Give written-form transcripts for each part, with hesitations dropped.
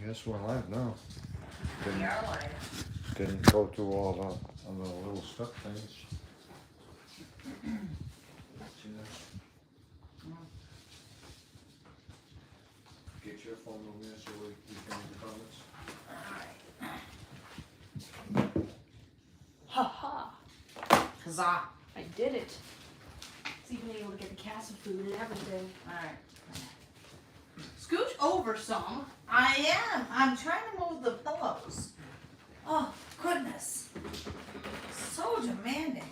Guess we're live now. We are live. Didn't go through all the little stuff things. Get your phone over there so we can read the comments. Ha ha! Huzzah. I did it. It's even able to get the castle food and everything. Alright. Scooch over some. I am. I'm trying to move the pillows. Oh, goodness. So demanding.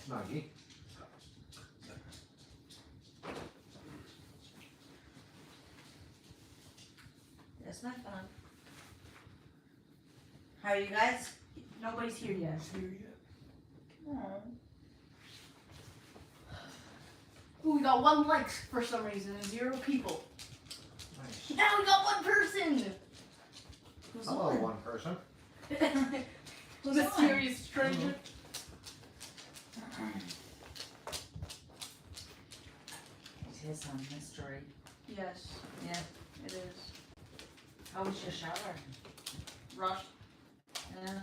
Snuggie. That's my fun. How are you guys? Nobody's here yet. Oh. Ooh, we got 1 like for some reason and 0 people. Nice. Now we got 1 person! Who's Hello, on? one person. Who's Mysterious stranger. It is on mystery. Yes, Yeah. it is. How was your shower? Rush. Yeah.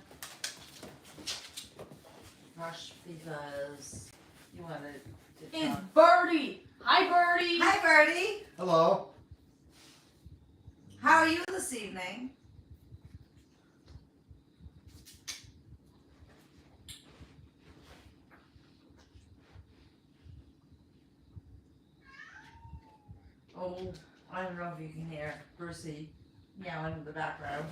Rush because you wanted to It's talk. Birdie! Hi, Birdie! Hi, Birdie. Hello. How are you this evening? Oh, I don't know if you can hear Brucey yelling in the background.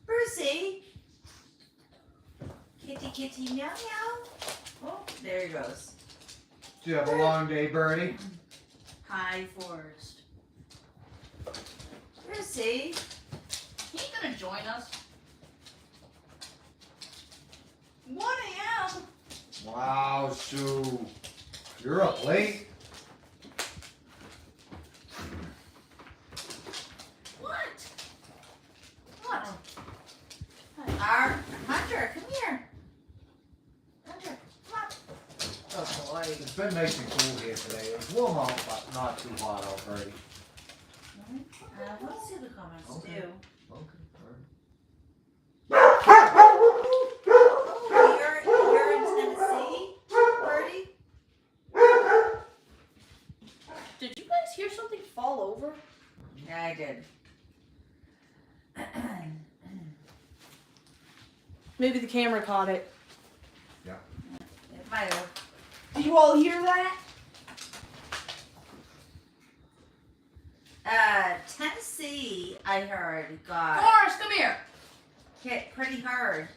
Brucey! Kitty, kitty, meow, meow. Oh, there he goes. Do you have a long day, Birdie? Hi, Forrest. Brucey! He ain't gonna join us. 1 a.m. Wow, Sue. You're up late. What? What? Our Hunter, come here. Hunter, come on. Oh boy. It's been nice and cool here today. It's warm out, but not too hot out, Birdie. Let's see the comments Okay. too. Okay, alright. Oh, you're in Tennessee, Birdie? Did you guys hear something fall over? Yeah, I did. Maybe the camera caught it. It might have. Did you all hear that? Tennessee, I heard, got Forrest, come here. hit pretty hard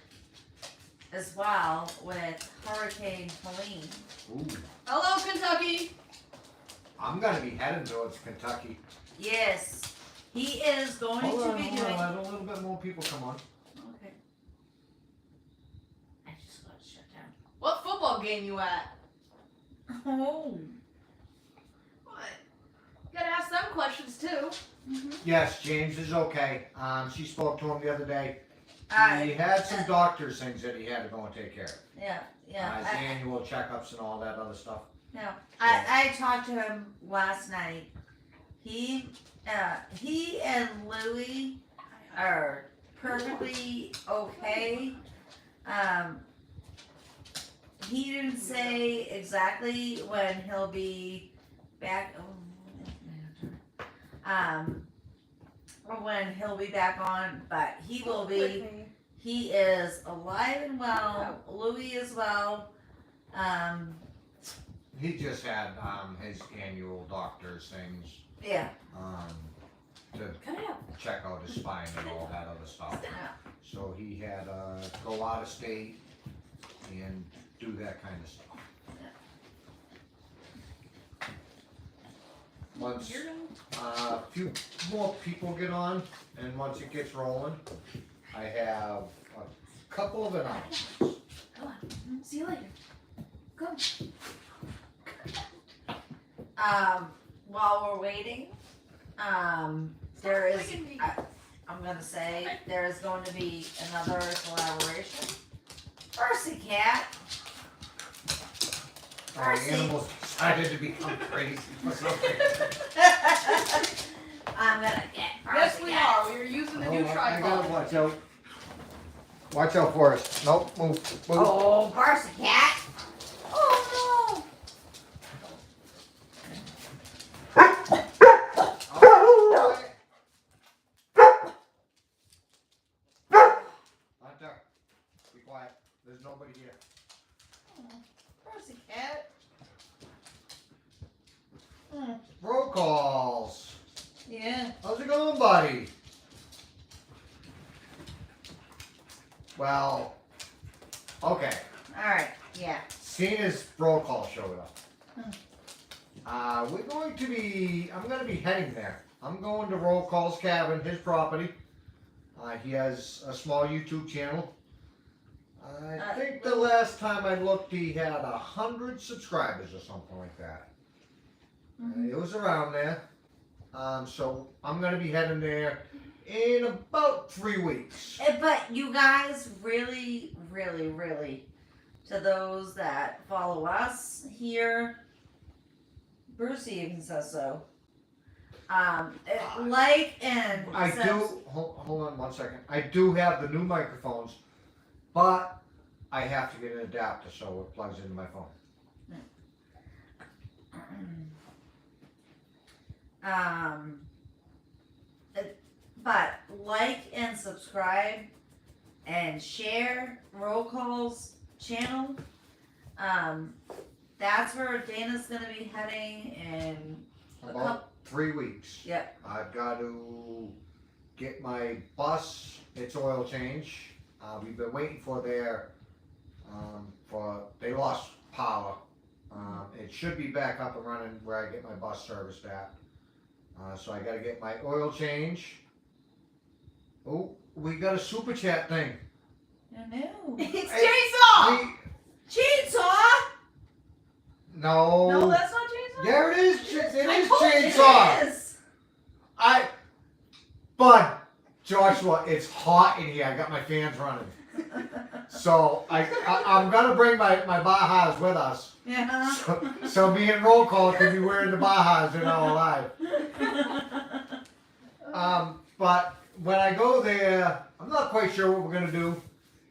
as well with Hurricane Helene. Ooh. Hello, Kentucky. I'm gonna be heading towards Kentucky. Yes, he is going Hold to on, be hold doing. on. Let a little bit more people come on. Okay. I just got shut down. What football game you at? Oh. What? You gotta ask them questions too. Yes, James is okay. She spoke to him the other day. He Uh, had some doctor's things that he had to go and take care of. yeah, yeah. His annual checkups and all that other stuff. No, I talked to him last night. He and Louie are perfectly okay. He didn't say exactly when he'll be back. Or when he'll be back on, but he will be. He is alive and well. Louie as well. He just had his annual doctor's things Yeah. to Come here. check out his spine and all that other stuff. Yeah. So he had go out of state and do that kind of stuff. Once a few more people get on, and once it gets rolling, I have a couple of announcements. Come on. See you later. Go. While we're waiting, there is. I'm gonna say there is going to be another collaboration. Percy Cat. Percy. Animals decided to become crazy for something. I'm gonna get Yes, we Cat. are. We're using the Oh, new I tripod. gotta watch out. Watch out for us. Nope, move. Oh, Barca Cat. Oh no. Oh, Hunter, be quiet. There's nobody here. Barca Cat. Roll calls. Yeah. How's it going, buddy? Well, okay. Alright, yeah. Cena's roll call showed up. I'm gonna be heading there. I'm going to Roll Call's cabin, his property. He has a small YouTube channel. I think the last time I looked, he had 100 subscribers or something like that. It was around there. So I'm gonna be heading there in about 3 weeks. But you guys really, really, really, to those that follow us here, Bruce even says so. Like and I says, do. Hold on 1 second. I do have the new microphones, but I have to get an adapter so it plugs into my phone. But like and subscribe and share Roll Call's channel. That's where Dana's gonna be heading in About 3 weeks. Yep. I've got to get my bus its oil change. We've been waiting for they lost power. It should be back up and running where I get my bus serviced at. So I got to get my oil change. Oh, we got a super chat thing. I know. It's Hey, Chainsaw! Chainsaw! No. No, that's not Chainsaw? There it is. It I is told you it chainsaw. It is. Bud, Joshua, it's hot in here. I got my fans running. So I'm gonna bring my Bajas with us. Yeah. So me and Roll Call can be wearing the Bajas in our life. But when I go there, I'm not quite sure what we're gonna do.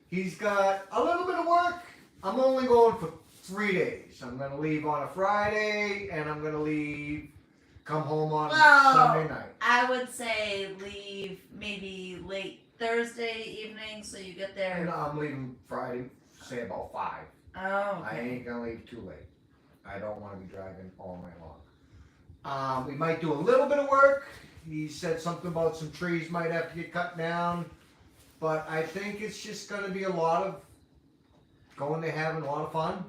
He's got a little bit of work. I'm only going for 3 days. I'm gonna leave on a Friday, and I'm gonna come home on Sunday night. I would say leave maybe late Thursday evening so you get there. And I'm leaving Friday, say about 5. Oh, I okay. ain't gonna leave too late. I don't want to be driving all night long. We might do a little bit of work. He said something about some trees might have to get cut down, but I think it's just gonna be a lot of going there, having a lot of fun,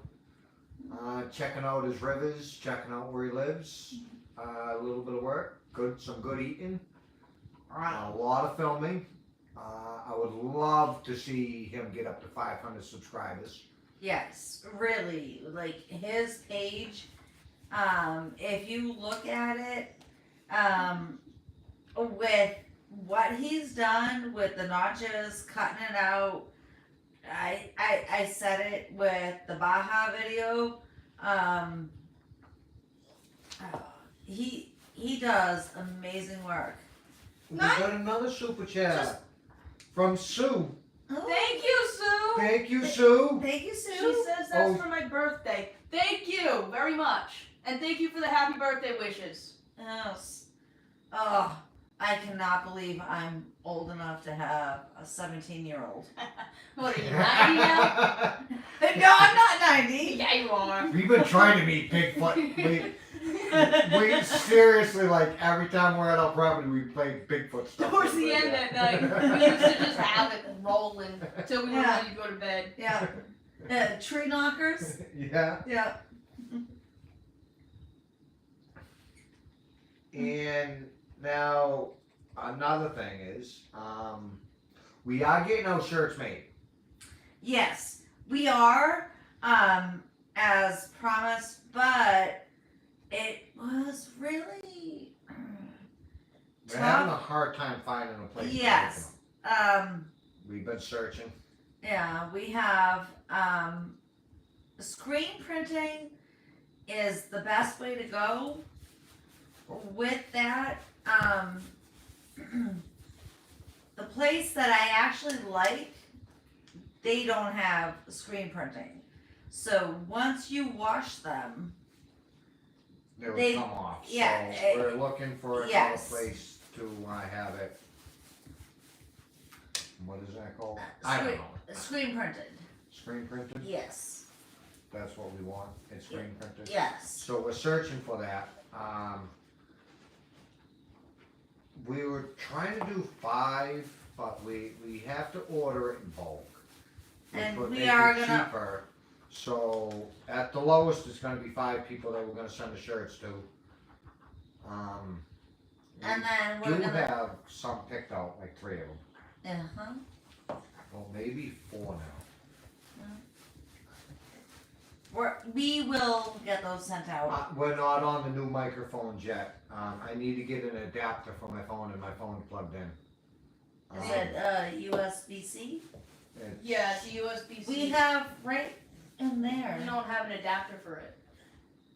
checking out his rivers, checking out where he lives, a little bit of work, some good eating, Right. a lot of filming. I would love to see him get up to 500 subscribers. Yes, really. Like his page, if you look at it, with what he's done with the notches, cutting it out, I said it with the Baja video. He does amazing work. We got another super chat from Sue. Thank you, Sue! Thank you, Sue. Thank you, Sue. She says that's Oh. for my birthday. Thank you very much. And thank you for the happy birthday wishes. Yes. Oh, I cannot believe I'm old enough to have a 17-year-old. What are you, 90 now? No, I'm not 90. Yeah, you are. We've been trying to meet Bigfoot. We seriously, like, every time we're at our property, we play Bigfoot stuff. Towards the end at night, we used to just have it rolling until we were Yeah. ready to go to bed. Yeah. Tree knockers. Yeah. Yeah. And now, another thing is, we are getting our shirts made. Yes, we are, as promised, but it was really We're having a tough. hard time finding a place to make Yes. them. We've been searching. Yeah, we have screen printing is the best way to go. With that, the place that I actually like, they don't have screen printing. So once you wash them, They would They- come off, yeah, so we're looking for another yes. place to, have it. What is that called? I don't know. screen printed, Screen printed, yes, that's what we want, it's screen printed? yes. So we're searching for that, we were trying to do 5, but we have to order it in bulk. And would we make are it gonna- cheaper. So at the lowest, it's gonna be 5 people that we're gonna send the shirts to. And then We we're do gonna, have some picked out, like 3 of them. uh-huh. Well, maybe 4 now. We will get those sent out. We're not on the new microphones yet. I need to get an adapter for my phone and my phone plugged in. Is it, USB-C? It's- Yeah, it's a USB-C. We have right in there. We don't have an adapter for it.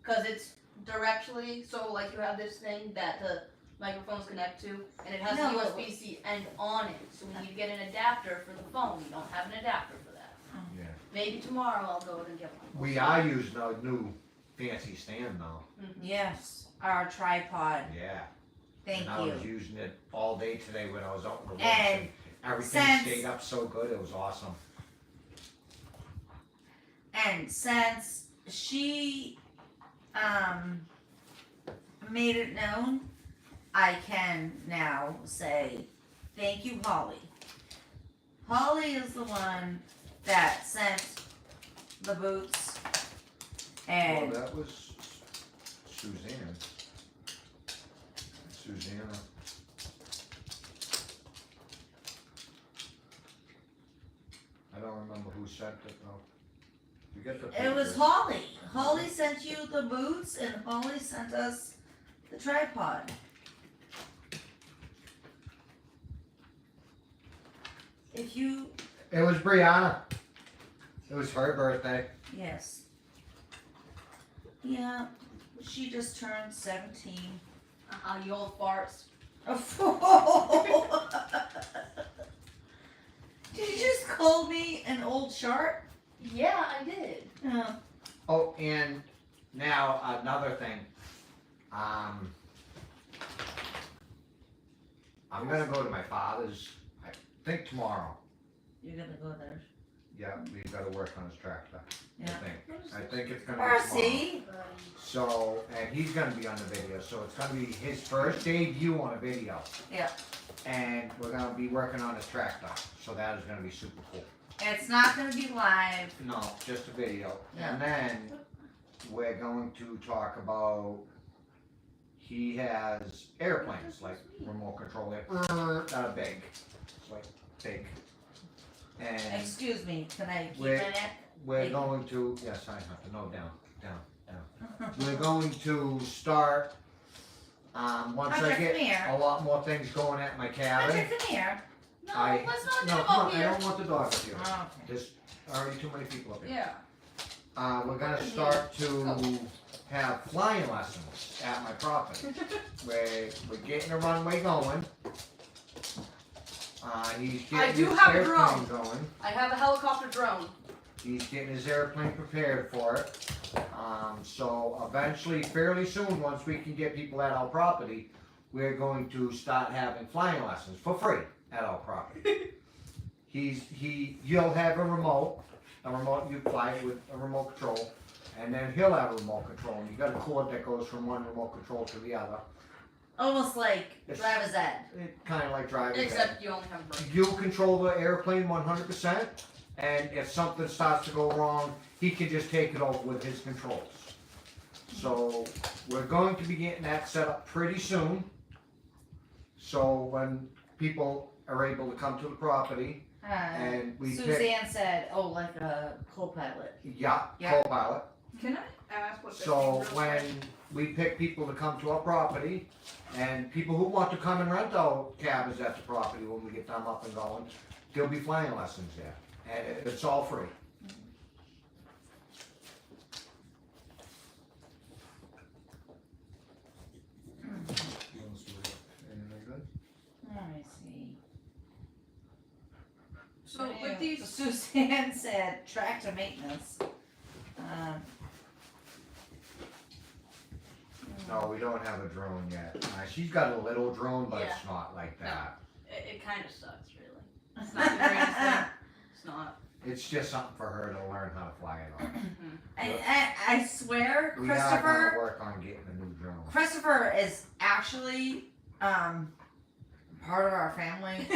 Cause it's directly, so like you have this thing that the microphones connect to, and it has No, a but- USB-C end on it. So we need to get an adapter for the phone. We don't have an adapter for that. Yeah. Maybe tomorrow I'll go and get one. We are using a new fancy stand though. Yes, our tripod, Yeah. thank And I was you. using it all day today when I was out in the woods. And everything since- stayed up so good. It was awesome. And since she, made it known, I can now say, thank you, Holly. Holly is the one that sent the boots, and Well, that was Suzanne. Susanna. I don't remember who sent it though. You get the it was picture. Holly. Holly sent you the boots, and Holly sent us the tripod. If you, It was Brianna. It was her birthday. yes. Yeah, she just turned 17. You old farts. Did you just call me an old shark? Yeah, I did. Yeah. Oh, and now another thing. I'm gonna go to my father's. I think tomorrow. You're gonna go there. Yeah, we gotta work on his tractor. Yeah. I think it's gonna be tomorrow. Percy! So, and he's gonna be on the video, so it's gonna be his first debut on a video. Yeah. And we're gonna be working on his tractor, so that is gonna be super cool. It's not gonna be live. No, just a video. Yeah. And then we're going to talk about, he has airplanes, like remote control, big, it's like big. And Excuse me, can I keep Wait. in it? we're going to, yes, I have to, no, down. We're going to start, once I Hunter, get come here. a lot more things going at my cabin. Hunter, come here. No, I- let's not No, get come him on, up I here. don't want the dog up here. Okay. There's already too many people up here. Yeah. We're gonna start to have flying lessons at my property. We're getting a runway going. He's I getting do his have a airplane drone. going. I have a helicopter drone. He's getting his airplane prepared for it. So eventually, fairly soon, once we can get people at our property, we're going to start having flying lessons for free at our property. You'll have a remote you fly it with a remote control, and then he'll have a remote control, and you got a cord that goes from one remote control to the other. Almost like It's- driver's ed. It's kinda like driving. Except you only have a brake. You control the airplane 100%, and if something starts to go wrong, he can just take it over with his controls. So, we're going to be getting that set up pretty soon. So when people are able to come to the property, and we pick, Suzanne said, oh, like a co-pilot. yeah, Yeah. co-pilot. Can I ask what this So is real when quick? we pick people to come to our property, and people who want to come and rent out cabins at the property when we get them up and going, there'll be flying lessons there, and it's all free. these? Suzanne said tractor maintenance. No, we don't have a drone yet. She's got a little drone, but it's not like No. that. It kind of sucks, really. It's not the greatest thing. It's not. It's just something for her to learn how to fly it on. I swear, We are gonna Christopher. work on getting a new drone. Christopher is actually part of our family.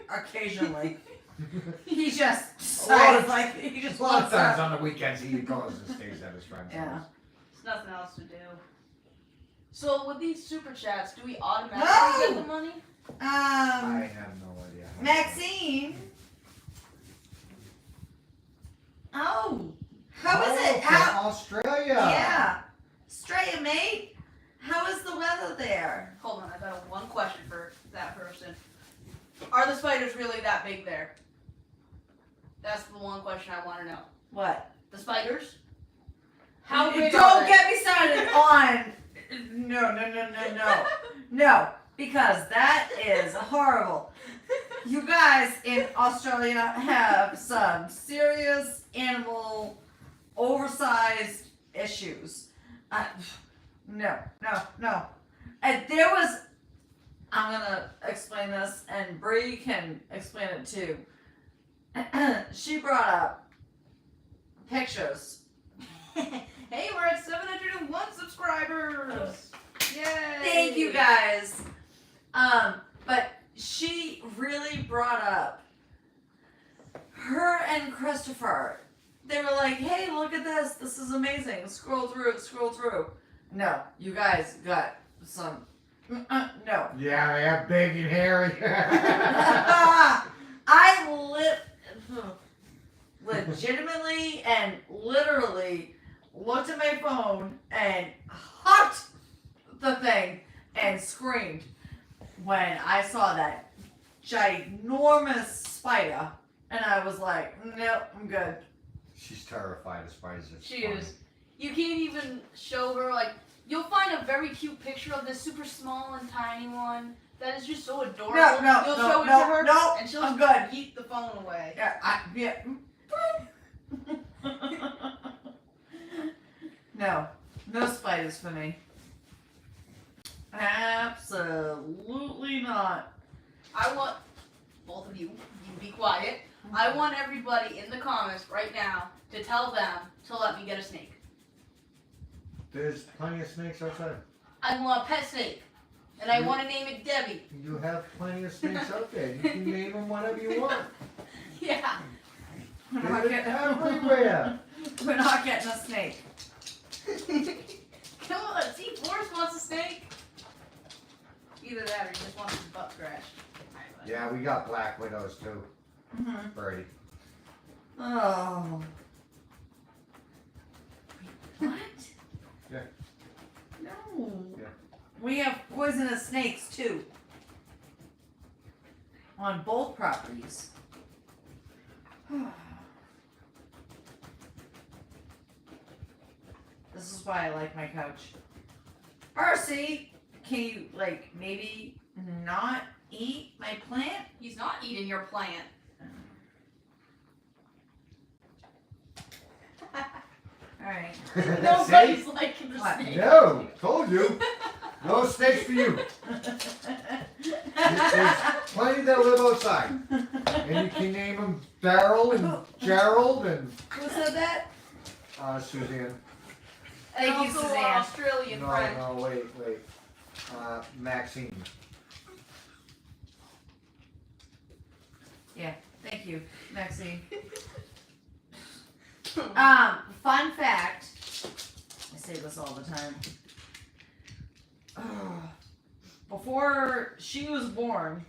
Occasionally, he just A lot of- decides, like he just A lot of wants times up. on the weekends he goes and stays at his friend's Yeah. house. There's nothing else to do. So with these super chats, do we automatically No! get the money? I have no idea. how to- Maxine. Oh, how is it? from How? Australia. Yeah, Australia, mate. How is the weather there? Hold on, I got one question for that person. Are the spiders really that big there? That's the one question I want to know. What? The spiders? How big Don't are they? get me started on. No, because that is horrible. You guys in Australia have some serious animal oversized issues. No. And there was, I'm gonna explain this, and Bree can explain it too. She brought up pictures. Hey, we're at 701 subscribers! Yay! Thank you guys. But she really brought up her and Christopher. They were like, "Hey, look at this. This is amazing. Scroll through." No, you guys got some. No. Yeah, they have big and hairy. I legitimately and literally looked at my phone and hucked the thing and screamed when I saw that ginormous spider, and I was like, "Nope, I'm good." She's terrified of spiders. It's She funny. is. You can't even show her, like, you'll find a very cute picture of this super small and tiny one that is just so adorable. You'll show it to her, and she'll I'm good. yeet the phone away. Yeah. No spiders for me. Absolutely not. I want, both of you be quiet. I want everybody in the comments right now to tell them to let me get a snake. There's plenty of snakes outside. I want a pet snake. And I want to name it Debbie. You have plenty of snakes out there. You can name them whatever you want. Yeah. We're not They're getting, everywhere. we're not getting a snake. Come on, see, Forrest wants a snake. Either that or he just wants his butt scratched. Yeah, we got black widows too, Mm-hmm. Birdie. Oh. Wait, what? Yeah. No. Yeah. We have poisonous snakes too. On both properties. This is why I like my couch. Percy, can you like maybe not eat my plant? He's not eating your plant. Alright. Nobody's liking the What? snake. No, told you. No snakes for you. There's plenty that live outside. And you can name them Daryl and Gerald and Who said that? Suzanne. And Thank you, also Suzanne. our Australian friend. No, wait. Maxine. Thank you, Maxine. Fun fact. I say this all the time. Before she was born,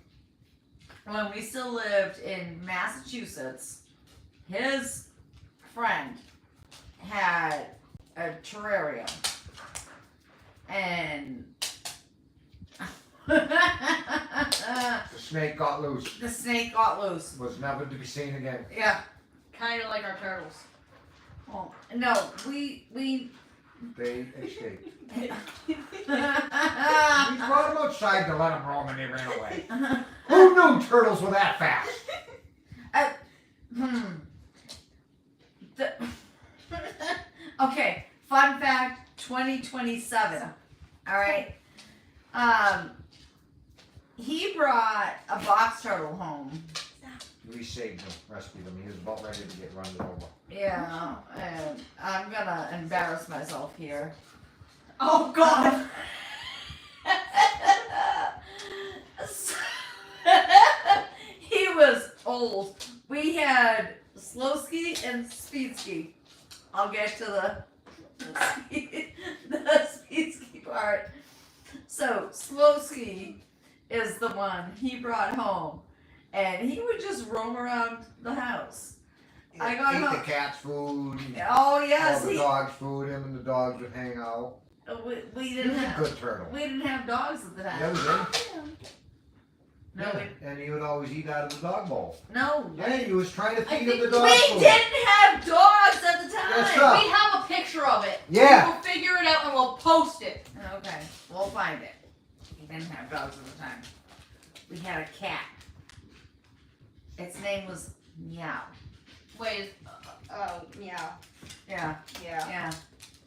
when we still lived in Massachusetts, his friend had a terrarium. And The snake got loose. the snake got loose. Was never to be seen again. Yeah. Kind of like our turtles. Well, no, we They escaped. we We brought them outside to let them roam and they ran away. Who knew turtles were that fast? 2027. All right. He brought a box turtle home. We saved him, rescued him. He was about ready to get run over. Yeah, and I'm gonna embarrass myself here. Oh God. He was old. We had Slowski and Speedski. I'll get to the Speedski part. So Slowski is the one he brought home, and he would just roam around the house. I got Ate home. the cat's food. Oh yes, All the dog's food. Him and the dogs would hang out. we He didn't was a have good turtle. we didn't have dogs at the time. Yeah, we did. No, Yeah, and he would always eat out of the dog bowl. no. Yeah, he was trying to I feed him think the dog We food. didn't have dogs at the time. Yes, sir. We have a picture of it. Yeah. We'll figure it out and we'll post it. Okay, we'll find it. We didn't have dogs at the time. We had a cat. Its name was Meow. Wait, Oh, yeah. Yeah, Yeah. yeah.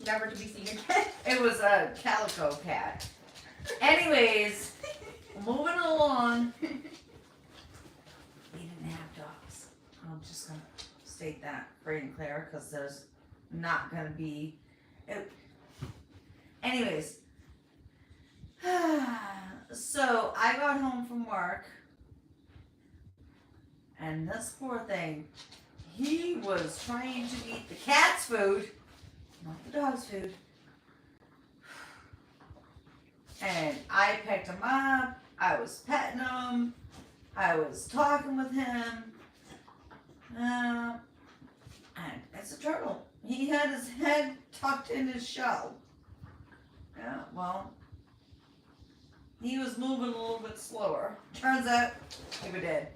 Never to be seen again. It was a calico cat. Anyways, moving along. We didn't have dogs. I'm just gonna state that free and clear because there's not gonna be. Anyways, so I got home from work, and this poor thing, he was trying to eat the cat's food, not the dog's food. And I picked him up, I was petting him, I was talking with him, and it's a turtle. He had his head tucked in his shell. Yeah, well, he was moving a little bit slower. Turns out, he was dead.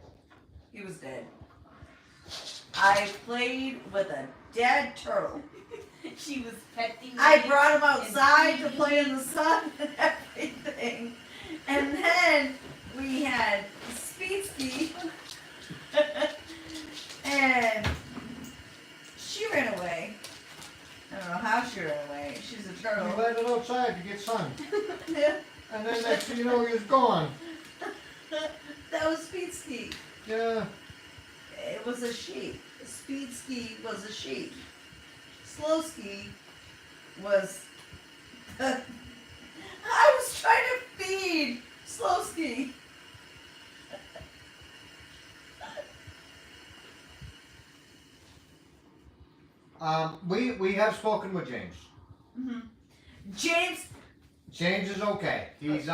He was dead. I played with a dead turtle. she was petting I me. brought him outside to play in the sun and everything. And then we had Speedsky. And she ran away. I don't know how she ran away. She's a He turtle. let it outside to get sun. Yeah, And then next thing you know, he was gone. that was Speedsky. Yeah. It was a sheep. Speedsky was a sheep. Slowski was. I was trying to feed Slowski. We have spoken with James. Mm-hmm. James. James is okay. He's he's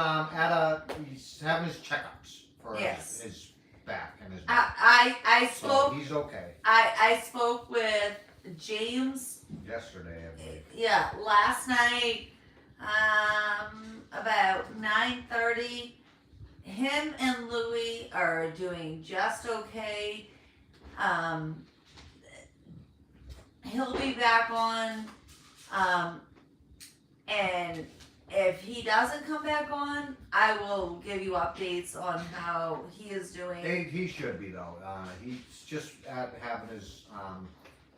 having his checkups for Yes. his back and his neck. I So spoke. he's okay. I spoke with James. Yesterday, I believe. Yeah, last night. About 9:30. Him and Louie are doing just okay. He'll be back on. And if he doesn't come back on, I will give you updates on how he is doing. He should be though. He's just having his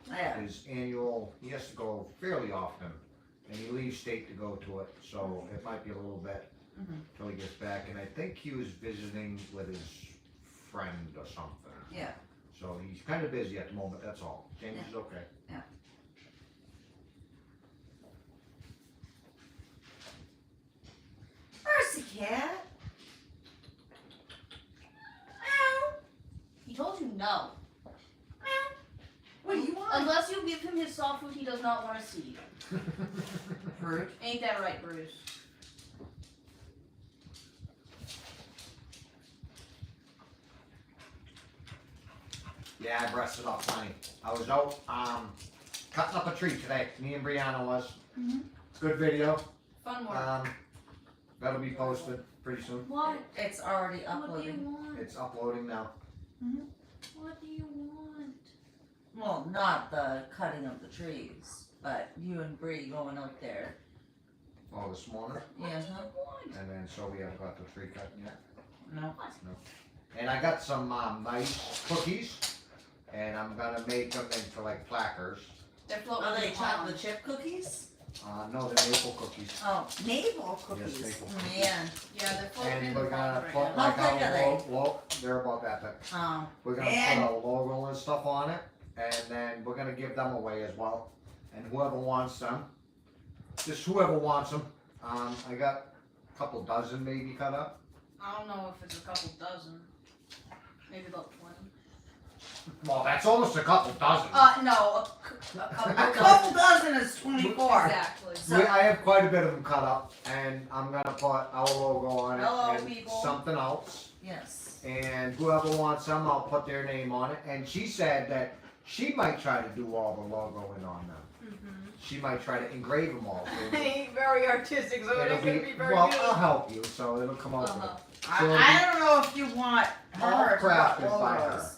Yeah. his annual. He has to go fairly often, and he leaves state to go to it. So it might be a little bit Mhm. till he gets back. And I think he was visiting with his friend or something. Yeah. So he's kind of busy at the moment. That's all. James is okay. Mercy cat. Meow. He told you no. Meow. What do you want? Unless you give him his soft food he does not want to see. Fruit. Ain't that right, Bruce? Yeah, I breasted up plenty. I was out cutting up a tree today. Me and Brianna was. Mhm. Good video. Fun work. That'll be posted pretty soon. What? It's already What do you uploading. want? It's uploading now. What do you want? Well, not the cutting of the trees, but you and Bree going out there. Oh, this morning. Yeah. What do you want? And then so we haven't got the tree cut yet. No. And I got some nice cookies, and I'm gonna make them into like plackers. They're floating Are in they the pond. chocolate chip cookies? No, they're maple cookies. Oh, maple cookies. maple Man. Yeah, they're floating in And the we're gonna pond put right now. like How big are they? our they're about that big. Oh. We're gonna And- put our logo and stuff on it, and then we're gonna give them away as well. And whoever wants them, just whoever wants them. I got a couple dozen maybe cut up. I don't know if it's a couple dozen. Maybe about 20. Well, that's almost a couple dozen. No, a couple A dozen. couple dozen is 24. Exactly. So- I have quite a bit of them cut up, and I'm gonna put our logo on it Hello, and people. something else. Yes. And whoever wants them, I'll put their name on it. And she said that she might try to do all the logoing on them. She might try to engrave them all. So I ain't very artistic, so it it'll ain't gonna be very well, good. I'll help you, so it'll come out Uh-huh. I don't know if you want All her to crafted put by logos. her.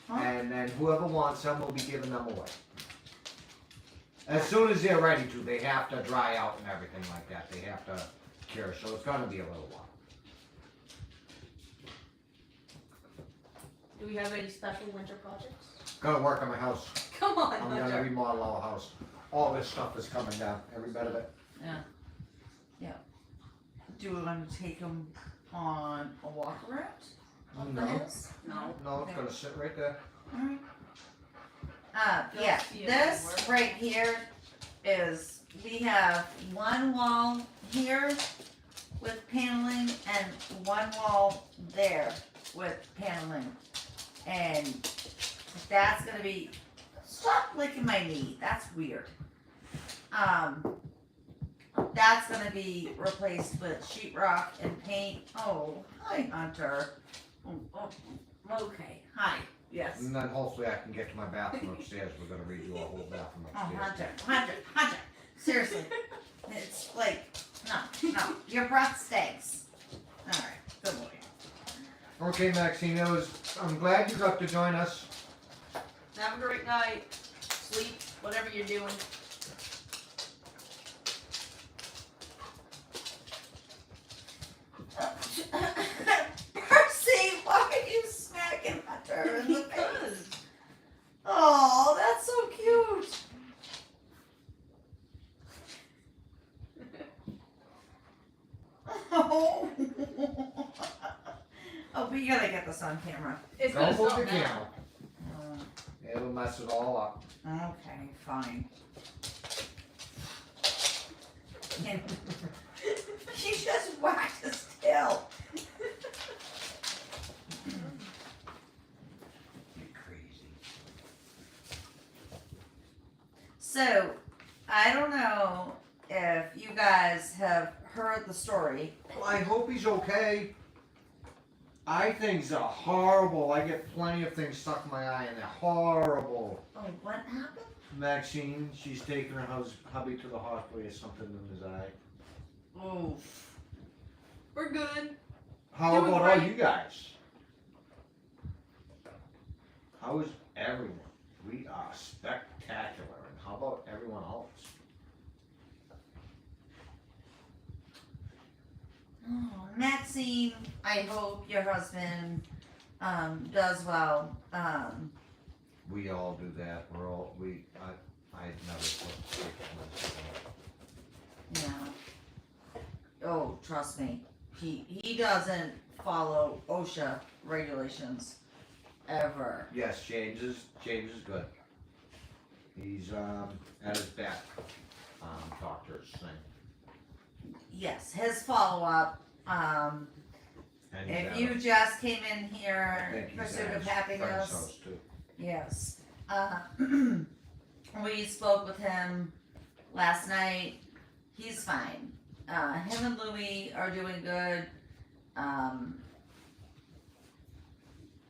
Huh? And then whoever wants them will be giving them away. As soon as they're ready to, they have to dry out and everything like that. They have to cure, so it's gonna be a little while. Do we have any special winter projects? Gonna work on my house. Come on, I'm gonna Hunter. remodel our house. All this stuff is coming down, every bit of it. Do we want to take them on a walk around? No, No. no, it's gonna sit right there. Alright. Don't Yeah, see it this anywhere. right here is, we have one wall here with paneling and one wall there with paneling. And that's gonna be, stop licking my knee, that's weird. That's gonna be replaced with sheetrock and paint. Oh, hi Hunter. Oh, okay, hi, yes. And then hopefully I can get to my bathroom upstairs. We're gonna redo our whole bathroom Oh, upstairs. Hunter, seriously. It's like, no, your breath stinks. Alright, good boy. Okay, Maxine, I'm glad you got to join us. Have a great night. Sleep, whatever you're doing. Percy, why are you smacking Hunter in the face? Oh, that's so cute. Oh. Oh, we gotta get this on camera. It's gonna Don't move stop the now. camera. It'll mess it all up. Okay, fine. And he just whacked his tail. You're crazy. So, I don't know if you guys have heard the story. Well, I hope he's okay. Eye things are horrible. I get plenty of things stuck in my eye and they're horrible. Oh, what happened? Maxine, she's taking her hubby to the hospital. He has something in his eye. Oh, We're good. How Doing about all great. you guys? How is everyone? We are spectacular. And how about everyone else? oh, Maxine, I hope your husband does well. We all do that. We're all I never put Yeah. Oh, trust me. He doesn't follow OSHA regulations ever. Yes, James is good. He's at his back doctor's thing. Yes, his follow up. And he's If at you just came in I here think in he's pursuit at of his friend's happiness, house, too. yes. We spoke with him last night. He's fine. Him and Louie are doing good.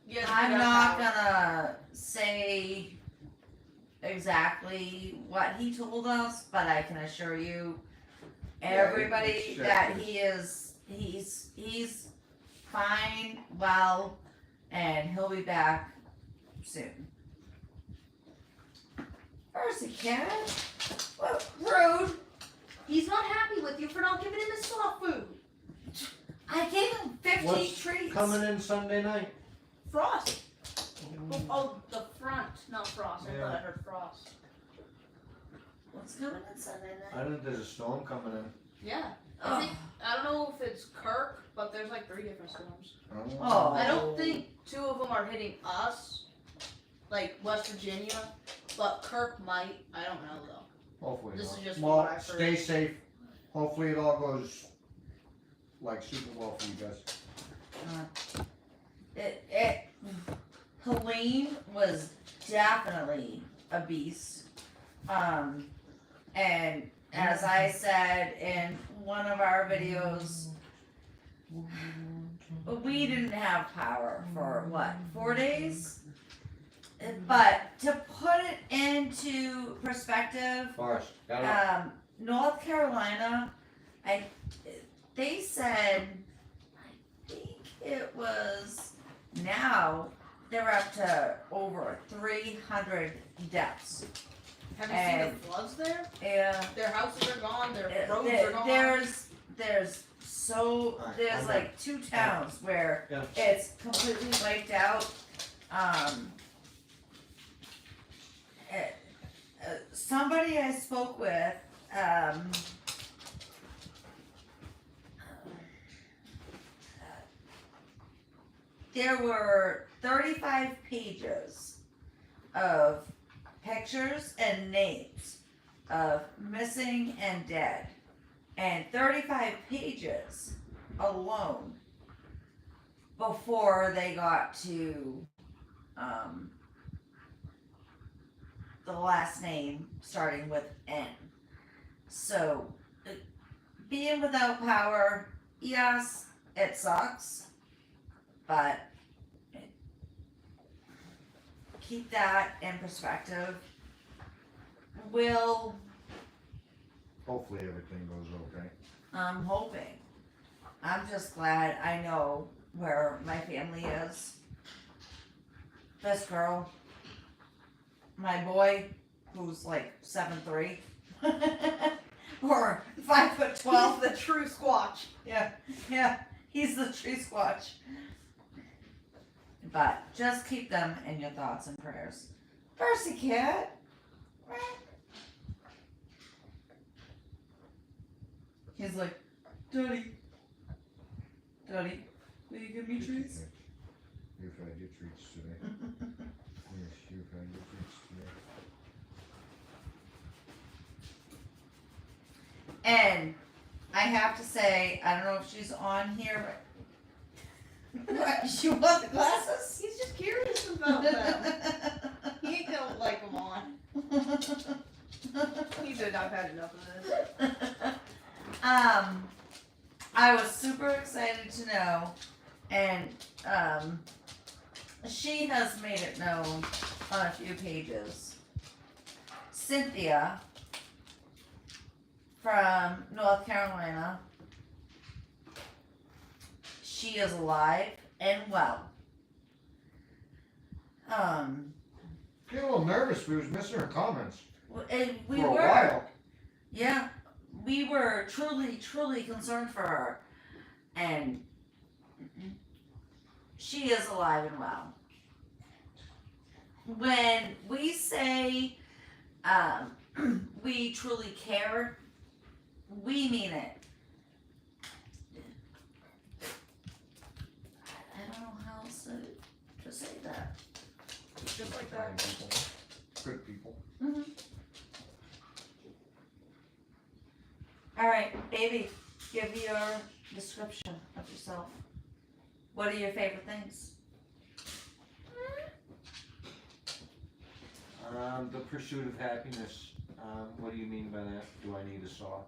Yes, I'm we got not power. gonna say exactly what he told us, but I can assure you, everybody it's that just- he's fine, well, and he'll be back soon. Percy, kid. What rude. He's not happy with you for not giving him his soft food. I gave him 50 What's treats. coming in Sunday night? Frost. Oh, the front, not frost. I Yeah. thought I heard frost. What's coming in Sunday I night? think there's a storm coming in. Yeah. Oh. I don't know if it's Kirk, but there's like 3 different storms. Oh. I don't think 2 of them are hitting us, like West Virginia, but Kirk might. I don't know though. Hopefully This not. is just Well, what I've heard. stay safe. Hopefully it all goes like super well for you guys. Helene was definitely a beast. And as I said in one of our videos, we didn't have power for what, 4 days? But to put it into perspective, Forrest, got it. North Carolina, they said, I think it was now they're up to over 300 deaths. Have you seen the floods there? Yeah, Their houses are gone. Their roads there- are gone. there's Alright, there's I'm like 2 towns where Yeah. it's completely wiped out. Somebody I spoke with, there were 35 pages of pictures and names of missing and dead, and 35 pages alone before they got to the last name starting with N. So, being without power, yes, it sucks, but keep that in perspective. Hopefully everything goes okay. I'm hoping. I'm just glad I know where my family is. This girl, my boy, who's like 7'3", or 5'12". the true squatch. Yeah, he's the tree squatch. But just keep them in your thoughts and prayers. Percy cat. He's like, Daddy, will you give me treats? You've had your treats today. Yes, you've had your treats today. And I have to say, I don't know if she's on here, but what, she want the glasses? He's just curious about them. He don't like them on. He said, I've had enough of this. I was super excited to know, and she has made it known on a few pages. Cynthia from North Carolina, she is alive and well. Getting a little nervous. We was missing her comments And we for a were. while. Yeah, we were truly, truly concerned for her. And she is alive and well. When we say we truly care, we mean it. I don't know how else to say that. Just like Kind that. people. Good people. All right, baby, give your description of yourself. What are your favorite things? The pursuit of happiness. What do you mean by that? Do I need a saw?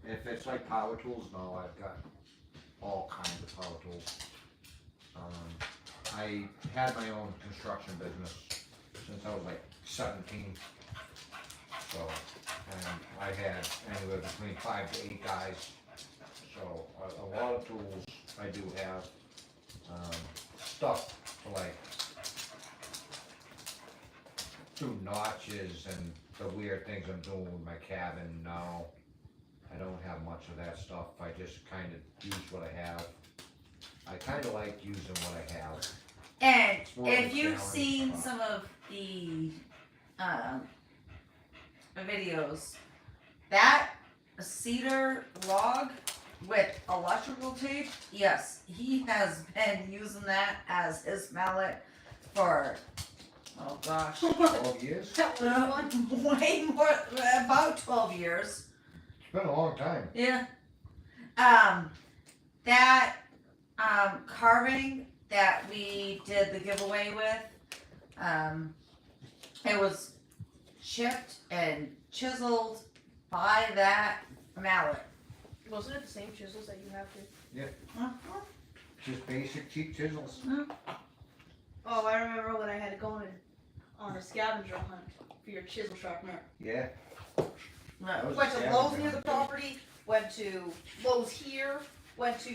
If it's like power tools, no, I've got all kinds of power tools. I had my own construction business since I was like 17. So, and I had anywhere between 5 to 8 guys. So a lot of tools I do have. Stuff to like do notches and the weird things I'm doing with my cabin. No, I don't have much of that stuff. I just kind of use what I have. I kind of like using what I have. And It's more of a if you've challenge, seen but- some of the videos, that cedar log with electrical tape, yes, he has been using that as his mallet for, oh gosh, 12 years. way more, about 12 years. It's been a long time. Yeah. That carving that we did the giveaway with, it was chipped and chiseled by that mallet. Wasn't it the same chisels that you have to? Uh-huh. Just basic cheap chisels. Oh, I remember when I had to go on a scavenger hunt for your chisel sharpener. Yeah. No. was Went to a Lowe's scavenger near the hunt. property, went to Lowe's here, went to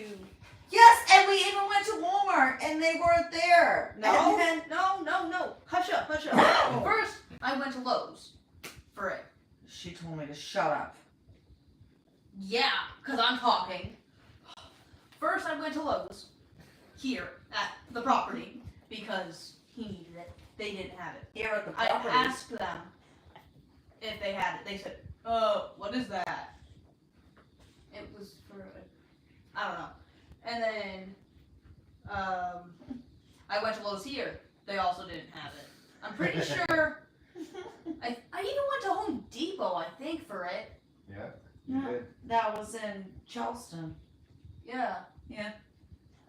Yes, and we even went to Walmart and they weren't there. no, And then, no. Hush up. First, I went to Lowe's for it. she told me to shut up. Yeah, because I'm talking. First, I went to Lowe's here at the property because he needed it. They didn't have it. Here at the I property. asked them if they had it. They said, what is that? It was for, I don't know. And then, I went to Lowe's here. They also didn't have it. I'm pretty sure, I even went to Home Depot, I think, for it. Yeah. You Yeah. did. That was in Charleston. Yeah. Yeah.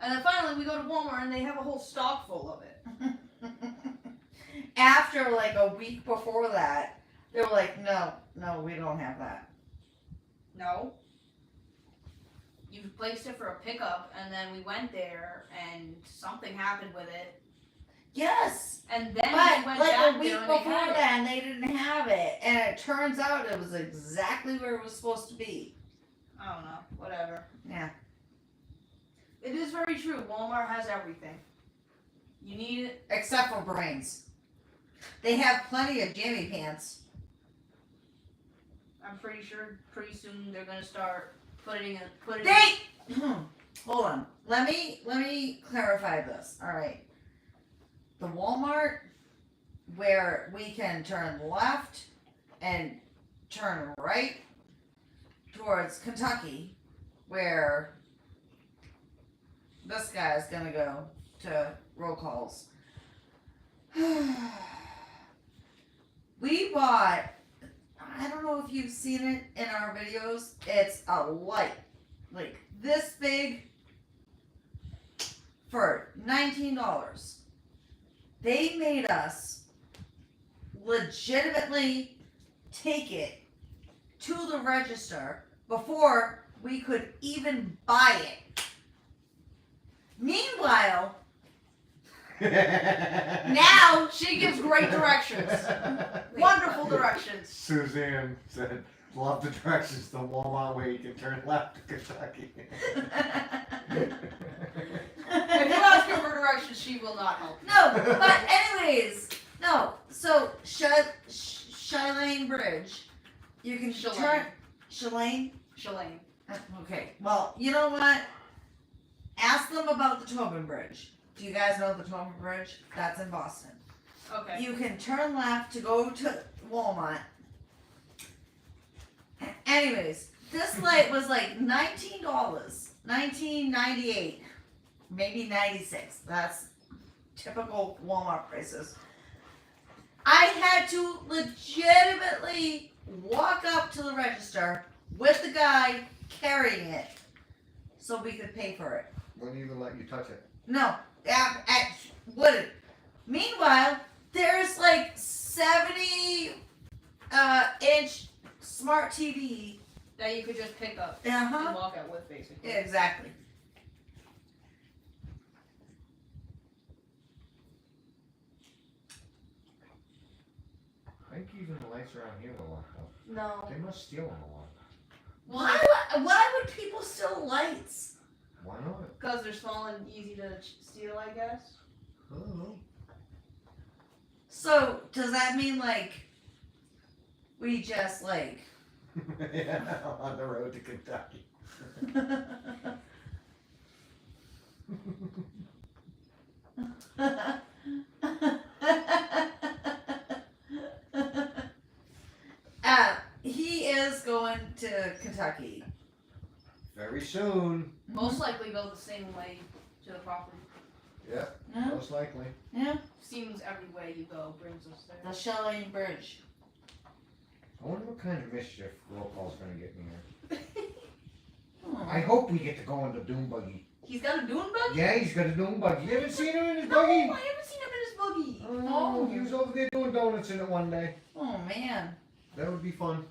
And then finally we go to Walmart and they have a whole stock full of it. After like a week before that, they were like, no, we don't have that. No. You placed it for a pickup and then we went there and something happened with it. Yes, And then but we went like back a week there and they before had it. that, and they didn't have it, and it turns out it was exactly where it was supposed to be. I don't know. Whatever. Yeah. It is very true. Walmart has everything. You need it. Except for brains. They have plenty of jammy pants. I'm pretty sure pretty soon they're gonna start putting They hold on. Let me clarify this. All right. The Walmart where we can turn left and turn right towards Kentucky, where this guy is gonna go to roll calls. We bought, I don't know if you've seen it in our videos, it's a light, like this big, for $19. They made us legitimately take it to the register before we could even buy it. Meanwhile, now She gives great directions. Wonderful directions. Suzanne said, love the directions to Walmart where you can turn left to Kentucky. If you ask her for directions, she will not help. no, but anyways, no. So Shalane Bridge, you can Shalane. turn Shalane. Shalane. Okay. Well, you know what? Ask them about the Tobin Bridge. Do you guys know the Tobin Bridge? That's in Boston. Okay. You can turn left to go to Walmart. Anyways, this light was like $19, $19.98, maybe $96. That's typical Walmart prices. I had to legitimately walk up to the register with the guy carrying it so we could pay for it. Wouldn't even let you touch it. No, wouldn't. Meanwhile, there's like 70-inch smart TV. That you could just pick up Uh and huh. walk out with, basically. Exactly. I think even the lights around here were locked up. No. They must steal them a lot. Why would people steal lights? Why not? Because they're small and easy to steal, I guess. I don't know. So does that mean like we just like Yeah, on the road to Kentucky. Very soon. Most likely go the same way to the property. Yeah, Yeah, most likely. yeah, Seems every way you go brings us there. the Shelley Bridge. I wonder what kind of mischief roll call's gonna get me here. Oh. I hope we get to go in the dune buggy. He's got a dune buggy? Yeah, he's got a dune buggy. You haven't seen him in his No, I buggy? haven't seen him in his buggy. Oh, he was over there doing donuts in it one day. Oh man. That would be fun.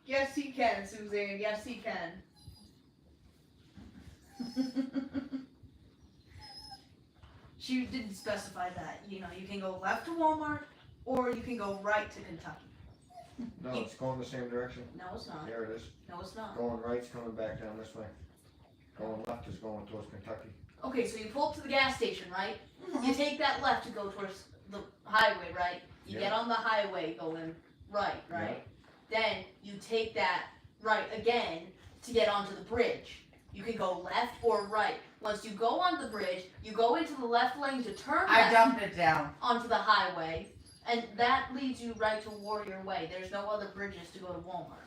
Yes, he can, Suzanne. Yes, he can. She didn't specify that. You know, you can go left to Walmart or you can go right to Kentucky. No, it's going the same direction. No, it's not. There it is. No, it's not. Going right's coming back down this way. Going left is going towards Kentucky. Okay, so you pull up to the gas station, right? You take that left to go towards the highway, right? You Yeah. get on the highway going right, right? Then you take that right again to get onto the bridge. You can go left or right. Once you go on the bridge, you go into the left lane to turn I left dumped it down. onto the highway, and that leads you right to Warrior Way. There's no other bridges to go to Walmart.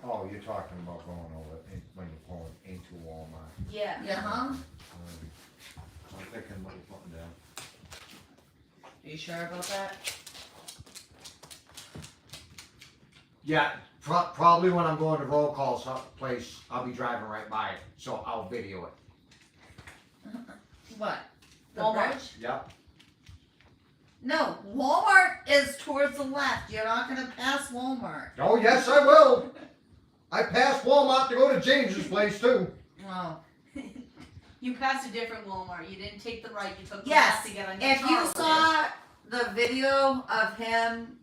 Oh, you're talking about going over when you're pulling into Walmart. Yeah. Yeah, huh? I'm thinking what you're putting down. You sure about that? Yeah, probably when I'm going to roll call place, I'll be driving right by it, so I'll video it. What? The Walmart. bridge? Yep. No, Walmart is towards the left. You're not gonna pass Walmart. Oh, yes, I will. I passed Walmart to go to James's place too. Oh. You passed a different Walmart. You didn't take the right. You took the Yes, left to get on your If you car. saw the video of him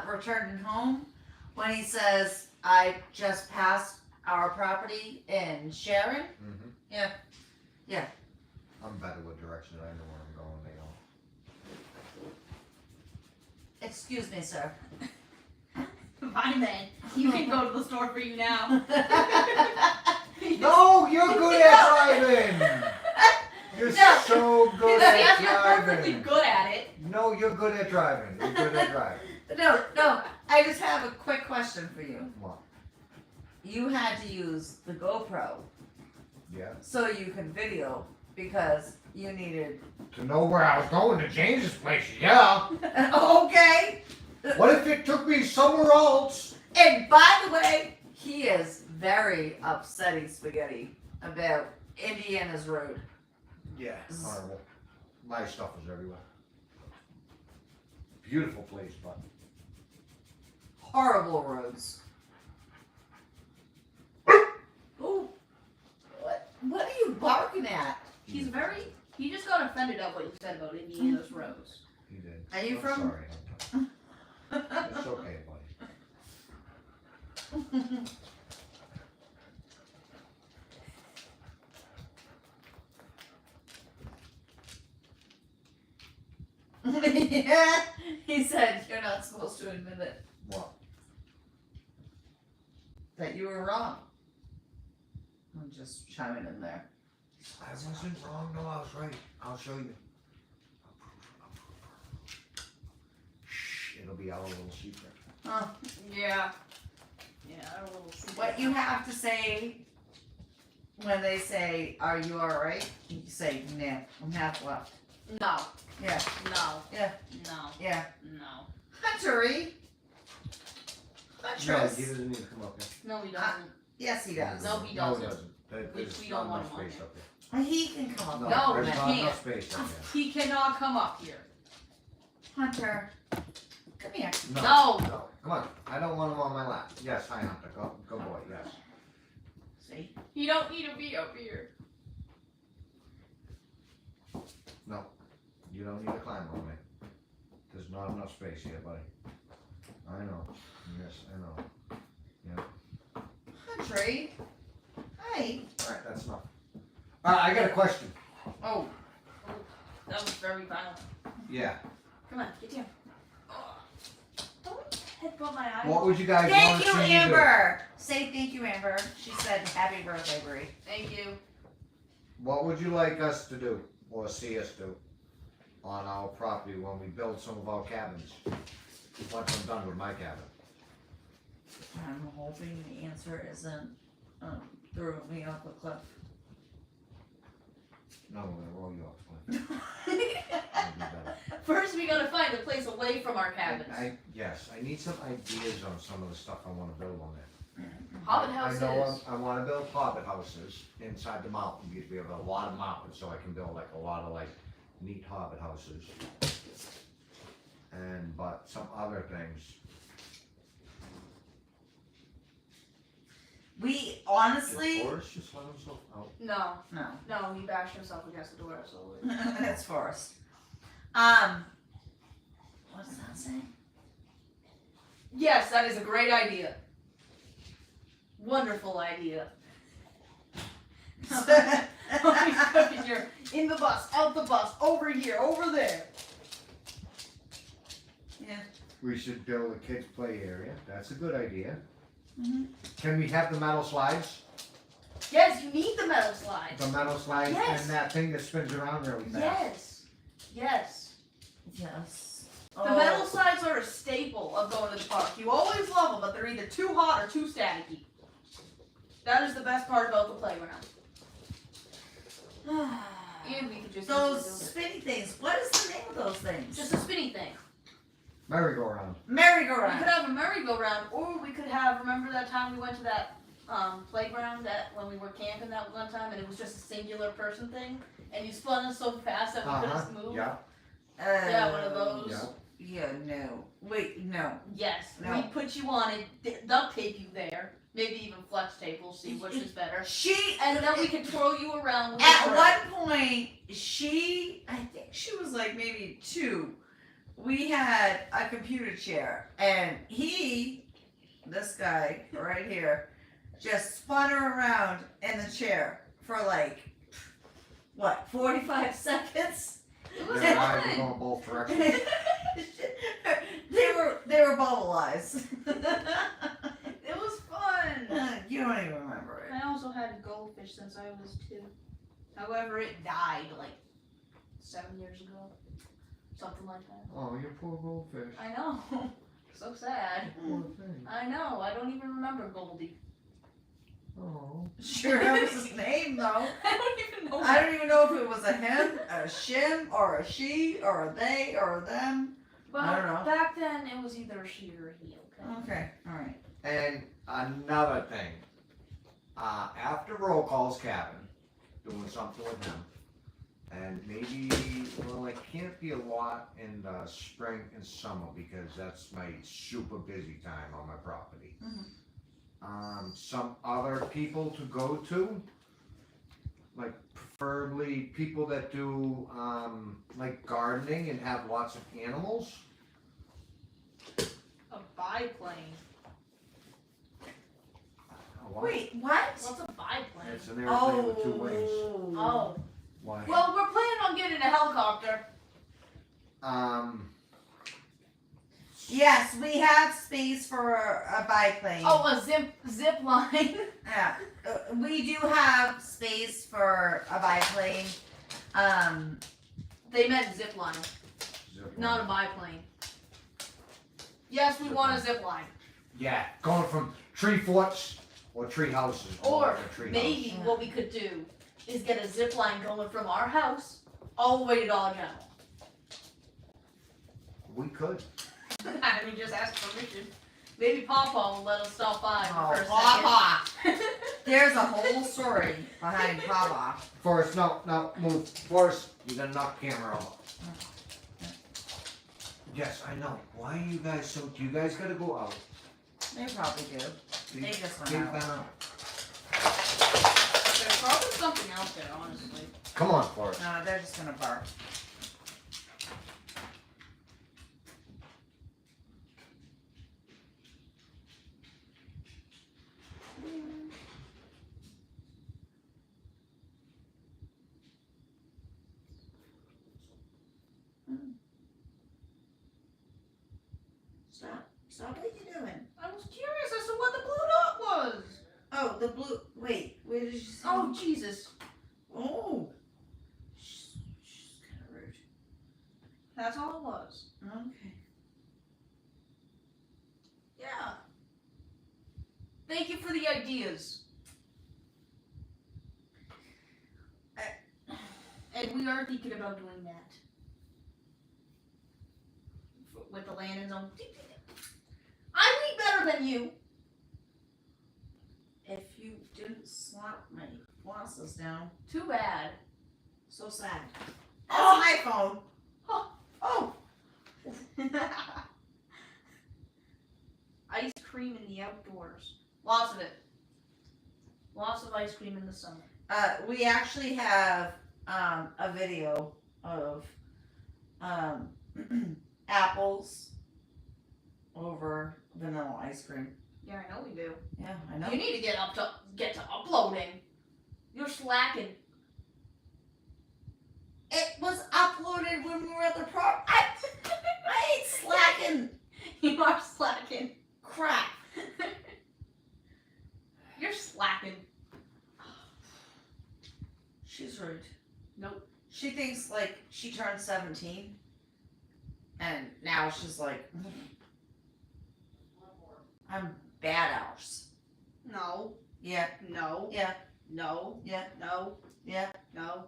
returning home, when he says, I just passed our property in Sharon. Mm-hmm. Yeah. Yeah. I'm better with directions. I know where I'm going. They don't. Excuse me, sir. Fine then. You can go to the store for you now. No, you're good at driving. You're No. so good at Yes, you're perfectly driving. good at it. No, you're good at driving. You're good at driving. No, I just have a quick question for you. What? You had to use the GoPro Yeah. so you can video because you needed. To know where I was going to James's place, yeah. Okay. What if it took me somewhere else? And by the way, he is very upsetting spaghetti about Indiana's road. Yeah. Horrible. My stuff was everywhere. Beautiful place, but Horrible roads. Ooh. What are you barking at? He's very. He just got offended at what you said about Indiana's roads. he did. Are you I'm from- Sorry. It's okay, buddy. Yeah. He said you're not supposed to admit it. What? That you were wrong. I'm just chiming in there. I wasn't wrong. No, I was right. I'll show you. Shh, it'll be our little secret. Oh, Yeah. Yeah, a little. what you have to say when they say, "Are you all right?" You say, "Nah, I'm half left." No. Yeah, No. Yeah. No. yeah. No. Huntery. No, Huntress. he doesn't need to come up here. No, he doesn't. Yes, he does. No, he No, doesn't. There's We not don't want enough him on space here. up there. He can come up. No, there's he not can't. enough space up there. He cannot come up here. Hunter, come here. No. No, come on. I don't want him on my lap. Yes, hi Hunter. Go boy, yes. See? You don't need to be up here. No, you don't need to climb on me. There's not enough space here, buddy. I know. Yes, I know. Huntery. Hi. Alright, that's enough. Alright, I got a question. Oh, That was very violent. Yeah. Come on, get down. Don't headbutt my eye. What would you guys thank want you, to see Amber. Say thank you, Amber. She said happy birthday, Brie. Thank you. do? What would you like us to do, or see us do, on our property when we build some of our cabins? Once I'm done with my cabin. I'm hoping the answer isn't threw me off a cliff. No, we're gonna roll you off. That'll be better. First, we gotta find a place away from our cabins. Yes, I need some ideas on some of the stuff I wanna build on there. Hobbit I houses. know I wanna build hobbit houses inside the mountain, because we have a lot of mountains, so I can build like a lot of like neat hobbit houses. But some other things, We did honestly, Forrest just let himself out? No, no, he bashed himself against the door, so. that's Forrest. What's that saying? Yes, that is a great idea. Wonderful idea. Always cooking your in the bus, out the bus, over here, over there. We should build a kids' play area, that's a good idea. Mhm. Can we have the metal slides? Yes, you need the metal slides. The metal slides Yes. and that thing that spins around really fast? Yes. Yes. Yes. The metal slides are a staple of going to the park. You always love them, but they're either too hot or too staticky. That is the best part about the playground. And we could just Those easily spinny things. What is the name of those do it. things? Just a spinny thing. Merry-go-round. We Merry-go-round. could have a merry-go-round, or we could have. Remember that time we went to that playground that when we were camping that one time, and it was just a singular person thing, and you spun us so fast that we couldn't move. Yeah, Yeah, one of those. yeah. Yeah, no. Wait, no. Yes, No. we put you on it, duct tape you there, maybe even flex tape. We'll see which is better. And then we can twirl you around. With At the one point, I think she was like maybe 2. We had a computer chair, and this guy right here, just spun her around in the chair for like, 45 seconds? It was Their eyes fun. are going both directions. they were bubble eyes. It was fun. You don't even remember it. I also had a goldfish since I was 2. However, it died like 7 years ago. Something like that. Oh, your poor goldfish. I know. So sad. Poor thing. I know. I don't even remember Goldie. Oh. Sure, that was his name though. I don't even know. I don't even know if it was a him, a shim, or a she, or a they, or a them. But I don't know. back then, it was either a she or a he. Okay. Okay, alright. And another thing, after roll call's cabin, doing something with him, and maybe, well, it can't be a lot in the spring and summer because that's my super busy time on my property. Some other people to go to, like preferably people that do like gardening and have lots of animals. A biplane. What? Wait, what? What's a biplane? It's an airplane with 2 wings. Oh. Why? Well, we're planning on getting a helicopter. Yes, we have space for a biplane. Oh, a zip line. Yeah, we do have space for a biplane. They meant zip line, Zip not a line. biplane. Yes, we want a zip line. Yeah, going from tree forts or tree houses. Or a tree maybe house. what we could do is get a zip line going from our house all the way to Dollar General. We could. I mean, just ask permission. Maybe Pawpaw will let us stop by Oh, for a Pawpaw. second. There's a whole story behind Pawpaw. Forrest, no, move. Forrest, you're gonna knock the camera over. Yes, I know. Why are you guys so? Do you guys gotta go out? They probably do. They just went out. There's probably something out there, honestly. Come on, Forrest. No, they're just gonna bark. Stop what you doing? I was curious as to what the blue dot was. Oh, the blue. Wait, where did you see? Oh, Jesus. Oh. She's kind of rude. That's all it was. Okay. Yeah. Thank you for the ideas. And we are thinking about doing that. With the landing zone. I eat better than you. If you didn't slap my glasses down, Too bad. so sad. That's my phone. Oh. Ice cream in the outdoors. Lots of it. Lots of ice cream in the summer. We actually have a video of apples over vanilla ice cream. Yeah, I know we do. Yeah, I know. You need to get to uploading. You're slacking. It was uploaded when we were at the park. I ain't slacking You are slacking. crap. You're slacking. She's rude. Nope. She thinks like she turned 17, and now she's like, I'm badass. No. Yeah, No. yeah, No. yeah, No. yeah. No.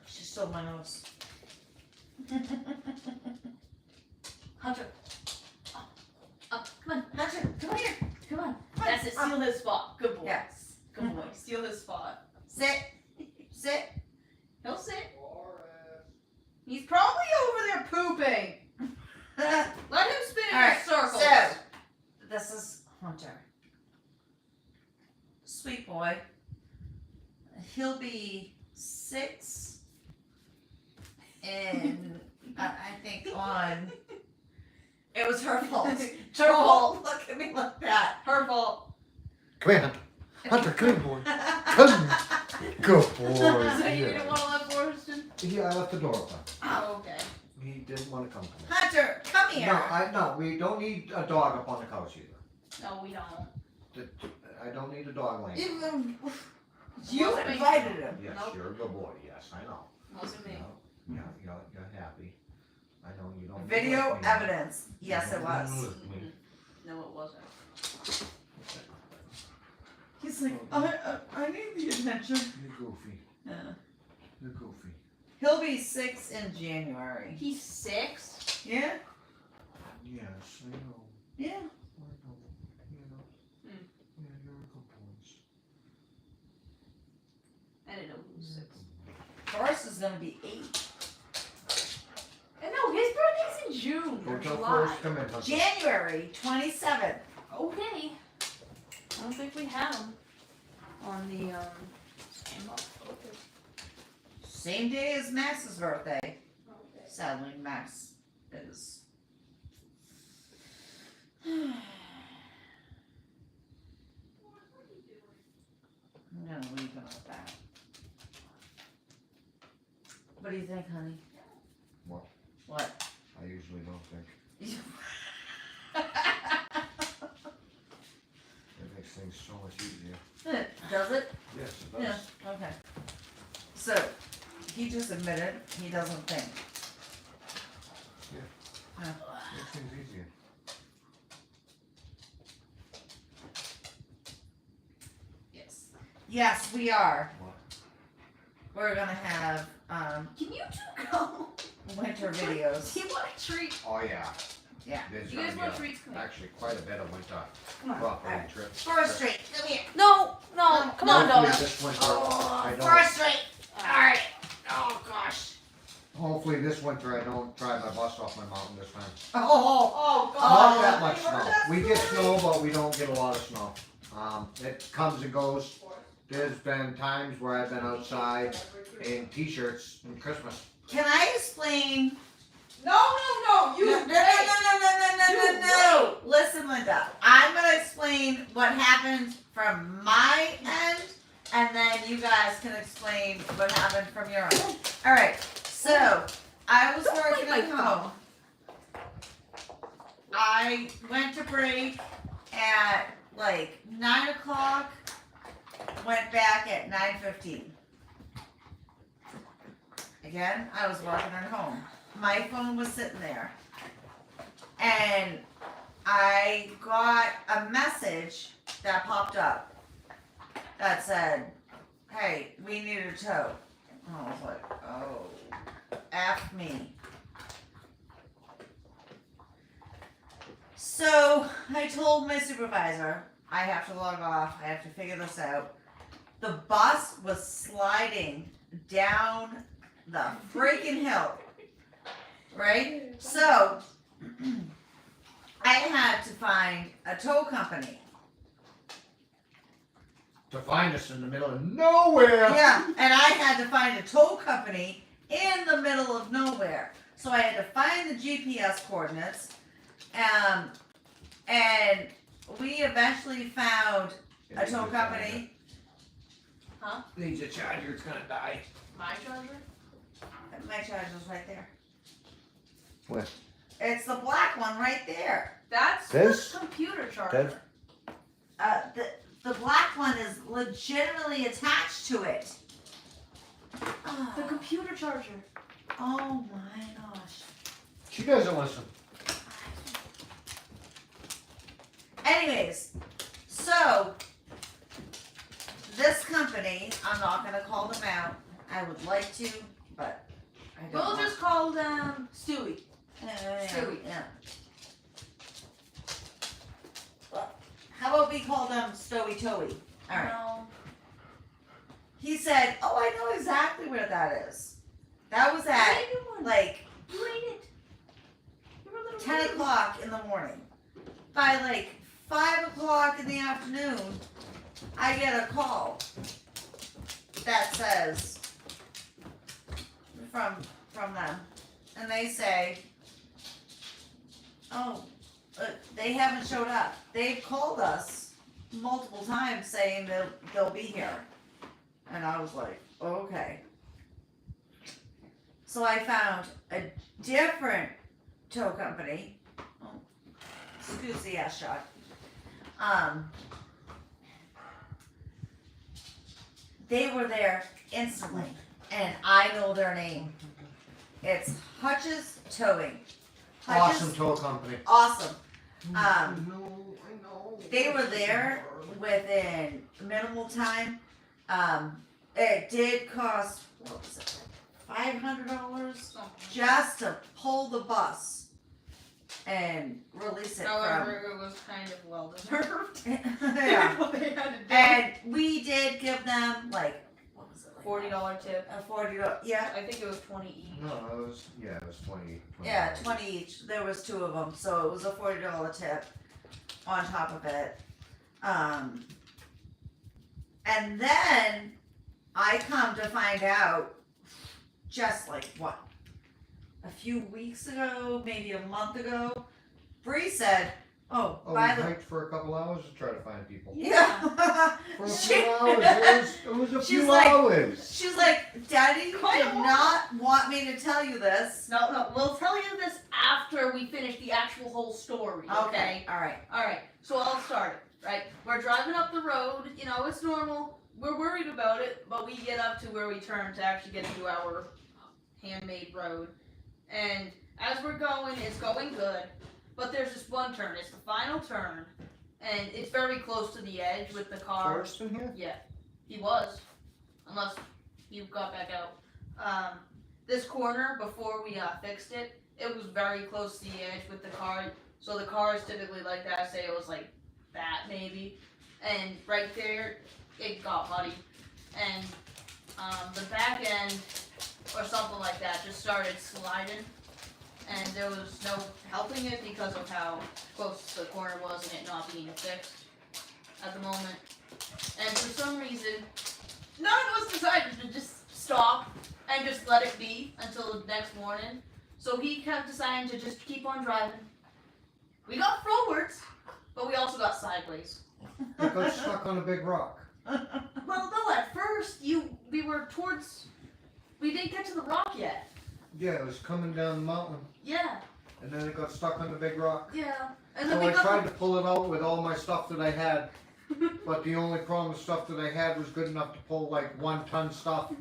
She stole my nose. Hunter. Come on. Hunter, come here. Come on. That's it. Steal his spot. Good boy. Yes. Good boy. Steal his spot. Sit. Sit. He'll sit. He's probably over there pooping. Let him spin in Alright, circles. so this is Hunter. Sweet boy. He'll be 6 in I think on it was her fault. Her fault. Look at me like that. Her fault. Come here, Hunter. Hunter, come here, boy. Come here. Good boy. So you Yeah. didn't want to let Boriston? Yeah, I left the door open. Oh, okay. He didn't want to come to me. Hunter, come here. No, we don't need a dog up on the couch either. No, we don't. I don't need a dog laying. You Wasn't me. invited him. Yes, Nope. you're a good boy. Yes, I know. Wasn't me. Yeah, you're happy. I know you don't. Video like me. evidence. Yes, You it don't was. like me. No, it wasn't. He's like, I need the attention. You're goofy. Yeah. You're goofy. He'll be 6 in January. He's 6? Yeah? Yes, I know. Yeah. I know. You know. Hmm. Yeah, you're a good boy. I didn't know he was 6. Forrest is gonna be 8. And no, his birthday's in June Go or tell July. Forrest, come in, Hunter. January 27th. Okay. I don't think we have him on the same month. Okay. Same day as Max's birthday. Sadly, Max is. I'm gonna leave him at that. What do you think, honey? What? What? I usually don't think. It makes things so much easier. Does it? Yes, it does. Yeah, okay. So, he just admitted he doesn't think. Makes things easier. Yes. Yes, we are. What? We're gonna have Can you two go? winter videos. Do you want a treat? Oh, yeah. Yeah. There's You guys gonna want be treats? Come here. actually quite a bit of winter Come on. property Alright. trips. Forest Street, come here. No, no, come on, Hopefully dog. this winter, Oh, I don't. Forest Street. Alright. Oh gosh. Hopefully this winter I don't drive my bus off my mountain this time. Oh, Not that much snow. We get snow, but we don't get a lot of snow. It comes and goes. There's been times where I've been outside in t-shirts in Christmas. Can I explain? No, No, no. Listen, Linda. I'm gonna explain what happened from my end, and then you guys can explain what happened from your end. All right. So I was working bite at my home. I went to break at like 9 o'clock. Went back at 9:15. Again, I was working at home. My phone was sitting there. And I got a message that popped up that said, hey, we need a tow. And I was like, oh, F me. So I told my supervisor, I have to log off, I have to figure this out. The bus was sliding down the freaking hill. Right? So I had to find a tow company. To find us in the middle of nowhere. Yeah, and I had to find a tow company in the middle of nowhere. So I had to find the GPS coordinates, and we eventually found a tow company. Needs a charger, it's gonna die. My charger? My charger's right there. Where? It's the black one right there. That's This? the computer charger. That- The black one is legitimately attached to it. The computer charger. Oh my gosh. She doesn't listen. Anyways, so this company, I'm not gonna call them out. I would like to, but I don't. We'll want- just call them Stewie. Yeah. Stewie. Yeah. Well, how about we call them Stowy Toey? All right. No. He said, "Oh, I know exactly where that is. That was at Maybe one. like You ate it. You were a little 10 baby. o'clock in the morning. By like 5 o'clock in the afternoon, I get a call that says from them, and they say, "Oh, they haven't showed up. They've called us multiple times saying they'll be here," and I was like, "Okay." So I found a different tow company. Oh, excuse the ass shot. They were there instantly, and I know their name. It's Hutch's Towing. Awesome tow company. Awesome. I know. They were there within minimal time. It did cost, what was it, $500 just to pull the bus and release it However, it was kind of well deserved. from. Yeah. What they had to do. And we did give them like, what was it? Like $40 tip. a $40. Yeah. I think it was 20 each. No, it was 20. Yeah, 20 each. There was 2 of them, so it was a $40 tip on top of it. And then I come to find out, just like what, a few weeks ago, maybe a month ago, Bree said, "Oh, Oh, we by the hiked for a couple hours to try to find people. yeah." For a She- few hours. It was a She's few like- hours. She's like, "Daddy Quite a did while. not want me to tell you this." No, we'll tell you this after we finish the actual whole story, okay? All right. Alright, so I'll start it, right? We're driving up the road, you know, it's normal. We're worried about it, but we get up to where we turn to actually get into our handmade road. And as we're going, it's going good. But there's this one turn, it's the final turn. And it's very close to the edge with the car. Forrest in here? Yeah, he was. Unless you got back out. This corner, before we fixed it, it was very close to the edge with the car. So the cars typically like that, say it was like that maybe. And right there, it got muddy. And the back end, or something like that, just started sliding. And there was no helping it because of how close the corner was and it not being fixed at the moment. And for some reason, none of us decided to just stop and just let it be until the next morning. So he kept deciding to just keep on driving. We got forwards, but we also got sideways. It got stuck on a big rock. Well, no, at first we didn't get to the rock yet. Yeah, it was coming down the mountain, Yeah, and then it got stuck on the big rock. yeah. And then So we I got tried to pull it out with all my stuff that I had, but the only problem with stuff that I had was good enough to pull like 1 ton stuff.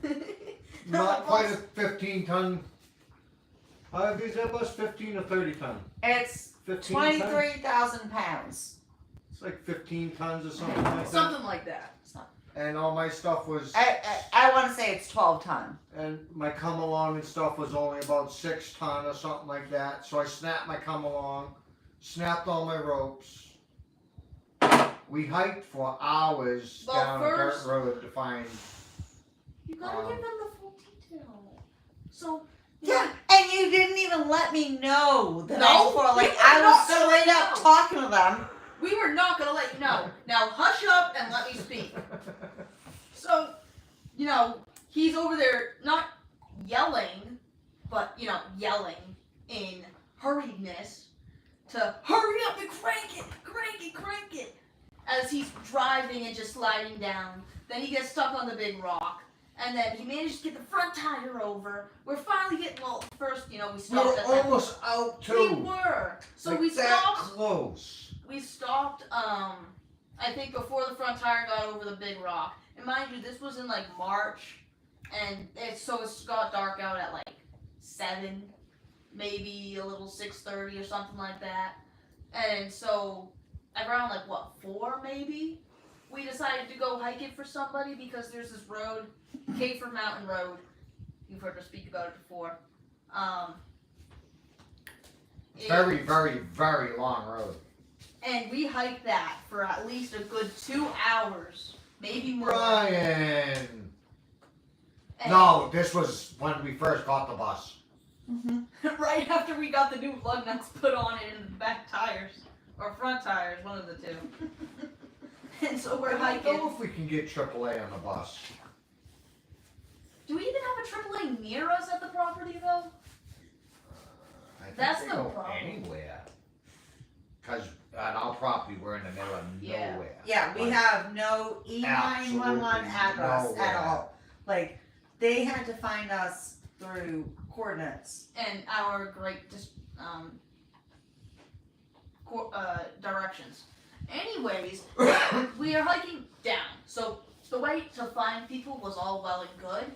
Not quite a 15 ton Is that bus 15 or 30 ton? It's 15 ton? 23,000 pounds. It's like 15 tons or something like that. Something like that. And all my stuff was, I want to say it's 12 ton. and my come along and stuff was only about 6 ton or something like that. So I snapped my come along, snapped all my ropes. We hiked for hours Well, down first- a dirt road to find. You gotta Um, give them the full detail. So Yeah, and you didn't even let me know the No, night before. Like, we were I not was gonna straight let up you know. talking to them. we were not gonna let you know. Now hush up and let me speak. So, he's over there not yelling, but yelling in hurriedness to hurry up and crank it as he's driving and just sliding down. Then he gets stuck on the big rock. And then he managed to get the front tire over. We're finally getting, first, we We stopped were at that. almost out too. We were. So Like we that stopped. close. We stopped, I think before the front tire got over the big rock. And mind you, this was in like March, and it's got dark out at like 7, maybe a little 6:30 or something like that. And so around like 4 maybe, we decided to go hike it for somebody because there's this road, Cafer Mountain Road. You've heard us speak about it before. Very, very, very long road. And we hiked that for at least a good 2 hours, maybe more. Brian! And No, this was when we first got the bus. right after we got the new lug nuts put on it in the back tires. Or front tires, one of the two. And so we're I don't know hiking. if we can get AAA on the bus. Do we even have a AAA near us at the property though? I think That's they the go problem. anywhere. Because on our property, we're in the middle of Yeah. nowhere. Yeah, we Like, have no E911 absolutely address at nowhere. all. Like, they had to find us through coordinates. And our great directions. Anyways, we are hiking down. So the way to find people was all well and good.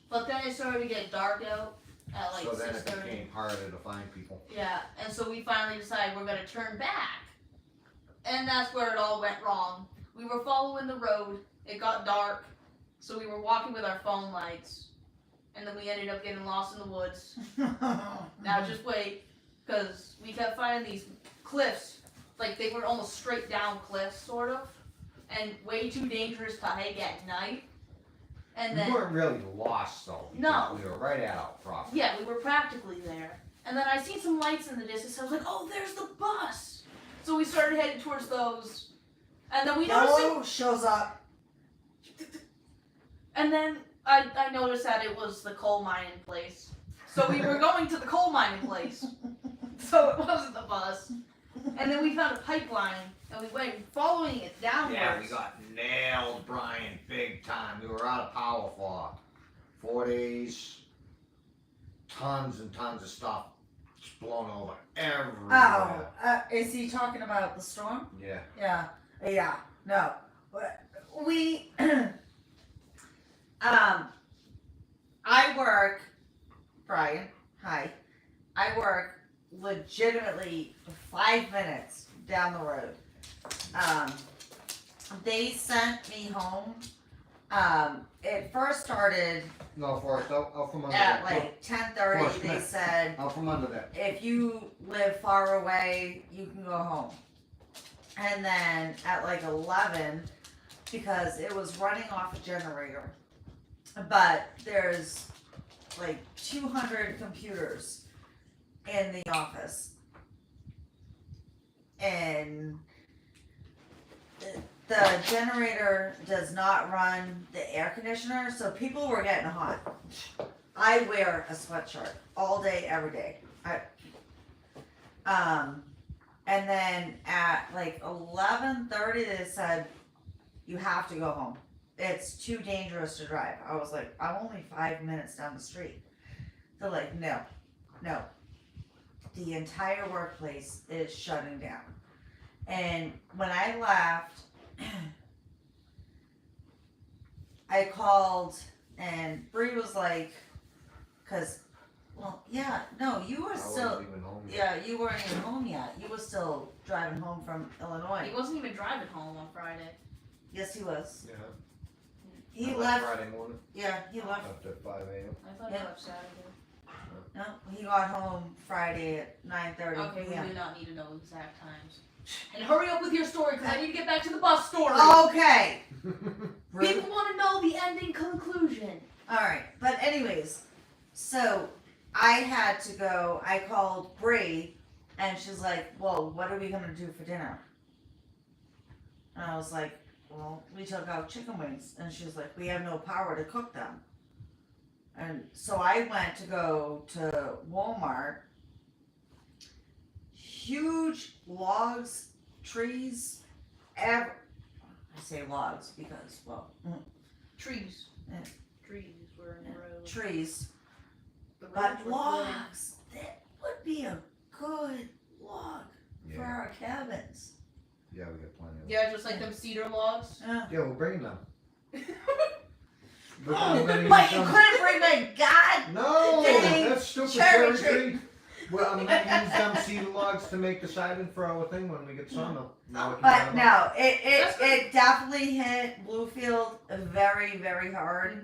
But then it started to get dark out at like so then it 6:30. became harder to find people. Yeah, and so we finally decided we're gonna turn back. And that's where it all went wrong. We were following the road, it got dark, so we were walking with our phone lights, and then we ended up getting lost in the woods. Now just wait, because we kept finding these cliffs, like they were almost straight down cliffs, sort of, and way too dangerous to hike at night. And We then, weren't really lost though. because No. We were right at our property. yeah, we were practically there. And then I seen some lights in the distance. I was like, oh, there's the bus. So we started heading towards those. And then we noticed Yellow shows up. and then I noticed that it was the coal mining place. So we were going to the coal mining place. So it wasn't the bus. And then we found a pipeline and we went following it downwards. Yeah, we got nailed, Brian, big time. We were out of power for 4 days. Tons and tons of stuff just blown over everywhere. Oh, is he talking about the storm? Yeah. Yeah, no. We, I work, Brian, hi. I work legitimately 5 minutes down the road. They sent me home. It first started No, Forrest, out from under at that. like 10:30. Forrest, They come said, Out from under that. if you live far away, you can go home. And then at like 11, because it was running off a generator, but there's like 200 computers in the office. And the generator does not run the air conditioner, so people were getting hot. I wear a sweatshirt all day, every day. And then at like 11:30, they said, you have to go home. It's too dangerous to drive. I was like, I'm only 5 minutes down the street. They're like, no. The entire workplace is shutting down. And when I left, I called and Bree was like, because Well, yeah, no, you were I still, wasn't even home yet. yeah, you weren't even home yet. You were still driving home from Illinois. He wasn't even driving home on Friday. Yes, he was. Yeah. He I left, Friday morning, yeah, he left. left at 5 a.m. I thought Yeah. he left Saturday. No, he got home Friday at 9:30 Okay, we p.m. do not need to know exact times. And hurry up with your story, because I need to get back to the bus story. Okay. People want to know the ending conclusion. Alright, but anyways, so I had to go, I called Bree, and she's like, well, what are we gonna do for dinner? And I was like, well, we took out chicken wings, and she's like, we have no power to cook them. And so I went to go to Walmart, huge logs, trees, I say logs because, well, Trees. Yeah. Trees were in the road. trees. The roads But were logs, that would be a good log for Yeah, our cabins. yeah, we got plenty of good. Yeah, just like them cedar logs. Yeah. Yeah, we're bringing them. Oh, Look how many but you we've done. couldn't bring the god. No, Dang that's stupid cherry cherry tree. Well, I'm gonna use them cedar logs to make the siding for our thing when we get sawmill. Now we can But have them. no, it That's good. it definitely hit Bluefield very, very hard.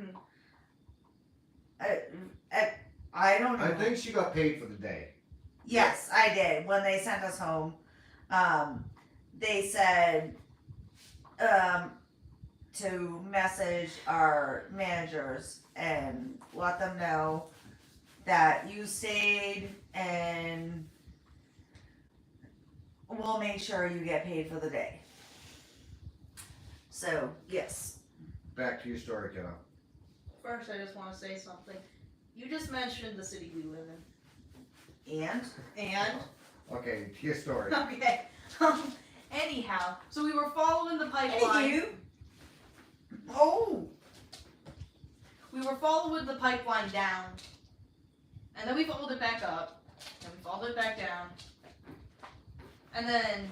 I don't know. I think she got paid for the day. Yes, I did. When they sent us home, they said to message our managers and let them know that you stayed and we'll make sure you get paid for the day. So, yes. Back to your story, kiddo. First, I just want to say something. You just mentioned the city we live in. And? And? Okay, to your story. Okay. Anyhow, so we were following the pipeline. Hey, you. Oh! We were following the pipeline down. And then we followed it back up. And we followed it back down. And then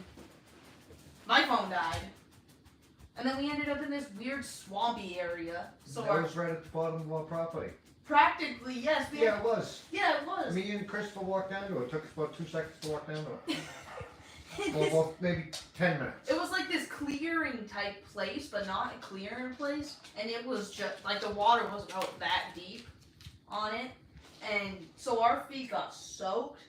my phone died. And then we ended up in this weird swampy area. So That our, was right at the bottom of our property. practically, yes, we Yeah, it was. yeah, it was. Me and Christopher walked down to it. It took us about 2 seconds to walk down to it. It Well, well, maybe 10 minutes. It was like this clearing type place, but not a clearing place. And it was just like the water wasn't out that deep on it. And so our feet got soaked.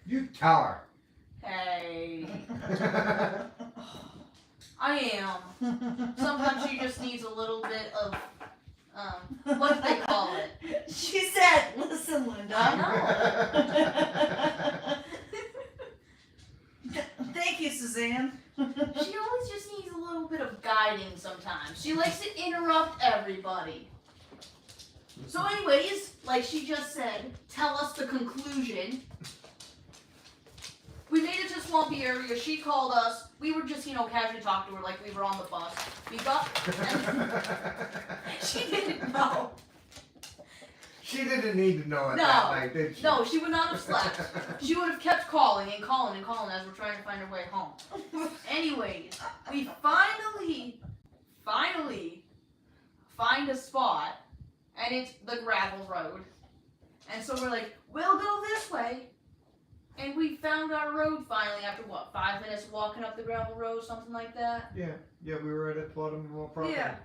You tell her. Hey, I am. Sometimes she just needs a little bit of, what do they call it? She said, listen, Linda. Thank you, Suzanne. She always just needs a little bit of guiding sometimes. She likes to interrupt everybody. So anyways, like she just said, tell us the conclusion. We made it to swampy area. She called us. We were just, casually talking to her like we were on the bus. We got. She didn't know. She didn't need to know it No. that night, did she? No, she would not have slept. She would have kept calling and calling and calling as we're trying to find our way home. Anyways, we finally find a spot, and it's the gravel road. And so we're like, we'll go this way. And we found our road finally after 5 minutes walking up the gravel road, something like that? Yeah, we were right at the bottom of our property. Yeah.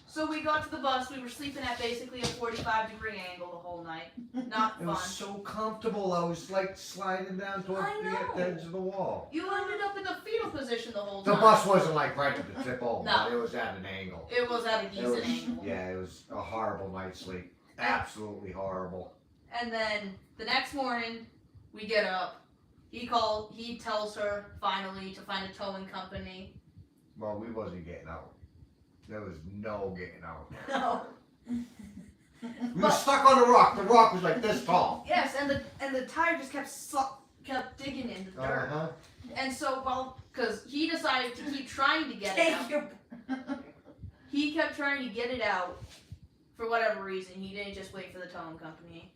So we got to the bus. We were sleeping at basically a 45-degree angle the whole night. Not It fun. was so comfortable. I was like sliding down towards I the know. edge of the wall. You ended up in the fetal position the whole The time. bus wasn't like right at the tip over, No. but it was at an angle. It was at a It decent was, angle. yeah, it was a horrible night's sleep. Absolutely horrible. And then the next morning, we get up. He tells her finally to find a towing company. Well, we wasn't getting out. There was no getting out. No. We were stuck on a rock. The rock was like this tall. Yes, and the tire just kept digging in the dirt. Uh-huh. And so, because he decided to keep trying to get it out. Thank you. He kept trying to get it out for whatever reason. He didn't just wait for the towing company.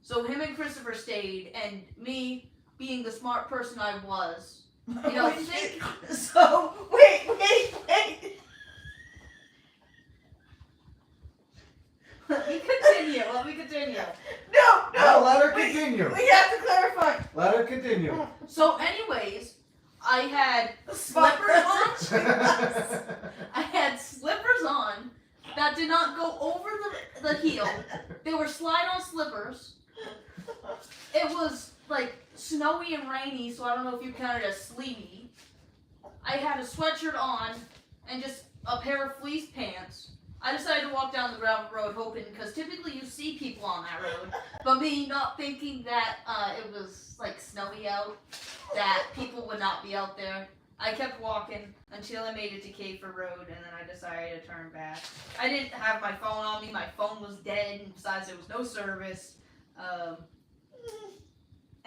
So him and Christopher stayed, and me, being the smart person I was, think. So, wait. Let me continue. No, No, let her we- continue. We have to clarify. Let her continue. So, anyways, I had slippers on. I had slippers on that did not go over the heel. They were slide-on slippers. It was like snowy and rainy, so I don't know if you count it as sleety. I had a sweatshirt on and just a pair of fleece pants. I decided to walk down the gravel road hoping, because typically you see people on that road, but me not thinking that it was like snowy out, that people would not be out there. I kept walking until I made it to Cafer Road, and then I decided to turn back. I didn't have my phone on me, my phone was dead, and besides there was no service.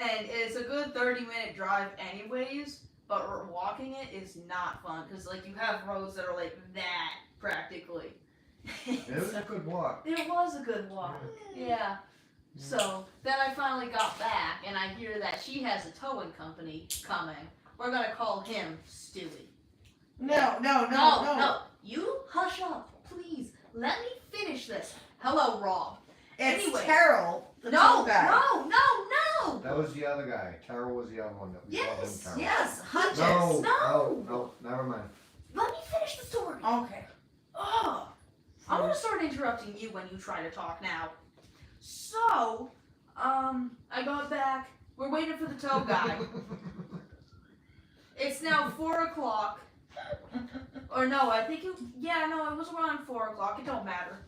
And it's a good 30-minute drive anyways, but walking it is not fun, because like you have roads that are like that, practically. It was a good walk. It was a good walk. Yeah. So then I finally got back, and I hear that she has a towing company coming. We're gonna call him Stewie. No. No. You hush up, please. Let me finish this. Hello, Rob. It's Anyway. Terrell, the No, tool guy. no. That was the other guy. Terrell was the other one that we called him Yes, Terrell. Yes, Hutchins. No, No. no, never mind. Let me finish the story. Okay. Oh, I'm gonna start interrupting you when you try to talk now. So, I got back. We're waiting for the tow guy. It's now 4 o'clock. Or no, I think it was around 4 o'clock. It don't matter.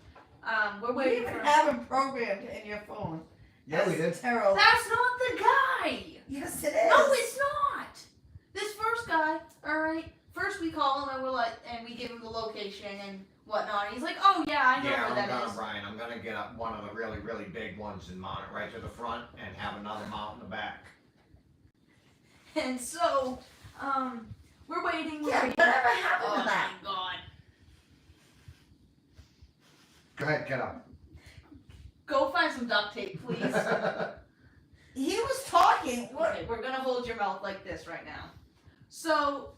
We're We waiting even for have him programmed in your phone. Yeah, we did. Terrell. That's not the guy! Yes, it is. No, it's not! This first guy, alright, first we call him and we're like, and we give him the location and whatnot. And he's like, oh yeah, I know where that is. Brian, I'm gonna get up one of the really, really big ones and mount it right to the front and have another mount in the back. And so, we're waiting. Yeah, whatever happened Oh to that? my god. Go ahead, get up. Go find some duct tape, please. He was talking. What? Okay, we're gonna hold your mouth like this right now. So,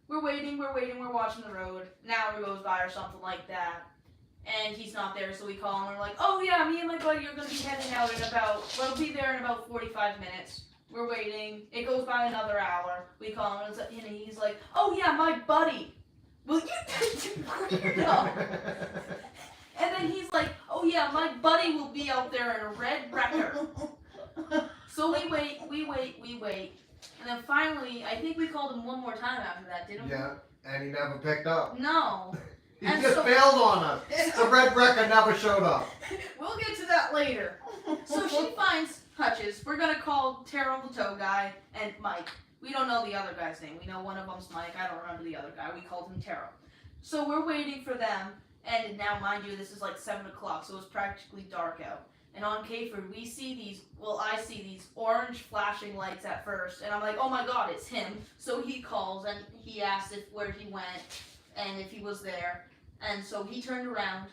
we're waiting, we're watching the road. An hour goes by or something like that. And he's not there, so we call him and we're like, oh yeah, me and my buddy are gonna be heading out in we'll be there in about 45 minutes. We're waiting. It goes by another hour. We call him and he's like, oh yeah, my buddy. Will you weirdo? And then he's like, oh yeah, my buddy will be out there in a red wrecker. So we wait. And then finally, I think we called him one more time after that, didn't we? Yeah, and he never picked up. No. He And just so- bailed on us. The red record never showed up. We'll get to that later. So she finds Hutchins. We're gonna call Terrell the tow guy and Mike. We don't know the other guy's name. We know one of them's Mike. I don't remember the other guy. We called him Terrell. So we're waiting for them. And now, mind you, this is like 7 o'clock, so it's practically dark out. And on Cafer, I see these orange flashing lights at first, and I'm like, oh my god, it's him. So he calls, and he asks where he went, and if he was there. And so he turned around,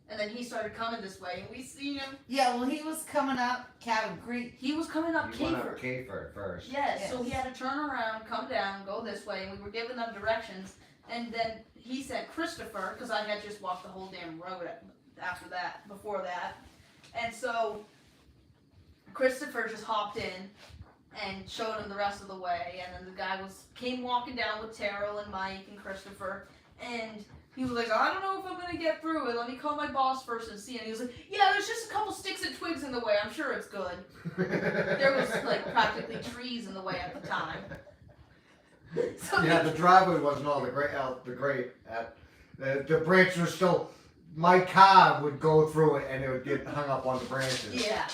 and then he started coming this way, and we see him. Yeah, well, he was coming up Cabin Creek. He was coming up He went Cafer. up Cafer first. Yes, so Yes. he had to turn around, come down, go this way, and we were giving them directions. And then he said Christopher, because I had just walked the whole damn road before that. And so Christopher just hopped in and showed him the rest of the way. And then the guy came walking down with Terrell and Mike and Christopher. And he was like, I don't know if I'm going to get through it. Let me call my boss first and see. And he was like, yeah, there's just a couple sticks and twigs in the way. I'm sure it's good. There was like practically trees in the way at the time. So Yeah, the driveway wasn't all the branches were still. My car would go through it and it would get hung up on the branches. yeah.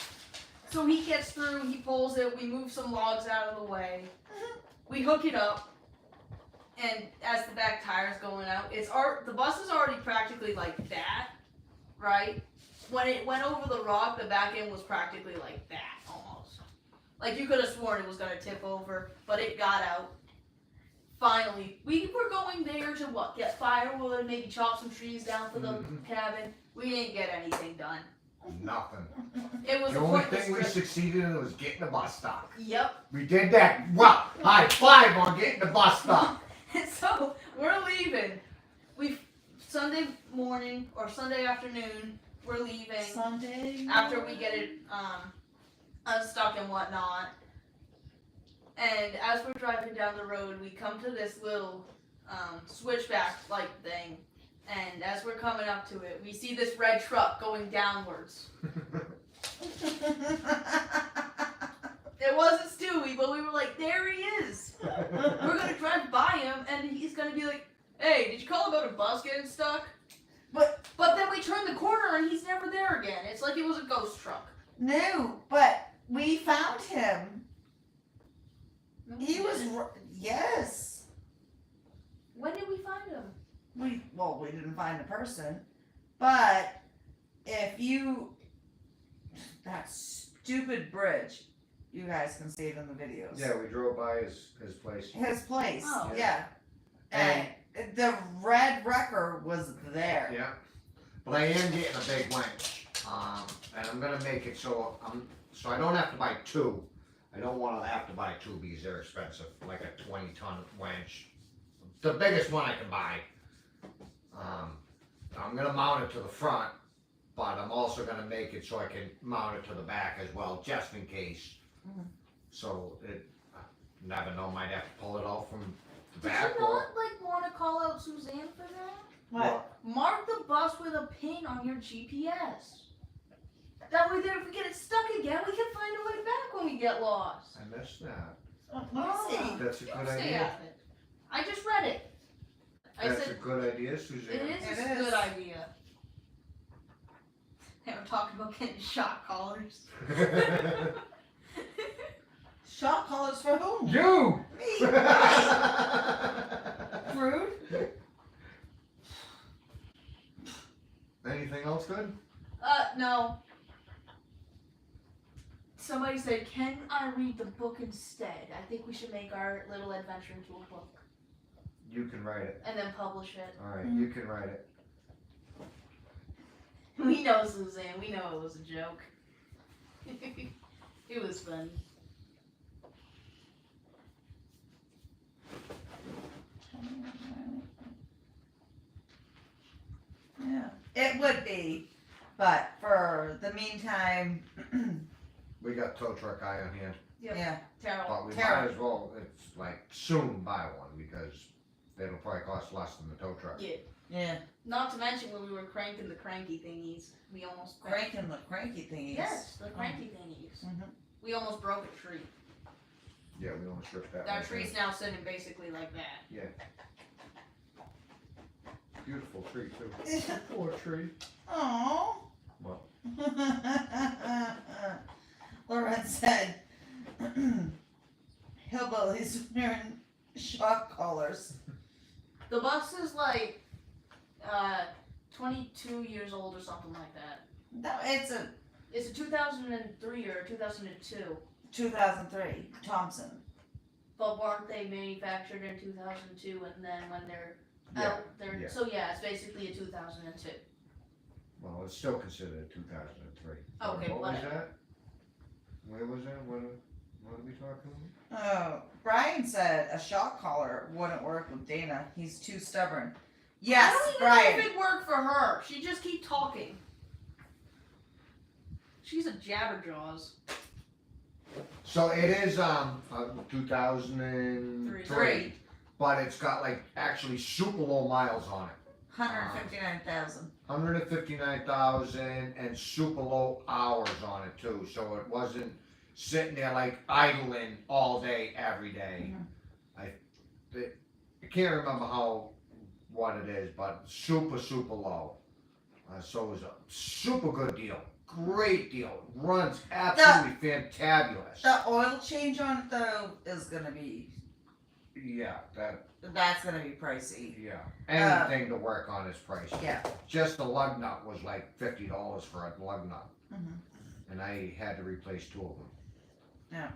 So he gets through, he pulls it, we move some logs out of the way, we hook it up, and as the back tire's going out, the bus is already practically like that, right? When it went over the rock, the back end was practically like that, almost. Like you could have sworn it was gonna tip over, but it got out. Finally, we were going there to get firewood, maybe chop some trees down for the Mhm. cabin. We didn't get anything done. Nothing. It was The a only pointless thing we trip. succeeded in was getting the bus stop. Yep. We did that. Well, high five on getting the bus stop. And so we're leaving. Sunday morning or Sunday afternoon, we're leaving Sunday. after we get it unstuck and whatnot. And as we're driving down the road, we come to this little switchback like thing. And as we're coming up to it, we see this red truck going downwards. It wasn't Stewie, but we were like, there he is. We're gonna drive by him, and he's gonna be like, hey, did you call about a bus getting stuck? But then we turn the corner, and he's never there again. It's like it was a ghost truck. No, but we found him. No, He we was didn't. yes. When did we find him? We didn't find the person, but if you that stupid bridge, you guys can see it in the videos. Yeah, we drove by his place. His place. Oh. Yeah. And the red wrecker was there. Yeah, but I am getting a big winch, and I'm gonna make it so I don't have to buy two. I don't want to have to buy two because they're expensive, like a 20-ton winch, the biggest one I can buy. I'm gonna mount it to the front, but I'm also gonna make it so I can mount it to the back as well, just in case. Mhm. So never know, might have to pull it out from the Did back you or. not want to call out Suzanne for that? What? Mark the bus with a pin on your GPS. That way, there, if we get it stuck again, we can find a way back when we get lost. I missed that. Let me see. That's a You good stay idea. out of it. I just read it. I That's a said good idea, Suzanne. it is It a is. good idea. They were talking about getting shot collars. Shot collars for whom? You! Me. Rude. Anything else good? No. Somebody said, can I read the book instead? I think we should make our little adventure into a book You can write it. and then publish it. Alright, you can write it. We know, Suzanne. We know it was a joke. It was funny. Yeah, it would be, but for the meantime, We got tow truck guy on hand, yeah, Terrible. but we Carol. might as well, it's like soon buy one because it'll probably cost less than the tow truck. yeah, Not to mention when we were cranking the cranky thingies, we almost cranking the cranky thingies. Yes, the cranky thingies. Mhm. We almost broke a tree. Yeah, we almost ripped that That one. tree's now sitting basically like that. Beautiful tree too. Poor tree. Aww. Well. Lorenz said, hillbillies wearing shock collars. The bus is like 22 years old or something like that. No, it's a It's a 2003 or 2002. 2003 Thompson. But weren't they manufactured in 2002 and then when they're Yeah, out, they're yeah. so yeah, it's basically a 2002. Well, it's still considered a 2003. Okay, What was whatever. that? Where was that? What are we talking about? Oh, Brian said a shock collar wouldn't work with Dana. He's too stubborn. I Yes, don't even Brian. know if it worked for her. She just keep talking. She's a jabberjaws. So it is 2003, Three. but it's got like actually super low miles on it. 159,000. 159,000 and super low hours on it too, so it wasn't sitting there like idling all day, every day. I can't remember what it is, but super low. So it was a super good deal, great deal, runs absolutely fantabulous. The oil change on it though is gonna be Yeah, that's gonna be pricey. yeah. Anything to work on is pricey. Yeah. Just the lug nut was like $50 for a lug nut. Mhm. And I had to replace 2 of them. Yeah.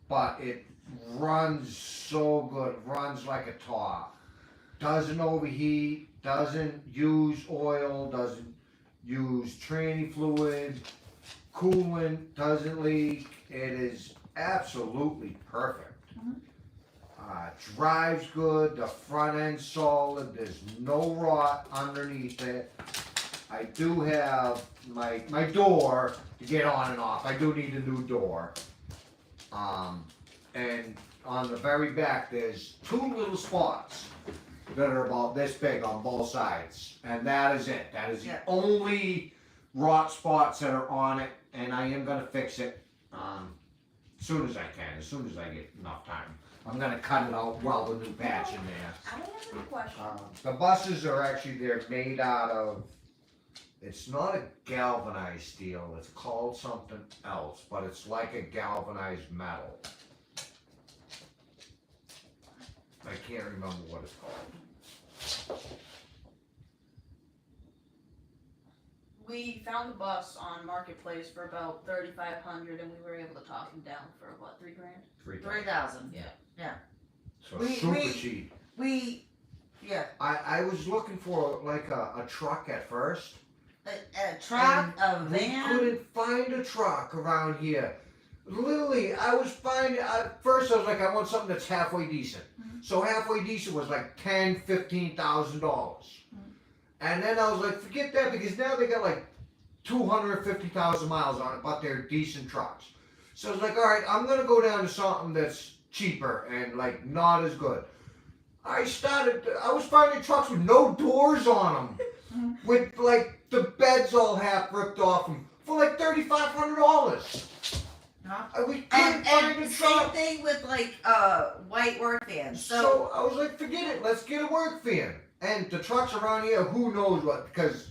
But it runs so good, runs like a top. Doesn't overheat, doesn't use oil, doesn't use tranny fluid, coolant, doesn't leak. It is absolutely perfect. Drives good, the front end's solid, there's no rot underneath it. I do have my door to get on and off. I do need a new door. And on the very back, there's 2 little spots that are about this big on both sides, and that is it. That is the Yeah. only rot spots that are on it, and I am gonna fix it as soon as I can, as soon as I get enough time. I'm gonna cut it out, weld a new patch in there. I have a question. The buses are actually, they're made out of, it's not a galvanized steel, it's called something else, but it's like a galvanized metal. I can't remember what it's called. We found the bus on Marketplace for about 3,500, and we were able to talk him down for what, $3,000? 3,000. So We- super we- cheap. Yeah, I was looking for like a truck at first. a truck, a We van. couldn't find a truck around here. Literally, I was finding, at first I was like, I want something that's halfway decent. So halfway decent was like $10,000-$15,000. And then I was like, forget that, because now they got like 250,000 miles on it, but they're decent trucks. So I was like, all right, I'm gonna go down to something that's cheaper and like not as good. I was finding trucks with no doors on them, with like the beds all half ripped off them, for like $3,500. We couldn't find And a same truck. thing with like white work vans. So I was like, forget it, let's get a work van. And the trucks around here, who knows what, because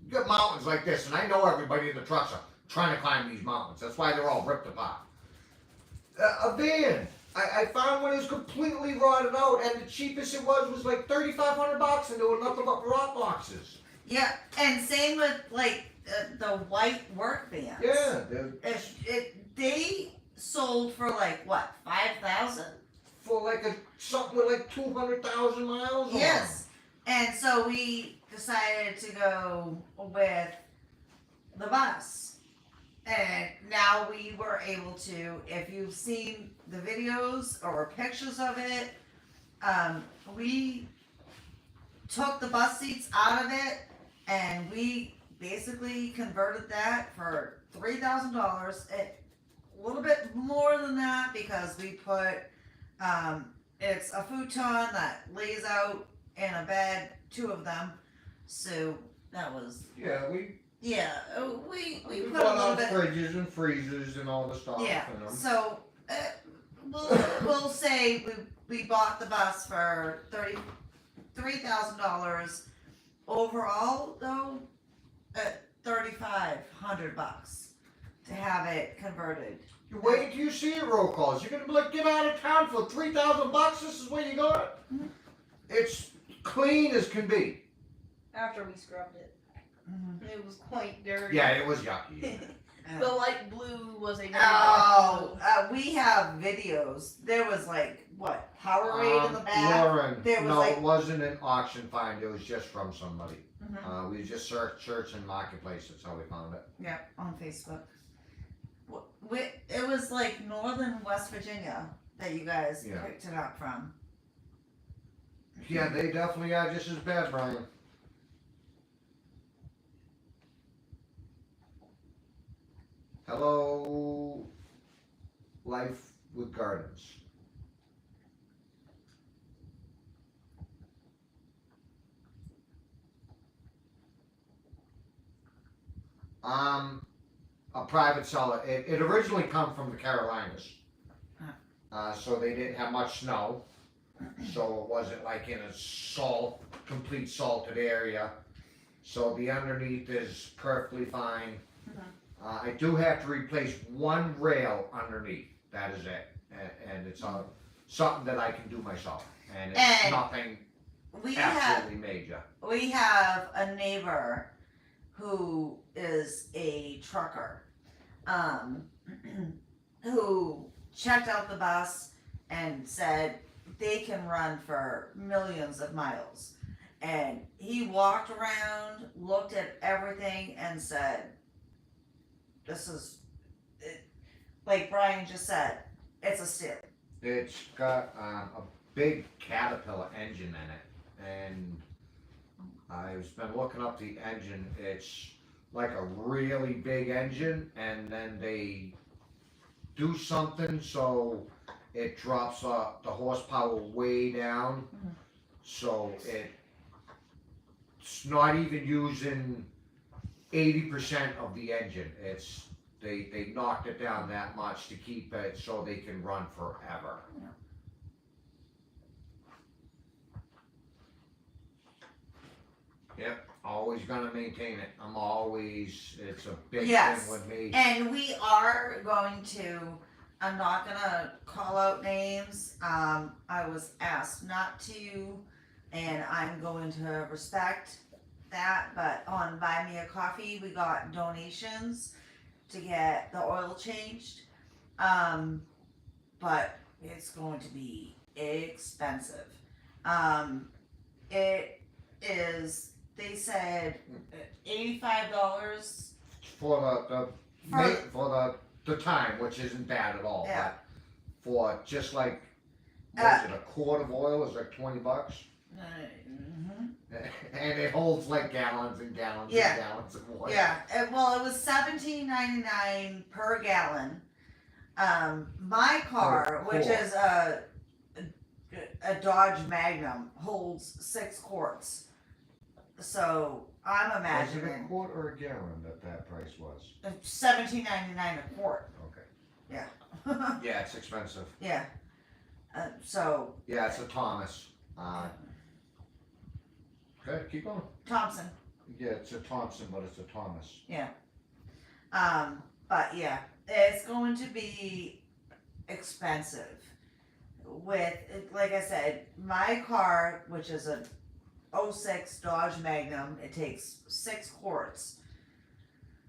you got mountains like this, and I know everybody in the trucks are trying to climb these mountains. That's why they're all ripped apart. A van. I found one that was completely rotted out, and the cheapest it was like $3,500, and there were nothing but rot boxes. yeah, and same with like the white work vans. Yeah, They sold for like what, 5,000? for like something with like 200,000 miles on 'em. Yes. And so we decided to go with the bus. And now we were able to, if you've seen the videos or pictures of it, we took the bus seats out of it and we basically converted that for $3,000. A little bit more than that because we put, it's a futon that lays out in a bed, 2 of them. So that was, Yeah, we we put a bought little out bit. fridges and freezers and all the stuff. Yeah. You know. So we'll say we bought the bus for $3,000 overall though, at $3,500 to have it converted. You wait till you see it roll calls. You're gonna be like, get out of town for $3,000. This is where you got it. Mhm. It's clean as can be. After we scrubbed it. It was quite dirty. Yeah, it was yucky. The light blue was a very Oh, we have videos. There was like what, Powerade in the back. Lauren, There was no, like- it wasn't an auction find. It was just from somebody. Mhm. We just searched Marketplace. That's how we found it. Yeah, on Facebook. It was like northern West Virginia that you guys Yeah. picked it up from. Yeah, they definitely are just as bad, Brian. Hello, Life with Gardens. A private seller. It originally come from the Carolinas. So they didn't have much snow. So it wasn't like in a complete salted area. So the underneath is perfectly fine. I do have to replace one rail underneath. That is it, and it's something that I can do myself, and it's And nothing We have absolutely major. we have a neighbor who is a trucker, who checked out the bus and said they can run for millions of miles. And he walked around, looked at everything, and said, "This is, like Brian just said, it's a steal." It's got a big Caterpillar engine in it, and I've been looking up the engine. It's like a really big engine, and then they do something so it drops the horsepower way down. Mhm. So it's not even using 80% of the engine. It's they knocked it down that much to keep it so they can run forever. Yep, always gonna maintain it. It's a big Yes. thing with me. And we are going to, I'm not gonna call out names, I was asked not to, and I'm going to respect that, but on Buy Me a Coffee, we got donations to get the oil changed, but it's going to be expensive. It is, they said $85. For For- for the time, which isn't bad at all. Yeah. But for just like, what is it, a quart of oil is like $20, Mhm. and it holds like gallons and gallons Yeah. and gallons of oil. Yeah, well, it was $17.99 per gallon. My car, Oh, which cool. is a Dodge Magnum, holds 6 quarts. So I'm Was it a imagining quart or a gallon that price was? $17.99 a quart. Okay. Yeah. Yeah, it's expensive. Yeah. So Yeah, it's a Thomas. Okay, keep going. Thompson. Yeah, it's a Thompson, but it's a Thomas. But yeah, it's going to be expensive. With, like I said, my car, which is a 06 Dodge Magnum, it takes 6 quarts.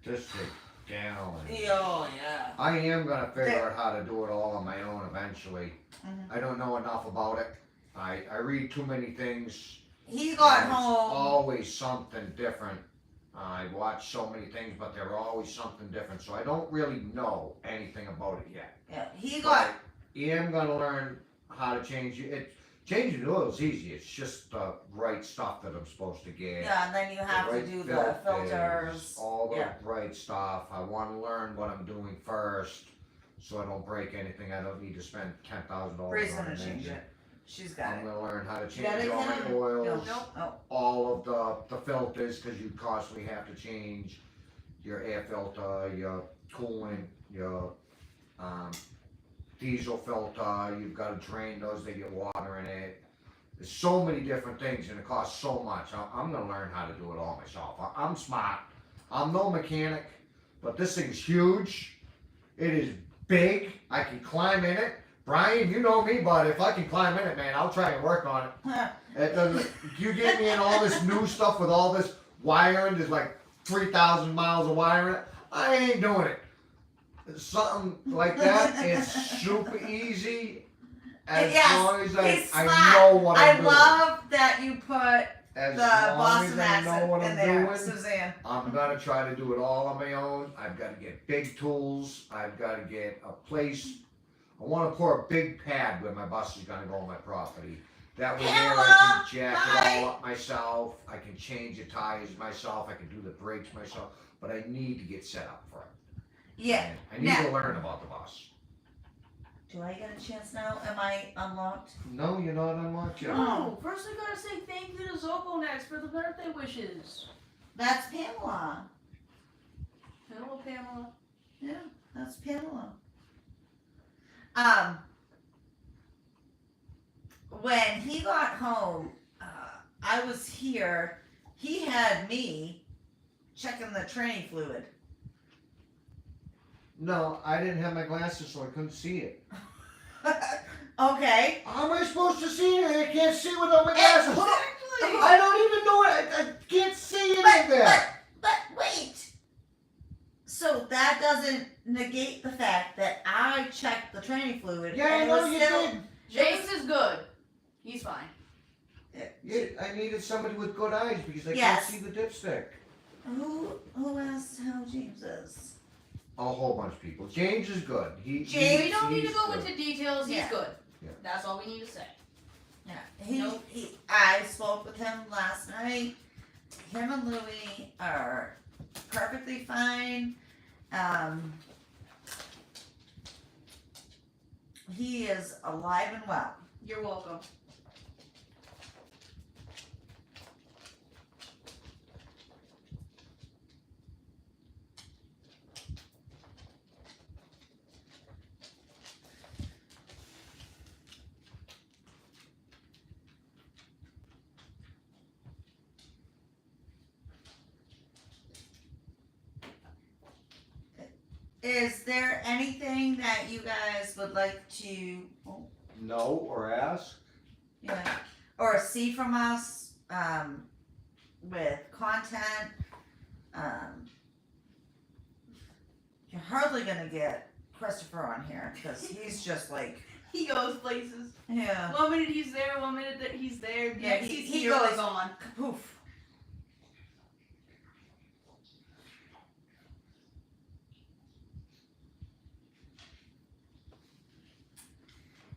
Just a gallon. Oh yeah. I am gonna figure out how to do it all on my own eventually. Mhm. I don't know enough about it. I read too many things. He got and it's home. always something different. I watch so many things, but they're always something different. So I don't really know anything about it yet. Yeah, he got. I am gonna learn how to change it. Changing the oil is easy. It's just the right stuff that I'm supposed to get. Yeah, and then you have to right do the filters. all the Yeah. right stuff. I want to learn what I'm doing first, so I don't break anything. I don't need to spend $10,000 Bree's on gonna an change engine. it. She's got I'm it. gonna learn how to You got change it, all my Ken? oils, No. all of the filters, because you constantly have to change your air filter, your coolant, your diesel filter. You've got to drain those. They get water in it. There's so many different things, and it costs so much. I'm gonna learn how to do it all myself. I'm smart. I'm no mechanic, but this thing's huge. It is big. I can climb in it. Brian, you know me, but if I can climb in it, man, I'll try and work on it. It doesn't. You get me in all this new stuff with all this wiring. There's like 3,000 miles of wiring. I ain't doing it. Something like that. It's super easy. As Yes, long as I he's know smart. what I I'm doing. love that you put As the long Boston as I know what accent in I'm there, doing, Suzanne. I'm gonna try to do it all on my own. I've got to get big tools. I've got to get a place. I want to pour a big pad where my bus is gonna go on my property. That way there I can jack it all up myself. I can change the tires myself. I can do the brakes myself. But I need to get set up for it. Yeah. And I need to learn about the bus. Do I get a chance now? Am I unlocked? No, you're not unlocked yet. No, first we gotta say thank you to Zoko next for the birthday wishes. That's Pamela. Hello, Pamela. Yeah, that's Pamela. When he got home, I was here. He had me checking the tranny fluid. No, I didn't have my glasses, so I couldn't see it. Okay. How am I supposed to see it? I can't see without my glasses. I don't even know it. I can't see any of that. But wait. So that doesn't negate the fact that I checked the tranny fluid. Yeah, I and it know was you still, did. James is good. He's fine. Yeah, I needed somebody with good eyes because I Yes. can't see the dipstick. Who asked how James is? A whole bunch of people. James is good. James- We don't need to he's go good. into details. He's Yeah. good. Yeah. That's all we need to say. Yeah, Nope. I spoke with him last night. him and Louie are perfectly fine. He is alive and well. You're welcome. Is there anything that you guys would like to, No, or ask? yeah, or see from us, with content? You're hardly gonna get Christopher on here because he's just like, He goes places. yeah, 1 minute he's there, 1 minute that he's there. Yeah, Next he he's here, goes- they're gone. poof.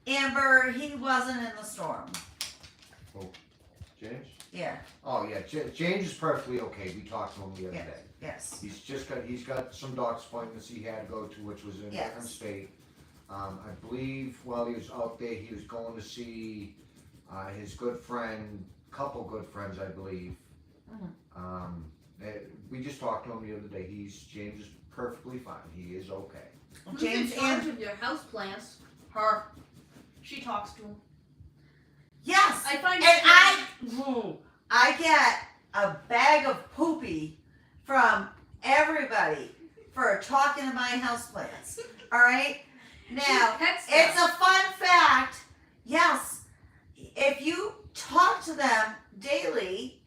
Amber, he wasn't in the storm. James? Yeah, Oh yeah, James is perfectly okay. We talked to him the other Yes. day. yes. He's got some doctor's appointments he had to go to, which was in a Yes. different state. I believe while he was out there, he was going to see his good friend, couple good friends, I believe. We just talked to him the other day. James is perfectly fine. He is okay. Who's James in charge and of your house plants? Her. She talks to him. yes, I find and I get a bag of poopy from everybody for talking to my houseplants. All right, now it's a fun fact. Yes, if you talk to them daily,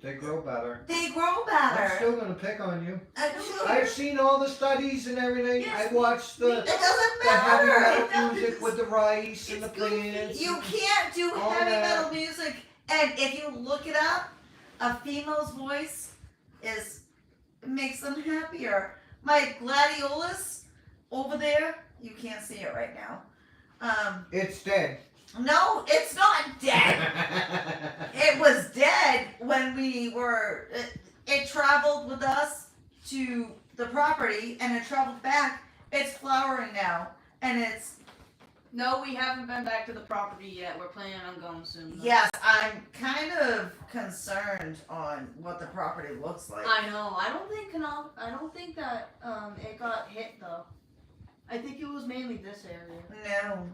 They grow better. they grow I'm better. still gonna pick on you. It I've seen all the studies and everything. Yes, I watched the doesn't heavy matter. metal music with the rice and the It's goofy. plants. You can't do All heavy that. metal music, and if you look it up, a female's voice makes them happier. My gladiolus over there, you can't see it right now. It's dead. No, it's not dead. It was dead when we were. It traveled with us to the property, and it traveled back. It's flowering now, and it's. No, we haven't been back to the property yet. We're planning on going soon. though. Yes, I'm kind of concerned on what the property looks like. I know. I don't think that it got hit though. I think it was mainly this area. No.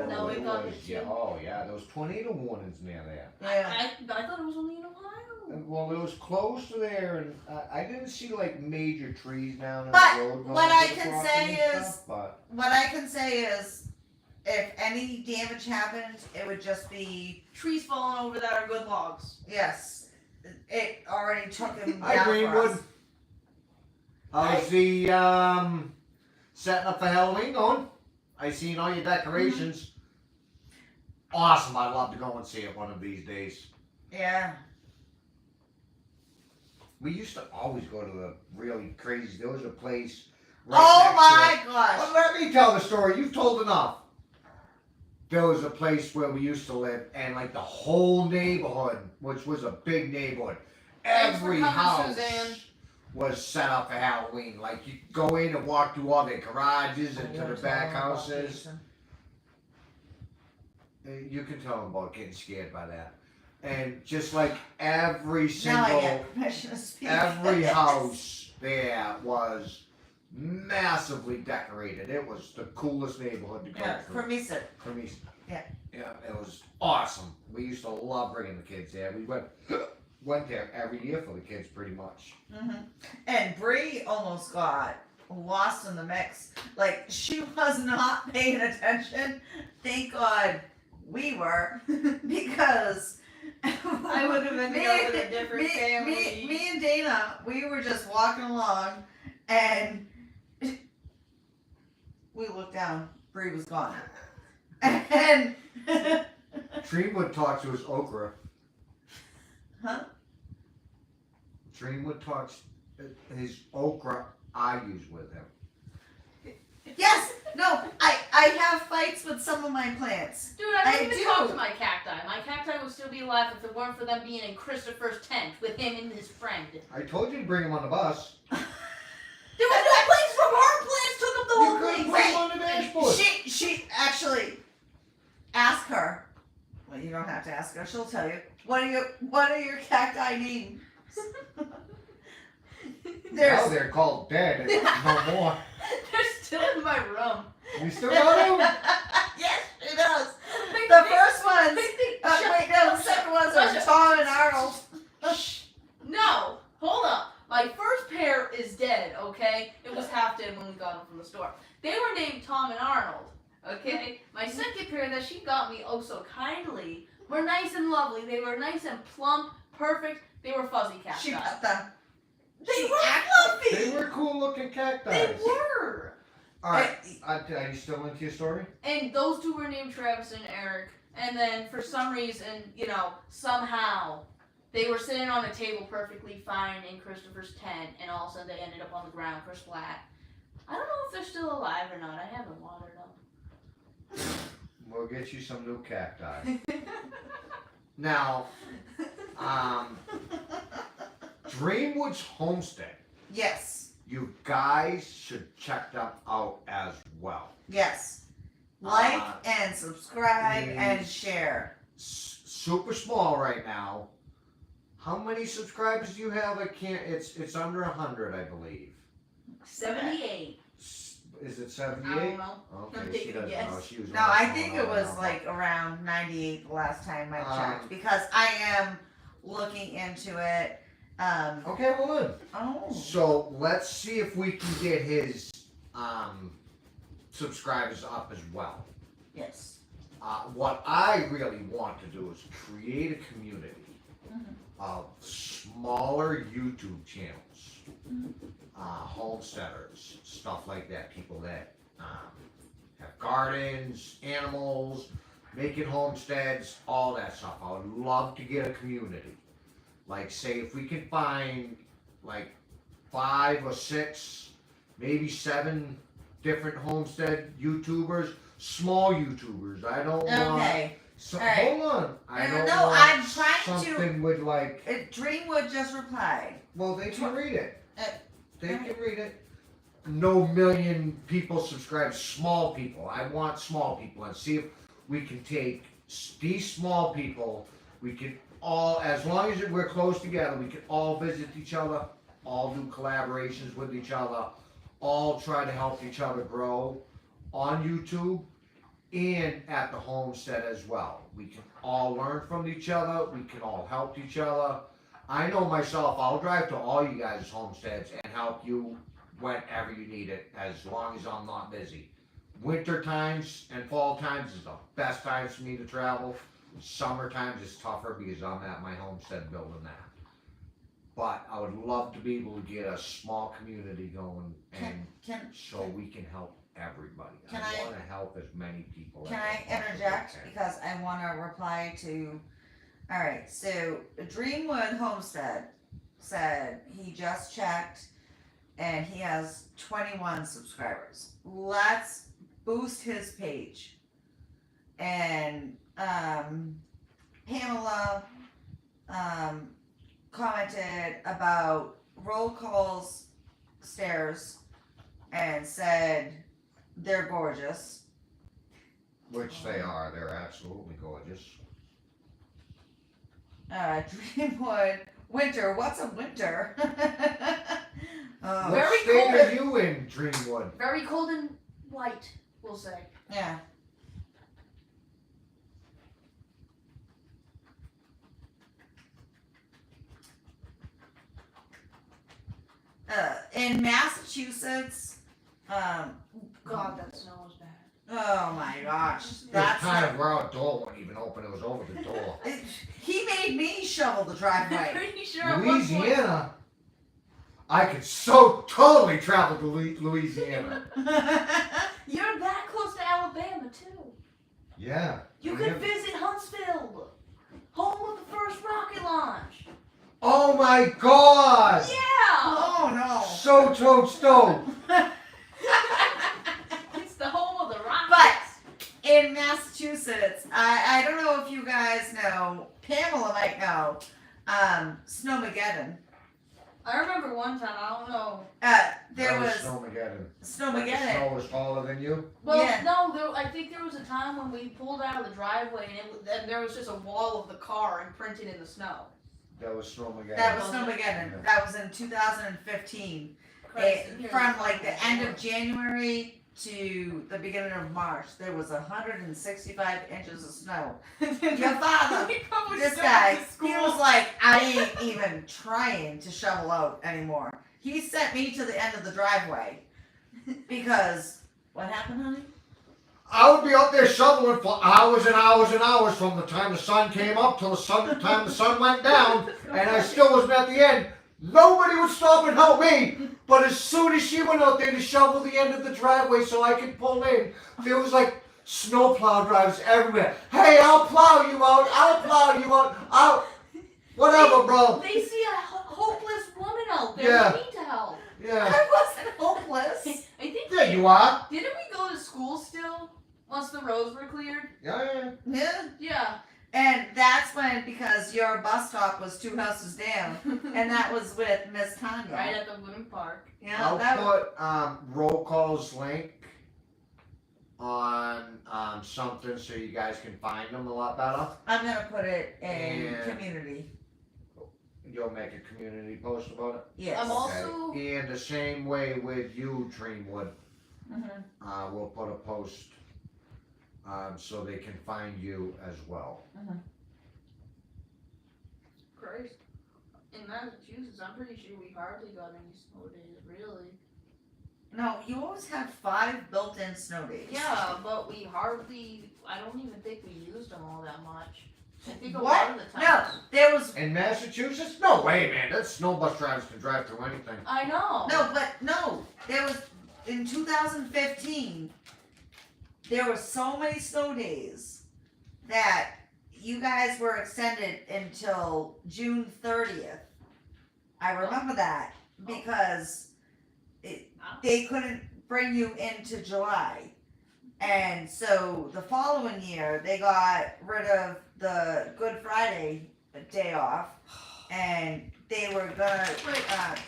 No, it got was, hit yeah, too. oh yeah, there was tornado warnings near there. Yeah. I thought it was only in Ohio. And, well, it was close to there, and I didn't see like major trees down But the road. what going I to the can property say and is- stuff, but What I can say is, if any damage happened, it would just be Trees falling over that are good logs. yes. It already took him Hi, down for Greenwood. us. How's the setting up for Halloween going? I seen all your decorations. Awesome! I'd love to go and see it one of these days. Yeah. We used to always go to the really crazy. There was a place. Oh next to my gosh. Well, let me tell the story. You've told enough. There was a place where we used to live, and like the whole neighborhood, which was a big neighborhood, Thanks for every coming, house Suzanne. was set up for Halloween. Like you go in and walk through all their garages and to the back houses. You can tell them about getting scared by that. And just like every Now I single, get permission to speak. every house there was massively decorated. It was the coolest neighborhood to go Yeah, through. for me, sir. For me, Yeah. yeah, it was awesome. We used to love bringing the kids there. We went there every year for the kids, pretty much. And Bree almost got lost in the mix. Like she was not paying attention. Thank God we were, because I would have ended up with a different family. Me and Dana, we were just walking along, and we looked down. Bree was gone, and Treenwood talks to his okra. Huh? Treenwood talks his okra I use with him. yes, no, I have fights with some of my plants. Dude, I don't I even do. talk to my cacti. My cacti would still be alive if it weren't for them being in Christopher's tent with him and his friend. I told you to bring him on the bus. There was no place from her plants. Took up the You whole could place. put him on the dashboard. She actually ask her. Well, you don't have to ask her. She'll tell you. What are your cacti names? Now they're called dead. No more. They're still in my room. You still got him? Yes, she does. The first ones. Wait, no, the second ones are Shut- Tom and Arnold. No, hold up. My first pair is dead, okay? It was half dead when we got them from the store. They were named Tom and Arnold, okay? My second pair that she got me oh so kindly were nice and lovely. They were nice and plump, perfect. They were fuzzy cacti. She got them. They were They fluffy. were cool looking cacti. They were. Alright, are you still into your story? And those two were named Travis and Eric. And then for some reason, somehow, they were sitting on a table perfectly fine in Christopher's tent, and all of a sudden they ended up on the ground kersplat. I don't know if they're still alive or not. I haven't watered them. We'll get you some new cacti. Now, Dreamwood's Homestead. Yes. You guys should check them out as well. Yes. Like Uh, and subscribe and yes. share. Super small right now. How many subscribers do you have? I can't. It's under 100, I believe. 78. Is it I 78? don't know. Okay, I'm she taking a doesn't guess. know. She was No, on the I phone think all it was now. like around 98 the last time I checked Um, because I am looking into it. Okay, well then. Oh. So let's see if we can get his subscribers up as well. Yes. What I really want to do is create a community Mhm. of smaller YouTube channels, homesteaders, stuff like that. People that have gardens, animals, making homesteads, all that stuff. I would love to get a community. Like, say, if we can find like 5 or 6, maybe 7 different homestead YouTubers, small YouTubers. I don't want. Okay. So, All right. hold on. I No, don't no, want I'm trying to- something with like. Dreamwood just replied. Well, they can read it. Uh, They alright. can read it. No million people subscribe. Small people. I want small people, and see if we can take these small people. We can all, as long as we're close together, we can all visit each other, all do collaborations with each other, all try to help each other grow on YouTube and at the homestead as well. We can all learn from each other. We can all help each other. I know myself, I'll drive to all you guys' homesteads and help you whenever you need it, as long as I'm not busy. Winter times and fall times is the best times for me to travel. Summer times is tougher because I'm at my homestead building that. But I would love to be able to get a small community going, and Can so we can help everybody. Can I I- want to help as many people Can as I possibly interject can. because I want to reply to? All right, so Dreamwood Homestead said he just checked, and he has 21 subscribers. Let's boost his page. And Pamela commented about roll calls stairs and said they're gorgeous. Which they are. They're absolutely gorgeous. Dreamwood winter. What's a winter? Oh, Very What state cold. are you in, Dreamwood? Very cold and white, we'll say. yeah. In Massachusetts, God, that snow was bad. oh my gosh, This that's time of our door wouldn't even open. It was over the door. he made me shovel the I'm driveway. pretty sure at one point. Louisiana. I could so totally travel to Louisiana. You're that close to Alabama, too. Yeah. You I could never- visit Huntsville, home of the first rocket launch. Oh my God! Yeah! Oh no! So toad stove. It's the home of the rockets. But in Massachusetts, I don't know if you guys know, Pamela might know, Snowmageddon. I remember one time, I don't know. There That was Snowmageddon. The Snowmageddon. snow was taller than you? Well, Yeah. no, I think there was a time when we pulled out of the driveway and there was just a wall of the car imprinted in the snow. That was Snowmageddon. That was Snowmageddon. That was in 2015. Christ, and From like the end of January to the beginning of March, there was 165 inches of snow. Your father, this guy, he was like, I ain't even trying to shovel out anymore. He sent me to the end of the driveway because what happened, honey? I would be out there shoveling for hours and hours and hours from the time the sun came up till the time the sun went down, and I still wasn't at the end. Nobody would stop and help me, but as soon as she went out there to shovel the end of the driveway so I could pull in, there was like snowplow drivers everywhere. Hey, I'll plow you out. I'll plow you out. Whatever, bro. They see a hopeless woman out there. Yeah. They need to help. Yeah. I wasn't hopeless. I think. Yeah, you are. Didn't we go to school still once the roads were cleared? Yeah. Yeah. Yeah. And that's when, because your bus stop was 2 houses down, and that was with Miss Tanya. Right at the wooden park. Yeah, I'll that was, put roll call's link on something so you guys can find them a lot better. I'm gonna put it in Yeah. community. You'll make a community post about it. Yes. I'm also- Okay. And the same way with you, Dreamwood, Mhm. we'll put a post so they can find you as well. Christ. In Massachusetts, I'm pretty sure we hardly got any snow days, really. No, you always have 5 built-in snow days. Yeah, but I don't even think we used them all that much. I think a What? lot of the No, time. there was In Massachusetts? No way, man. That snow bus drivers can drive through anything. I know. there was in 2015. There were so many snow days that you guys were extended until June 30th. I remember that because they couldn't bring you into July. And so the following year, they got rid of the Good Friday day off. And they were gonna,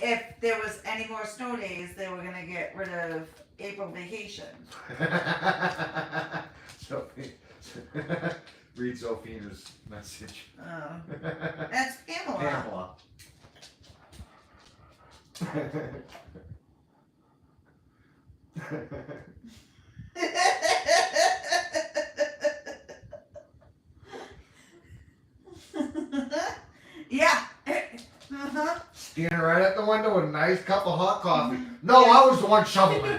if there was any more snow days, they were gonna get rid of April vacation. Sophie. Read Sophie's message. That's Pamela. Pamela. Yeah. Uh-huh. Standing right at the window with a nice cup of hot coffee. No, I was the one shoveling.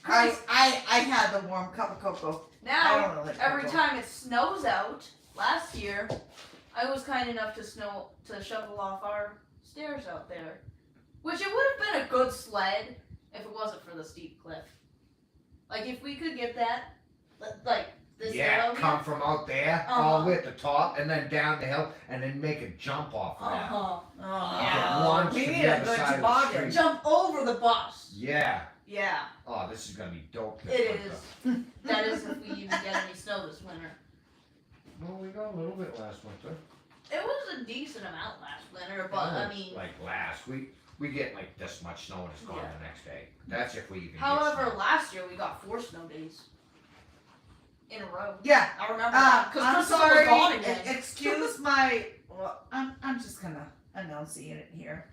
I had the warm cup of cocoa. I Now, don't really like every cocoa. time it snows out, last year, I was kind enough to shovel off our stairs out there. Which it would have been a good sled if it wasn't for the steep cliff. Like, if we could get that, like, this Yeah, hill come here. from out there all the way at the top and then down the hill and then make a jump off of that. Uh-huh. Oh, Yeah. Launch we to need the a other good side of the toboggan. street. Jump over the bus. Yeah. Yeah, Oh, this is gonna be dope. This it winter. is. That is if we even get any snow this winter. Well, we got a little bit last winter. It was a decent amount last winter, but I mean, like last we get like this much snow and it's gone Yeah. the next day. That's if we even. however, get snow. last year we got 4 snow days in a row. Yeah. I remember that because I'm Christopher sorry. was gone again. Excuse my. Well, I'm just gonna enunciate it here.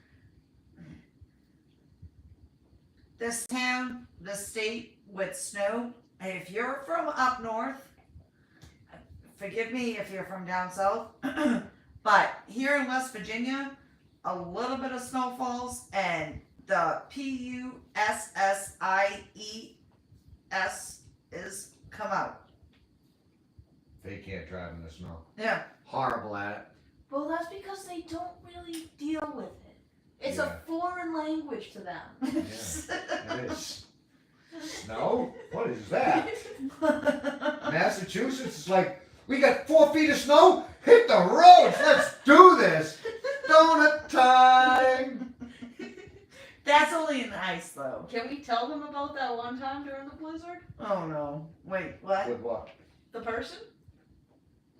This town, this state with snow. If you're from up north, forgive me if you're from down south, but here in West Virginia, a little bit of snow falls and the PUSSIES is come out. They can't drive in the snow. Yeah. Horrible at Well, that's because they don't really deal with it. It's Yeah. a foreign language to them. it. Yeah, it is. Snow? What is that? Massachusetts is like, we got 4 feet of snow. Hit the roads. Let's do this. Donut time. That's only in ice though. Can we tell them about that one time during the blizzard? Oh no. Wait, what? With what? The person?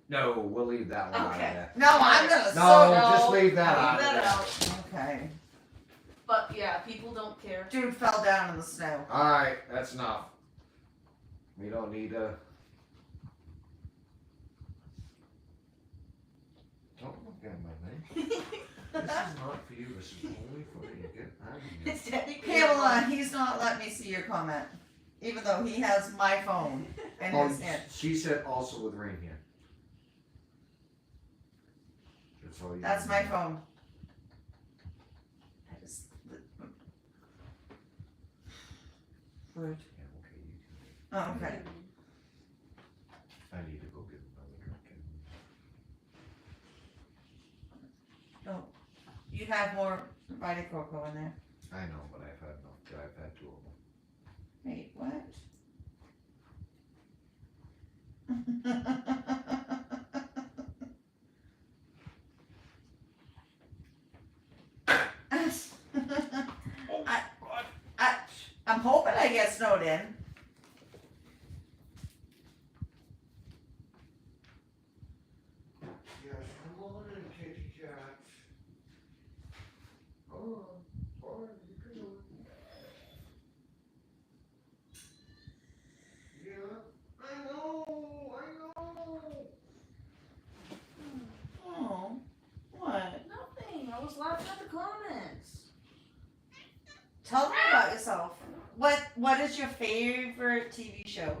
No, we'll leave that one out of Okay. that. No, I'm gonna No, No, just leave that Leave out of that that. out. Okay. But yeah, people don't care. Dude fell down in the snow. Alright, that's enough. We don't need to. Don't look at my name. This is not for you, this is only for me. Get out of here. It's technically Pamela, he's not letting me see your comment. Even though he has my phone in Oh, his hand. she said also with rain here. That's all you That's need. my phone. I just. Rude. Yeah, okay, you can. Oh, okay. I need to go get another drink. You have more Vita Coco in there. I know, but I've had enough. I've had 2 of them. Wait, what? I'm hoping I get snowed in. Yes, come on in, kitty cat. Oh, boy, you can do it. Yeah, I know. Oh, what? Nothing. I was laughing at the comments. Tell me about yourself. What is your favorite TV show?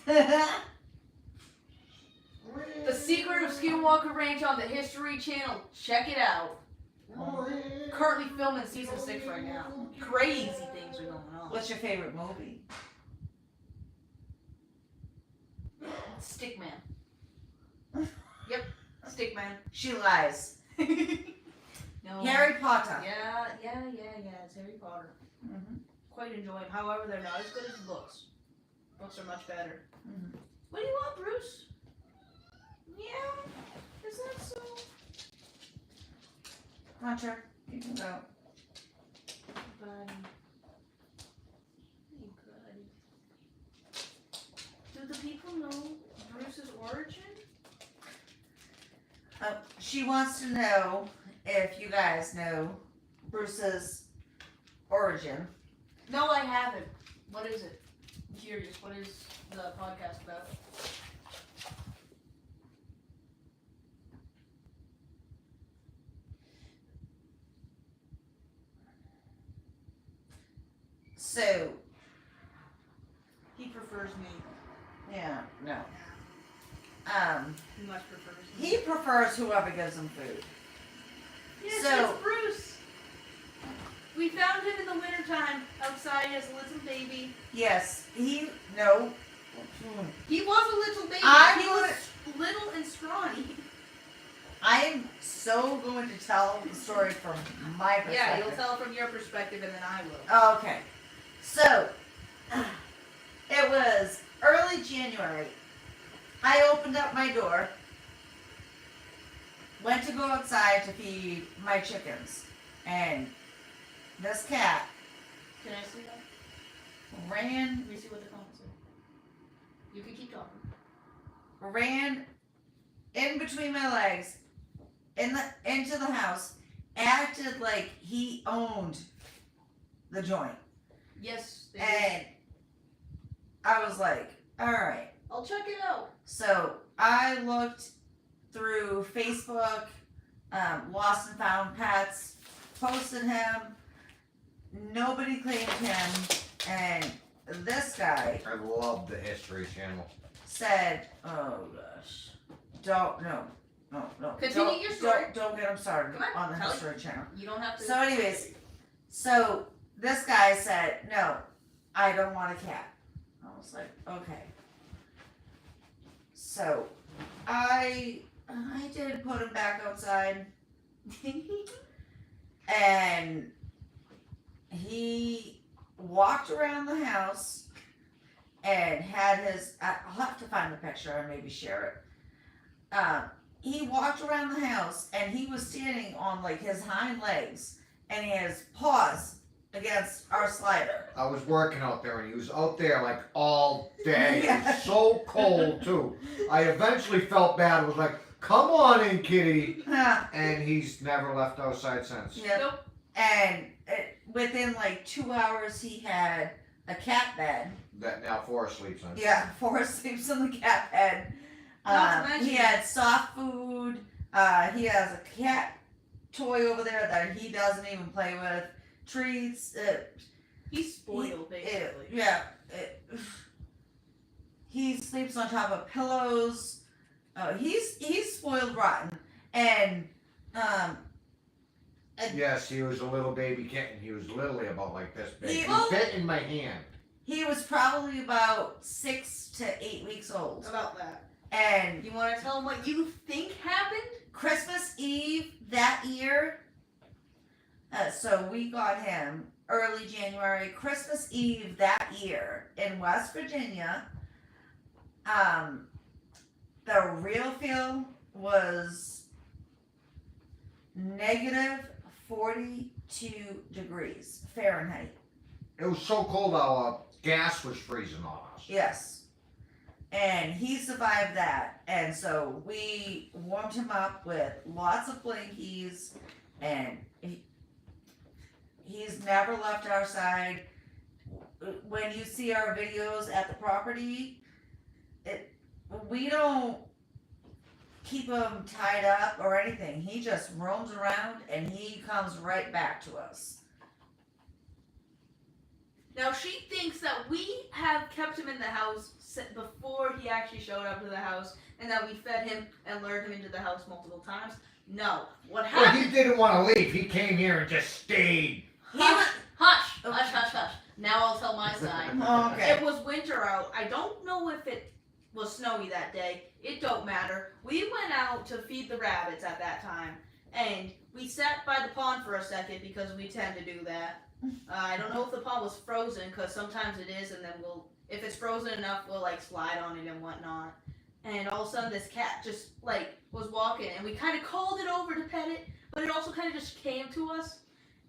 The Secret of Skinwalker Ranch on the History Channel. Check it out. Currently filming season 6 right now. Crazy things are going on. What's your favorite movie? Stickman. Yep, Stickman. She lies. No. Harry Potter. Yeah. It's Harry Potter. Mhm. Quite enjoy them. However, they're not as good as the books. Books are much better. Mhm. What do you want, Bruce? Yeah. Is that so? Hunter, you can go. Buddy. Hey, buddy. Do the people know Bruce's origin? She wants to know if you guys know Bruce's origin. No, I haven't. What is it? I'm curious. What is the podcast about? So, He prefers me. yeah, no. He much prefers me. He prefers whoever gives him food. Yes, So- it's Bruce. We found him in the wintertime outside as a little baby. Yes, no. He was a little baby. I he would- was little and scrawny. I am so going to tell the story from my perspective. Yeah, you'll tell from your perspective and then I will. Okay. So, it was early January. I opened up my door, went to go outside to feed my chickens, and this cat Can I see that? ran Let me see what the comments say. You can keep talking. in between my legs into the house, acted like he owned the joint. Yes, they do. And I was like, alright. I'll check it out. So I looked through Facebook, Lost and Found Pets, posted him. Nobody claimed him, and this guy I love the History Channel. said, "Oh gosh, no. Continue your story. Don't get him started Come on, on the tell it. History Channel." You don't have to. So anyways, so this guy said, "No, I don't want a cat." I was like, "Okay." So I did put him back outside, and he walked around the house and had his. I'll have to find the picture and maybe share it. He walked around the house and he was standing on like his hind legs and he has paws against our slider. I was working out there and he was out there like all day. It Yeah. was so cold too. I eventually felt bad. I was like, come on in, kitty. And he's never left outside since. Yeah. Nope. And within like 2 hours, he had a cat bed. That now Forrest sleeps on. Yeah, Forrest sleeps in the cat bed. Not to mention- He had soft food. He has a cat toy over there that he doesn't even play with. Treats. He's spoiled, basically. Yeah. He sleeps on top of pillows. He's spoiled rotten. And Yes, he was a little baby kitten. He was literally about like this big. He- He fit in my hand. he was probably about 6 to 8 weeks old. About that. And You want to tell him what you think happened? Christmas Eve that year, so we got him early January. Christmas Eve that year in West Virginia, the real feel was negative 42 degrees Fahrenheit. It was so cold our gas was freezing on us. Yes. And he survived that. And so we warmed him up with lots of blankies, and he's never left our side. When you see our videos at the property, we don't keep him tied up or anything. He just roams around and he comes right back to us. Now she thinks that we have kept him in the house before he actually showed up to the house, and that we fed him and lured him into the house multiple times. No. What Well, happened? he didn't want to leave. He came here and just stayed. Hush, hush, hush, hush, hush. Now I'll tell my side. Okay. It was winter out. I don't know if it was snowy that day. It don't matter. We went out to feed the rabbits at that time, and we sat by the pond for a second because we tend to do that. I don't know if the pond was frozen, because sometimes it is, and then if it's frozen enough, we'll like slide on it and whatnot. And all of a sudden, this cat just like was walking, and we kind of called it over to pet it, but it also kind of just came to us.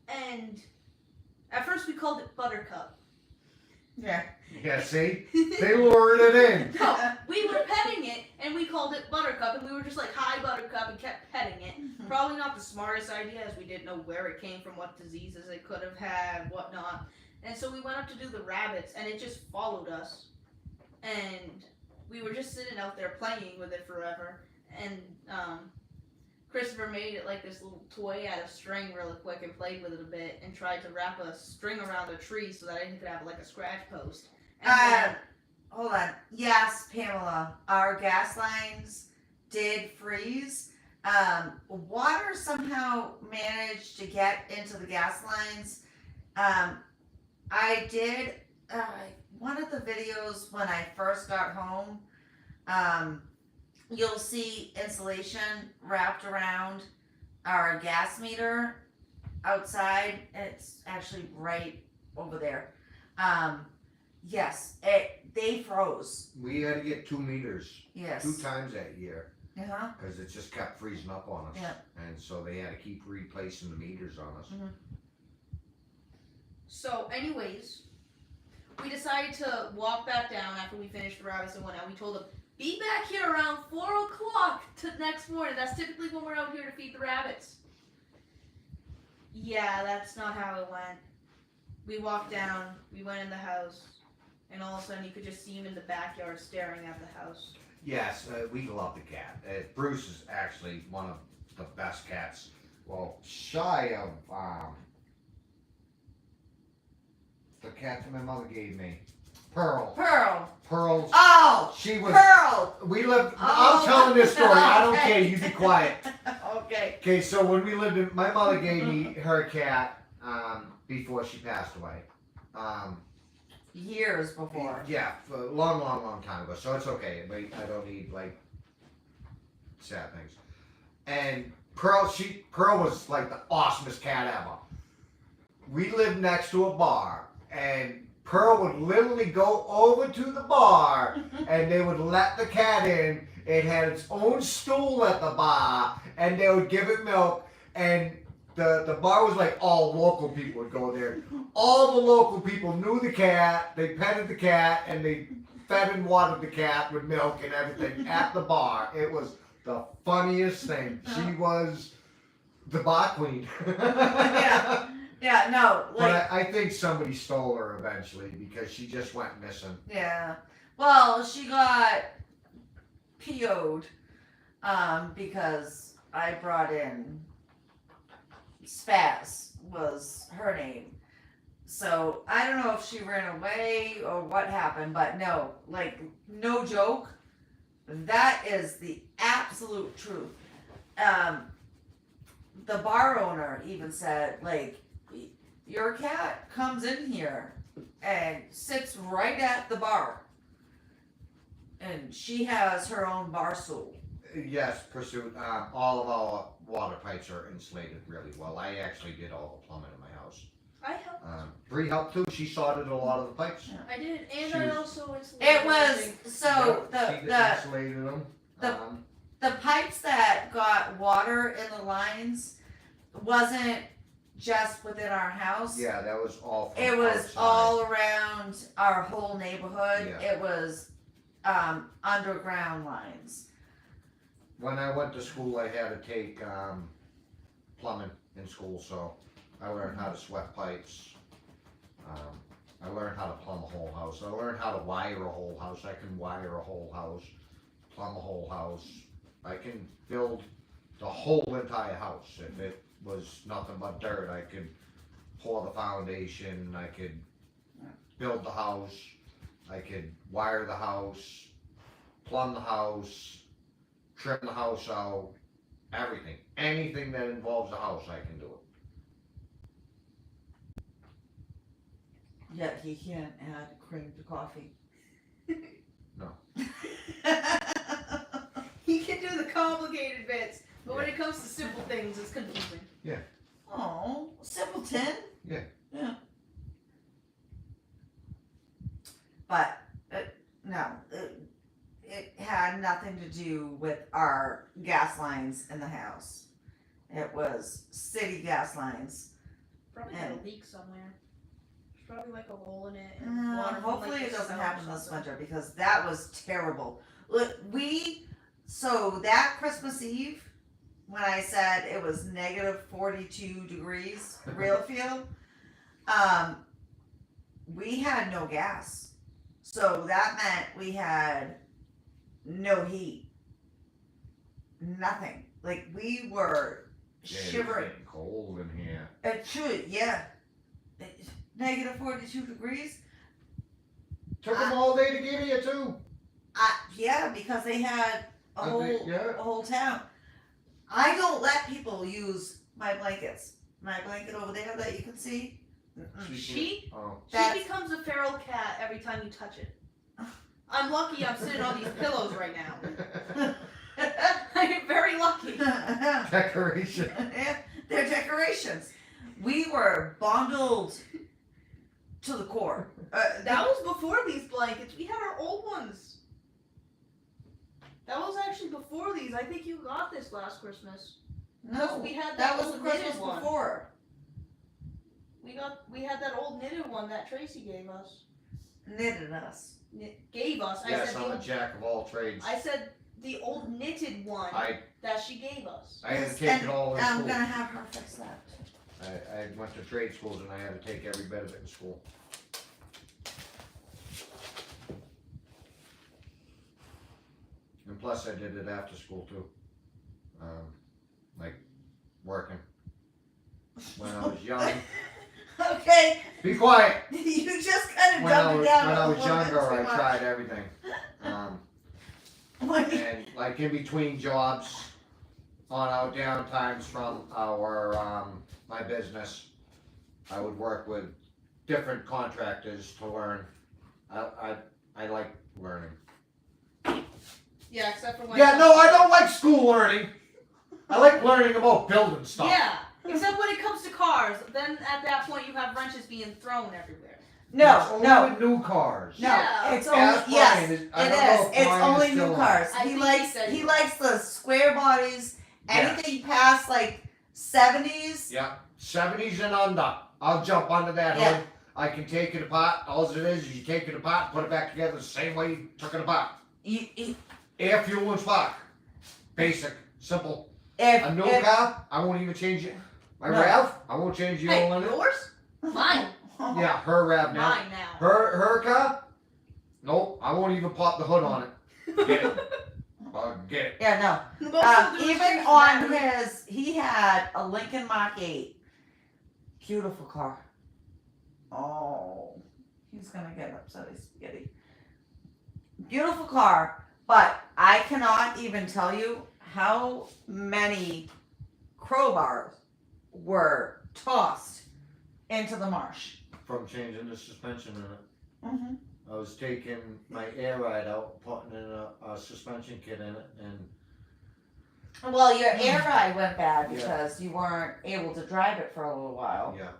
And at first, we called it Buttercup. Yeah. Yeah, see? They lured it in. No, we were petting it, and we called it Buttercup, and we were just like, hi, Buttercup, and kept petting it. Probably not the smartest idea, as we didn't know where it came from, what diseases it could have had, whatnot. And so we went up to do the rabbits, and it just followed us. And we were just sitting out there playing with it forever. And Christopher made it like this little toy out of string really quick and played with it a bit, and tried to wrap a string around a tree so that I could have like a scratch post. And then, Hold on. Yes, Pamela, our gas lines did freeze. Water somehow managed to get into the gas lines. I did one of the videos when I first got home. You'll see insulation wrapped around our gas meter outside. It's actually right over there. Yes, they froze. We had to get 2 meters Yes. 2 times that year Uh-huh. because it just kept freezing up on us. Yeah. And so they had to keep replacing the meters on us. So, anyways, we decided to walk back down after we finished the rabbits and whatnot. We told them, be back here around 4 o'clock to next morning. That's typically when we're out here to feed the rabbits. Yeah, that's not how it went. We walked down, we went in the house, and all of a sudden you could just see him in the backyard staring at the house. Yes, we love the cat. Bruce is actually one of the best cats. Well, shy of the cat that my mother gave me, Pearl. Pearl. Oh, She was. Pearl. We lived. Oh, I'm telling this story. I don't okay. care. You be quiet. Okay. Okay, so when we lived in, my mother gave me her cat before she passed away. Years before. Yeah, a long time ago. So it's okay. I don't need like sad things. And Pearl was like the awesomest cat ever. We lived next to a bar, and Pearl would literally go over to the bar, and they would let the cat in. It had its own stool at the bar, and they would give it milk. And the bar was like all local people would go there. All the local people knew the cat. They petted the cat and they fed and watered the cat with milk and everything at the bar. It was the funniest thing. She was the bar queen. Yeah. Yeah, no, But like, I think somebody stole her eventually because she just went missing. yeah. Well, she got PO'd, because I brought in Spaz was her name. So I don't know if she ran away or what happened, but no, like, no joke. That is the absolute truth. The bar owner even said, like, your cat comes in here and sits right at the bar. And she has her own bar stool. Yes, Pursuit. All of our water pipes are insulated really well. I actually did all the plumbing in my house. I helped. Bree helped too. She sorted a lot of the pipes. I did, and She I was- also insulated It was everything. so She the insulated them. the- the pipes that got water in the lines wasn't just within our house. Yeah, that was all. From It was outside. all around our whole neighborhood. Yeah. It was underground lines. When I went to school, I had to take plumbing in school, so I learned how to sweat pipes. I learned how to plumb a whole house. I learned how to wire a whole house. I can wire a whole house, plumb a whole house. I can build the whole entire house. If it was nothing but dirt, I could pour the foundation. I could build the house. I could wire the house, plumb the house, trim the house out, everything. Anything that involves a house, I can do it. Yet he can't add cream to coffee. No. He can do the complicated bits, but when it comes to simple things, it's confusing. Oh, simpleton. Yeah. Yeah. But no, it had nothing to do with our gas lines in the house. It was city gas lines. Probably Yeah. got a leak somewhere. There's probably like a hole in it. And water from, Hopefully like, it the doesn't cell or happen this something. winter because that was terrible. Look, so that Christmas Eve, when I said it was negative 42 degrees, real feel, we had no gas. So that meant we had no heat. Nothing. Like we were Yeah, it was shivering. getting cold in here. True, yeah. Negative 42 degrees. Took them all day to get here too. Yeah, because they had a Yeah. whole town. I don't let people use my blankets. My blanket over there that you can see. She Oh. That's- becomes a feral cat every time you touch it. I'm lucky I'm sitting on these pillows right now. I'm very lucky. Decoration. They're decorations. We were bundled to the core. That was before these blankets. We had our old ones. That was actually before these. I think you got this last Christmas. no, we had that that was the old Christmas knitted one. before. We had that old knitted one that Tracy gave us. Knitted us. Gave us. Yes, I'm a jack of all trades. I said the old knitted one I that she gave us. had to take And it all in I'm school. gonna have her fix that. I went to trade schools and I had to take every bit of it in school. And plus I did it after school too. Like working. When I was young. Okay, Be quiet! you just kind of When I dumped was, it down when I a was little bit younger, too I much. tried everything. And like in between jobs, on our downtimes from our my business, I would work with different contractors to learn. I like learning. Yeah, except for when. Yeah, no, I don't like school learning. I like learning about building stuff. Yeah, except when it comes to cars. Then at that point you have wrenches being thrown everywhere. That's No, only no, with new cars. no. Yeah. It's only Ask yes. Brian, It I don't know is. if It's Brian is only still new on. cars. I He think he likes said he he likes the square bodies. Yes. Anything past like 70s. Yeah, 70s and under. I'll jump under that Yeah. hood. I can take it apart. All it is you take it apart, put it back together the same way you took it apart. Air, fuel, and spark. Basic, simple. A new if car, I won't even change it. My No. RAV, I won't change the Hey, oil in it. yours? Mine. Yeah, her RAV now. Mine now. Her car, nope, I won't even pop the hood on it. Get it. Get it. Yeah, no. Most of the Even restrictions on matter. his, he had a Lincoln Mark 8. Beautiful car. Oh, he's gonna get upset. He's spaghetti. Beautiful car, but I cannot even tell you how many crowbars were tossed into the marsh. From changing the suspension in it. Mm-hmm. I was taking my air ride out, putting in a suspension kit in it, and Well, your air ride went bad Yeah. because you weren't able to drive it for a little while. yeah.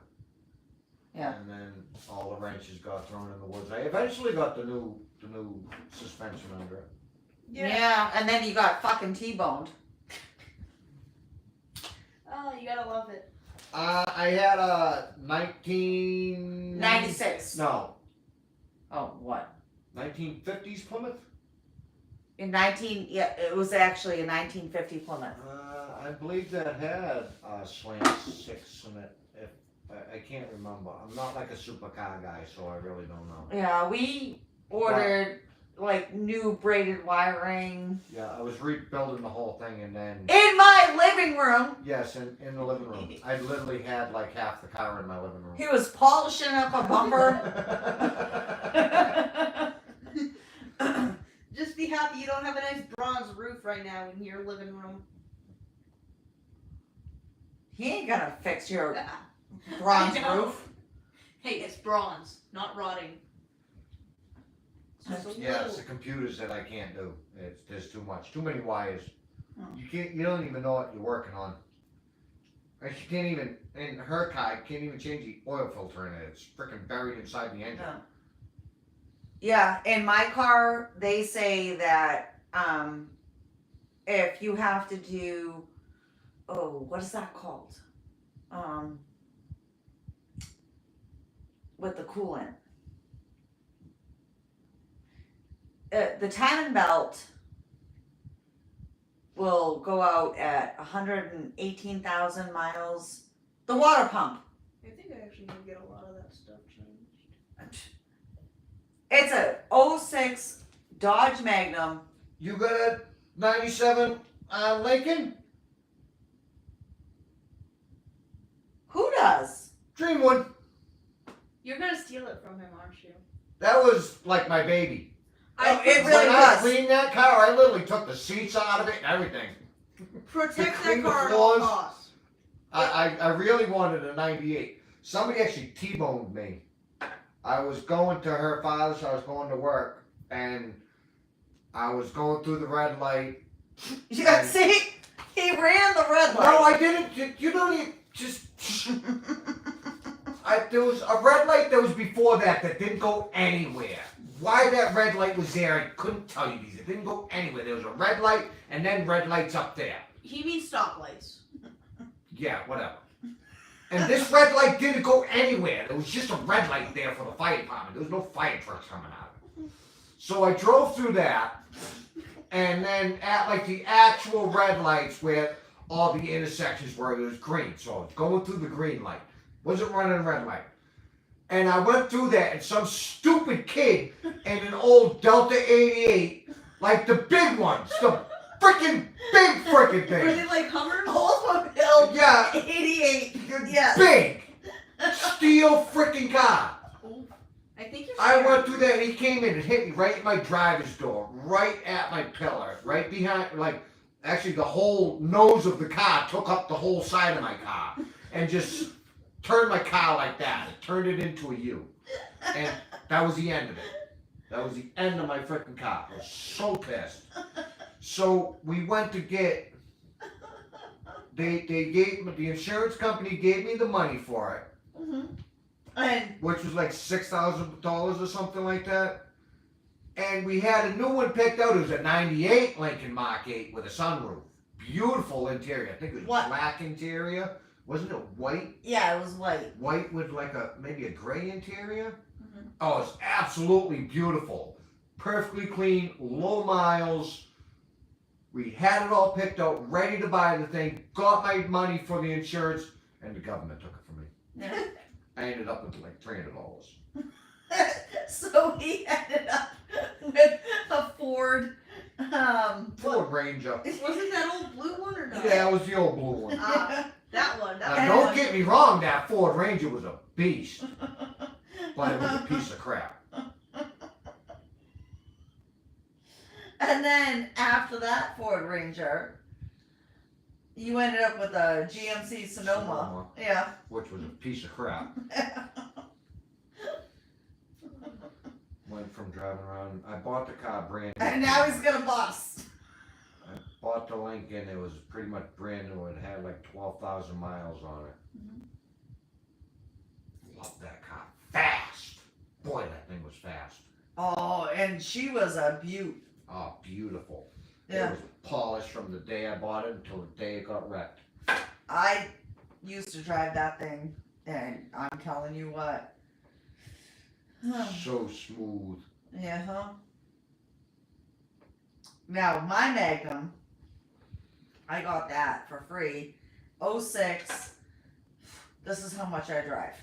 Yeah. And then all the wrenches got thrown in the woods. I eventually got the new suspension under it. Yeah, and then you got fucking T-boned. Oh, you gotta love it. I had a 19... 96. No, Oh, what? 1950s Plymouth? Yeah, it was actually a 1950 Plymouth. I believe that had a slant 6 in it. If I can't remember. I'm not like a supercar guy, so I really don't know. Yeah, we ordered like new braided wiring Yeah, I was rebuilding the whole thing, and then in my living room. yes, in the living room. I literally had like half the car in my living room. He was polishing up a bumper. Just be happy you don't have a nice bronze roof right now in your living room. He ain't gonna fix your Ah, bronze I know. roof. Hey, it's bronze, not rotting. Just a Yeah, little. it's the computers that I can't do. There's too much, too many wires. Oh. You don't even know what you're working on. And she can't even, in her car, can't even change the oil filter in it. It's freaking buried inside the engine. No. Yeah, in my car, they say that if you have to do, what is that called? With the coolant. The timing belt will go out at 118,000 miles. The water pump. I think I actually need to get a lot of that stuff changed. It's a 06 Dodge Magnum. You got a 97 Lincoln? Who does? Dreamwood. You're gonna steal it from him, aren't you? That was like my baby. Oh, it really When I was. cleaned that car, I literally took the seats out of it and everything. Protect clean that the car at all floors. costs. I really wanted a 98. Somebody actually T-boned me. I was going to her father's, I was going to work, and I was going through the red light. Yeah, see? He ran the red No, light. I didn't. You don't even, just... there was a red light that was before that didn't go anywhere. Why that red light was there, I couldn't tell you these. It didn't go anywhere. There was a red light, and then red lights up there. He means stoplights. Yeah, whatever. And this red light didn't go anywhere. There was just a red light there for the fire department. There was no fire trucks coming out of it. So I drove through that, and then at like the actual red lights where all the intersections were, it was green. So I was going through the green light. Wasn't running a red light. And I went through that, and some stupid kid in an old Delta 88, like the big ones, the freaking big freaking Were they thing. like Hummers? Oldsmobile Yeah, 88. Yes. big, steel freaking car. I think you're I scared. went through that, and he came in and hit me right at my driver's door, right at my pillar, right behind, like, actually the whole nose of the car took up the whole side of my car, and just turned my car like that. It turned it into a U. And that was the end of it. That was the end of my freaking car. I was so pissed. So we went to get, they gave me, the insurance company gave me the money for it, And which was like $6,000 or something like that. And we had a new one picked out. It was a 98 Lincoln Mark 8 with a sunroof. beautiful interior. I think it was What? black interior. Wasn't it white? Yeah, it was white. White with like maybe a gray interior? Mhm. Oh, it's absolutely beautiful. Perfectly clean, low miles. We had it all picked out, ready to buy the thing, got my money for the insurance, and the government took it from me. Yeah. I ended up with like $300. So he ended up with a Ford. Ford Ranger. Wasn't that old blue one or no? Yeah, it was the old blue one. Ah, that one. That Now, one. don't get me wrong, that Ford Ranger was a beast, but it was a piece of crap. And then after that Ford Ranger, you ended up with a GMC Sonoma. Yeah. Which was a piece of crap. Went from driving around. I bought the car brand new. And now he's gonna bust. I bought the Lincoln. It was pretty much brand new. It had like 12,000 miles on it. Love that car. Fast. Boy, that thing was fast. Oh, and she was a beaut. Oh, beautiful. Yeah. It was polished from the day I bought it until the day it got wrecked. I used to drive that thing, and I'm telling you what. So smooth. Yeah, huh? Now, my Magnum, I got that for free. 06. This is how much I drive.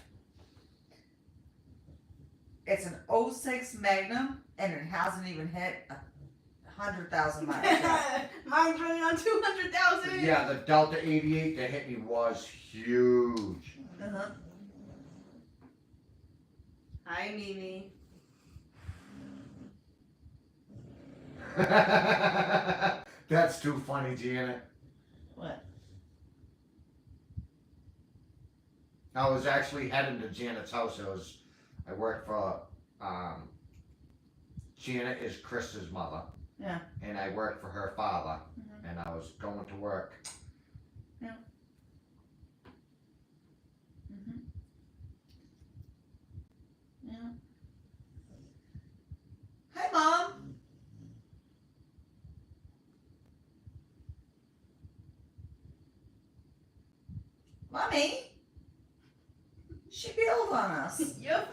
It's an 06 Magnum, and it hasn't even hit 100,000 miles yet. Mine's running on 200,000. Yeah, the Delta 88 that hit me was huge. Uh-huh. Hi, Mimi. That's too funny, Janet. What? I was actually heading to Janet's house. I worked for, Janet is Chris's mother. Yeah. And I worked for her father. Mhm. And I was going to work. Mm-hmm. Yeah. Hi, Mom. Mommy. She bailed on us. Yep.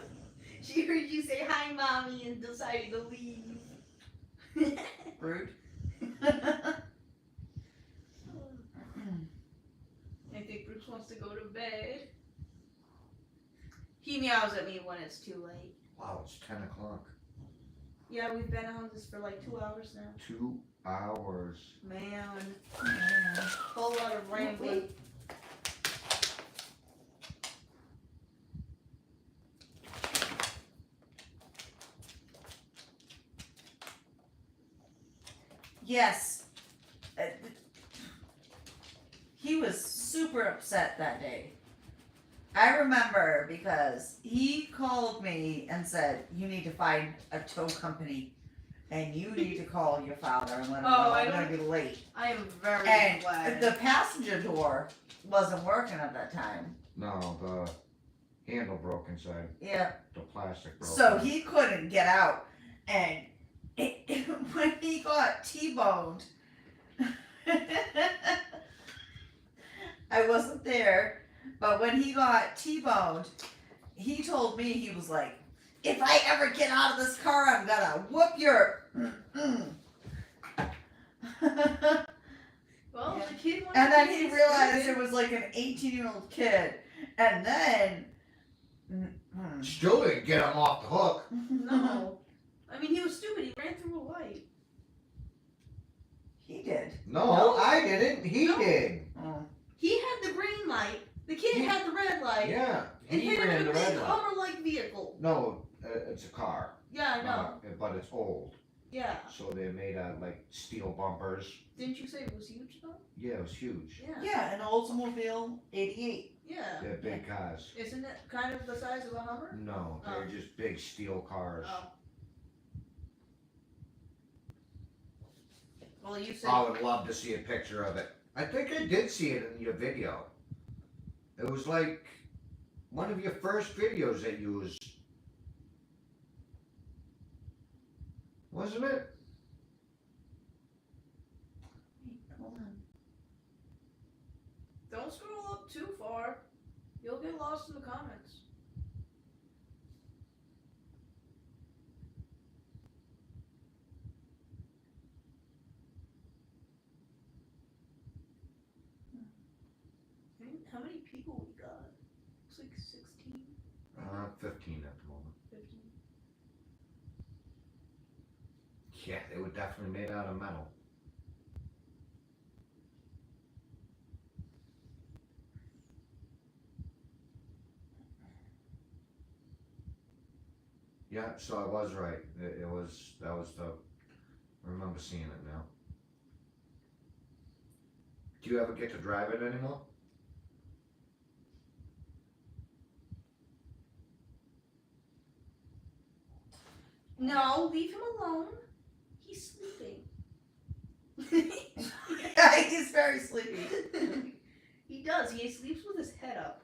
She heard you say hi, mommy, and decided to leave. Rude. I think Bruce wants to go to bed. He meows at me when it's too late. Wow, it's 10 o'clock. Yeah, we've been on this for like 2 hours now. 2 hours. Man, Yeah. whole lot of rambling. Yes. He was super upset that day. I remember because he called me and said, "You need to find a tow company and you need to call your father and let him know Oh, I I'm going to be late." I am very And glad. the passenger door wasn't working at that time. No, the handle broke inside. Yeah. The plastic broke. So he couldn't get out. And when he got T-boned, I wasn't there, but when he got T-boned, he told me, he was like, "If I ever get out of this car, I'm gonna whoop your." well, Yeah. the kid wanted And then to he be realized stupid. it was like an 18-year-old kid. And then, Still didn't get him off the hook. No. I mean, he was stupid. He ran through a light. he did. No, No. I didn't. He No. did. Oh. He had the green light. The kid He- had the red light. Yeah, And he hit him ran with the a red big light. Hummer-like vehicle. No, it's a car. Yeah, I know. But it's old. Yeah. So they made like steel bumpers. Didn't you say it was huge though? Yeah, it was huge. Yeah. Yeah, an Oldsmobile 88. Yeah. They're big cars. Isn't it kind of the size of a Hummer? No, they're Oh. just big steel cars. Oh. Well, you said. I would love to see a picture of it. I think I did see it in your video. It was like one of your first videos that you used. Wasn't it? Wait, hold on. lost in the comments. How many people we got? Looks like 16, 15 at the moment. 15. Yeah, they were definitely made out of metal. Yeah, so I was right. That was the, I remember seeing it now. Do you ever get to drive it anymore? No, leave him alone. He's sleeping. He's very sleepy. He does. He sleeps with his head up.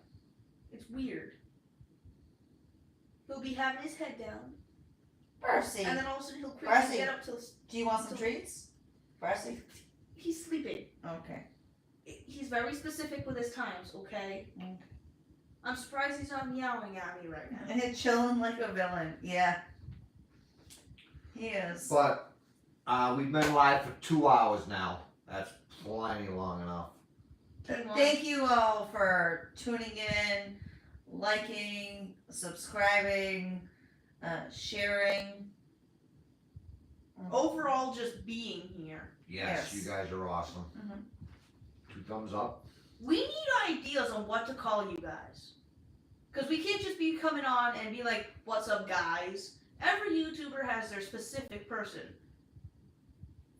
It's weird. He'll be having his head down, Percy, and then all of a sudden he'll quickly Percy. get up till do you want some treats? Percy? he's sleeping. Okay. He's very specific with his times, okay? Okay. I'm surprised he's not meowing at me right now. And he's chilling like a villain. Yeah. He is. But we've been live for 2 hours now. That's plenty long enough. Thank you all for tuning in, liking, subscribing, sharing. Overall, just being here. Yes, Yes. you guys are awesome. Mhm. 2 thumbs up. We need ideas on what to call you guys. Because we can't just be coming on and be like, what's up, guys? Every YouTuber has their specific person.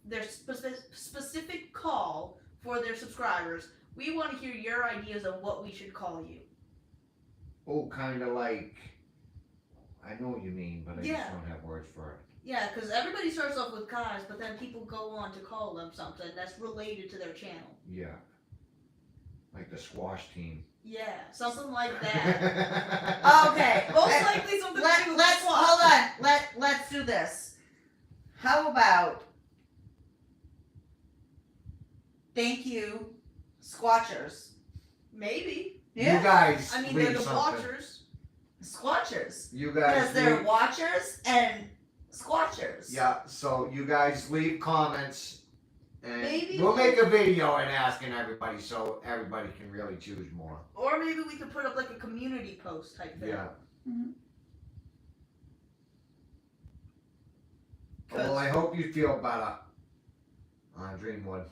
Their specific call for their subscribers. We want to hear your ideas on what we should call you. Oh, kind of like, I know what you mean, but I Yeah. just don't have words for it. Yeah, because everybody starts off with guys, but then people go on to call them something that's related to their channel. Yeah. Like the squash team. Yeah, something like that. Okay. Most likely something to do with Let's squash. hold on. Let's do this. How about thank you, Squatchers? Maybe. You guys I mean, leave they're the something. watchers. Squatchers. You Because guys they're leave, watchers and squatchers. yeah, so you guys leave comments and Maybe we'll we'll- make a video and asking everybody so everybody can really choose more. Or maybe we could put up like a community post type thing. Yeah. Mhm. Well, I hope you feel better on Dreamwood.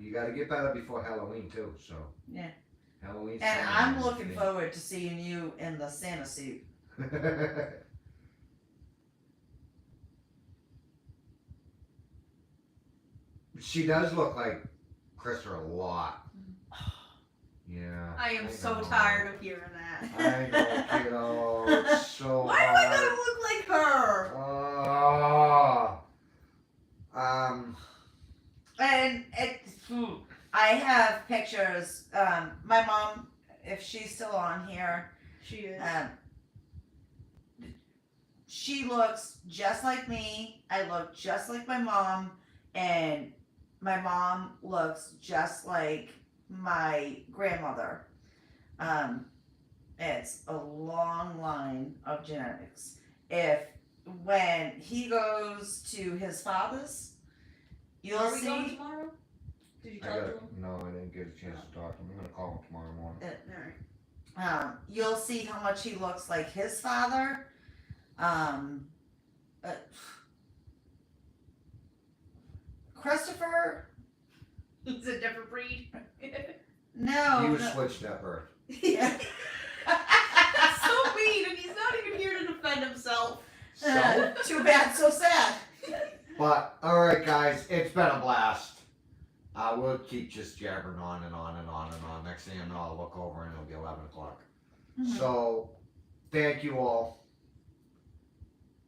You got to get better before Halloween too. So Yeah. Halloween. And I'm looking forward to seeing you in the Santa suit. She does look like Christopher a lot. Yeah. I am so know. tired of hearing that. I know, kiddo. It's so Why do I hard. gotta look like her? And I have pictures. My mom, if she's still on here, She is. she looks just like me. I look just like my mom, and my mom looks just like my grandmother. It's a long line of genetics. When he goes to his father's, you'll Are we going see. tomorrow? Did you I talk got to him? no, I didn't get a chance to talk to him. I'm gonna call him tomorrow morning. Alright. You'll see how much he looks like his father. Christopher, He's a different breed. no. He was no. switched at birth. That's so mean, and he's not even here to defend himself. So, Too bad, so sad. but all right, guys, it's been a blast. We'll keep just jabbering on and on and on and on. Next thing you know, I'll look over and it'll be 11 o'clock. Mhm. So, thank you all.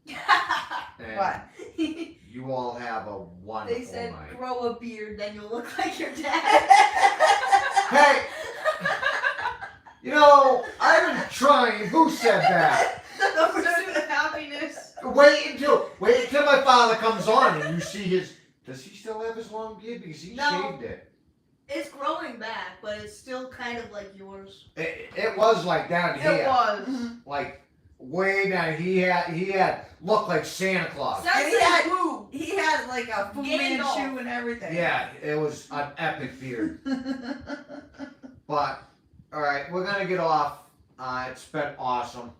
And What? you all have a wonderful They said night. grow a beard, then you'll look like your dad. Hey! You know, I've been trying. Who said that? The pursuit of happiness. Wait until my father comes on and you see his. Does he still have his long beard? Because he No. shaved it. It's growing back, but it's still kind of like yours. It was like down It here, was. like way down. He had looked like Santa Claus. Sounds And he like had- woo. He had like a Fu Gandalf. Manchu and everything. Yeah, it was an epic beard. But all right, we're gonna get off. It's been awesome.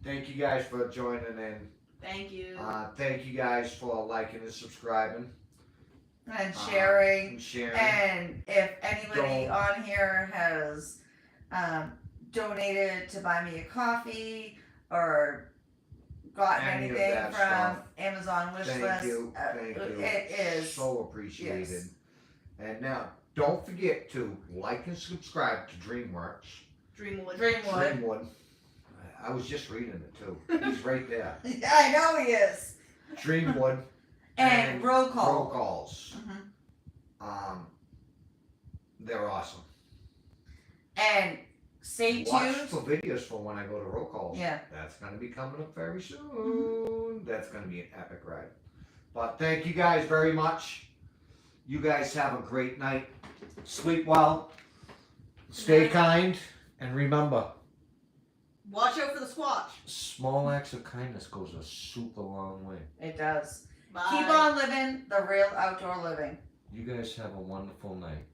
Thank you guys for joining in. Thank you. Thank you guys for liking and subscribing And sharing. and sharing. And if anybody Don't- on here has donated to buy me a coffee or gotten Any of anything that from stuff. Amazon wish Thank list, you. Thank you. it is. so appreciated. yes. And now, don't forget to like and subscribe to DreamWorks. Dreamwood. Dreamwood. Dreamwood. I was just reading it too. He's right there. I know he is. Dreamwood. And roll Roll call. calls. Mhm. They're awesome. And stay Watch tuned. for videos for when I go to roll calls. Yeah. That's gonna be coming up very soon. That's gonna be an epic ride. But thank you guys very much. You guys have a great night. Sleep well. Stay kind. And remember, Watch out for the squatch. small acts of kindness goes a super long way. It does. Bye. Keep on living the real outdoor living. You guys have a wonderful night.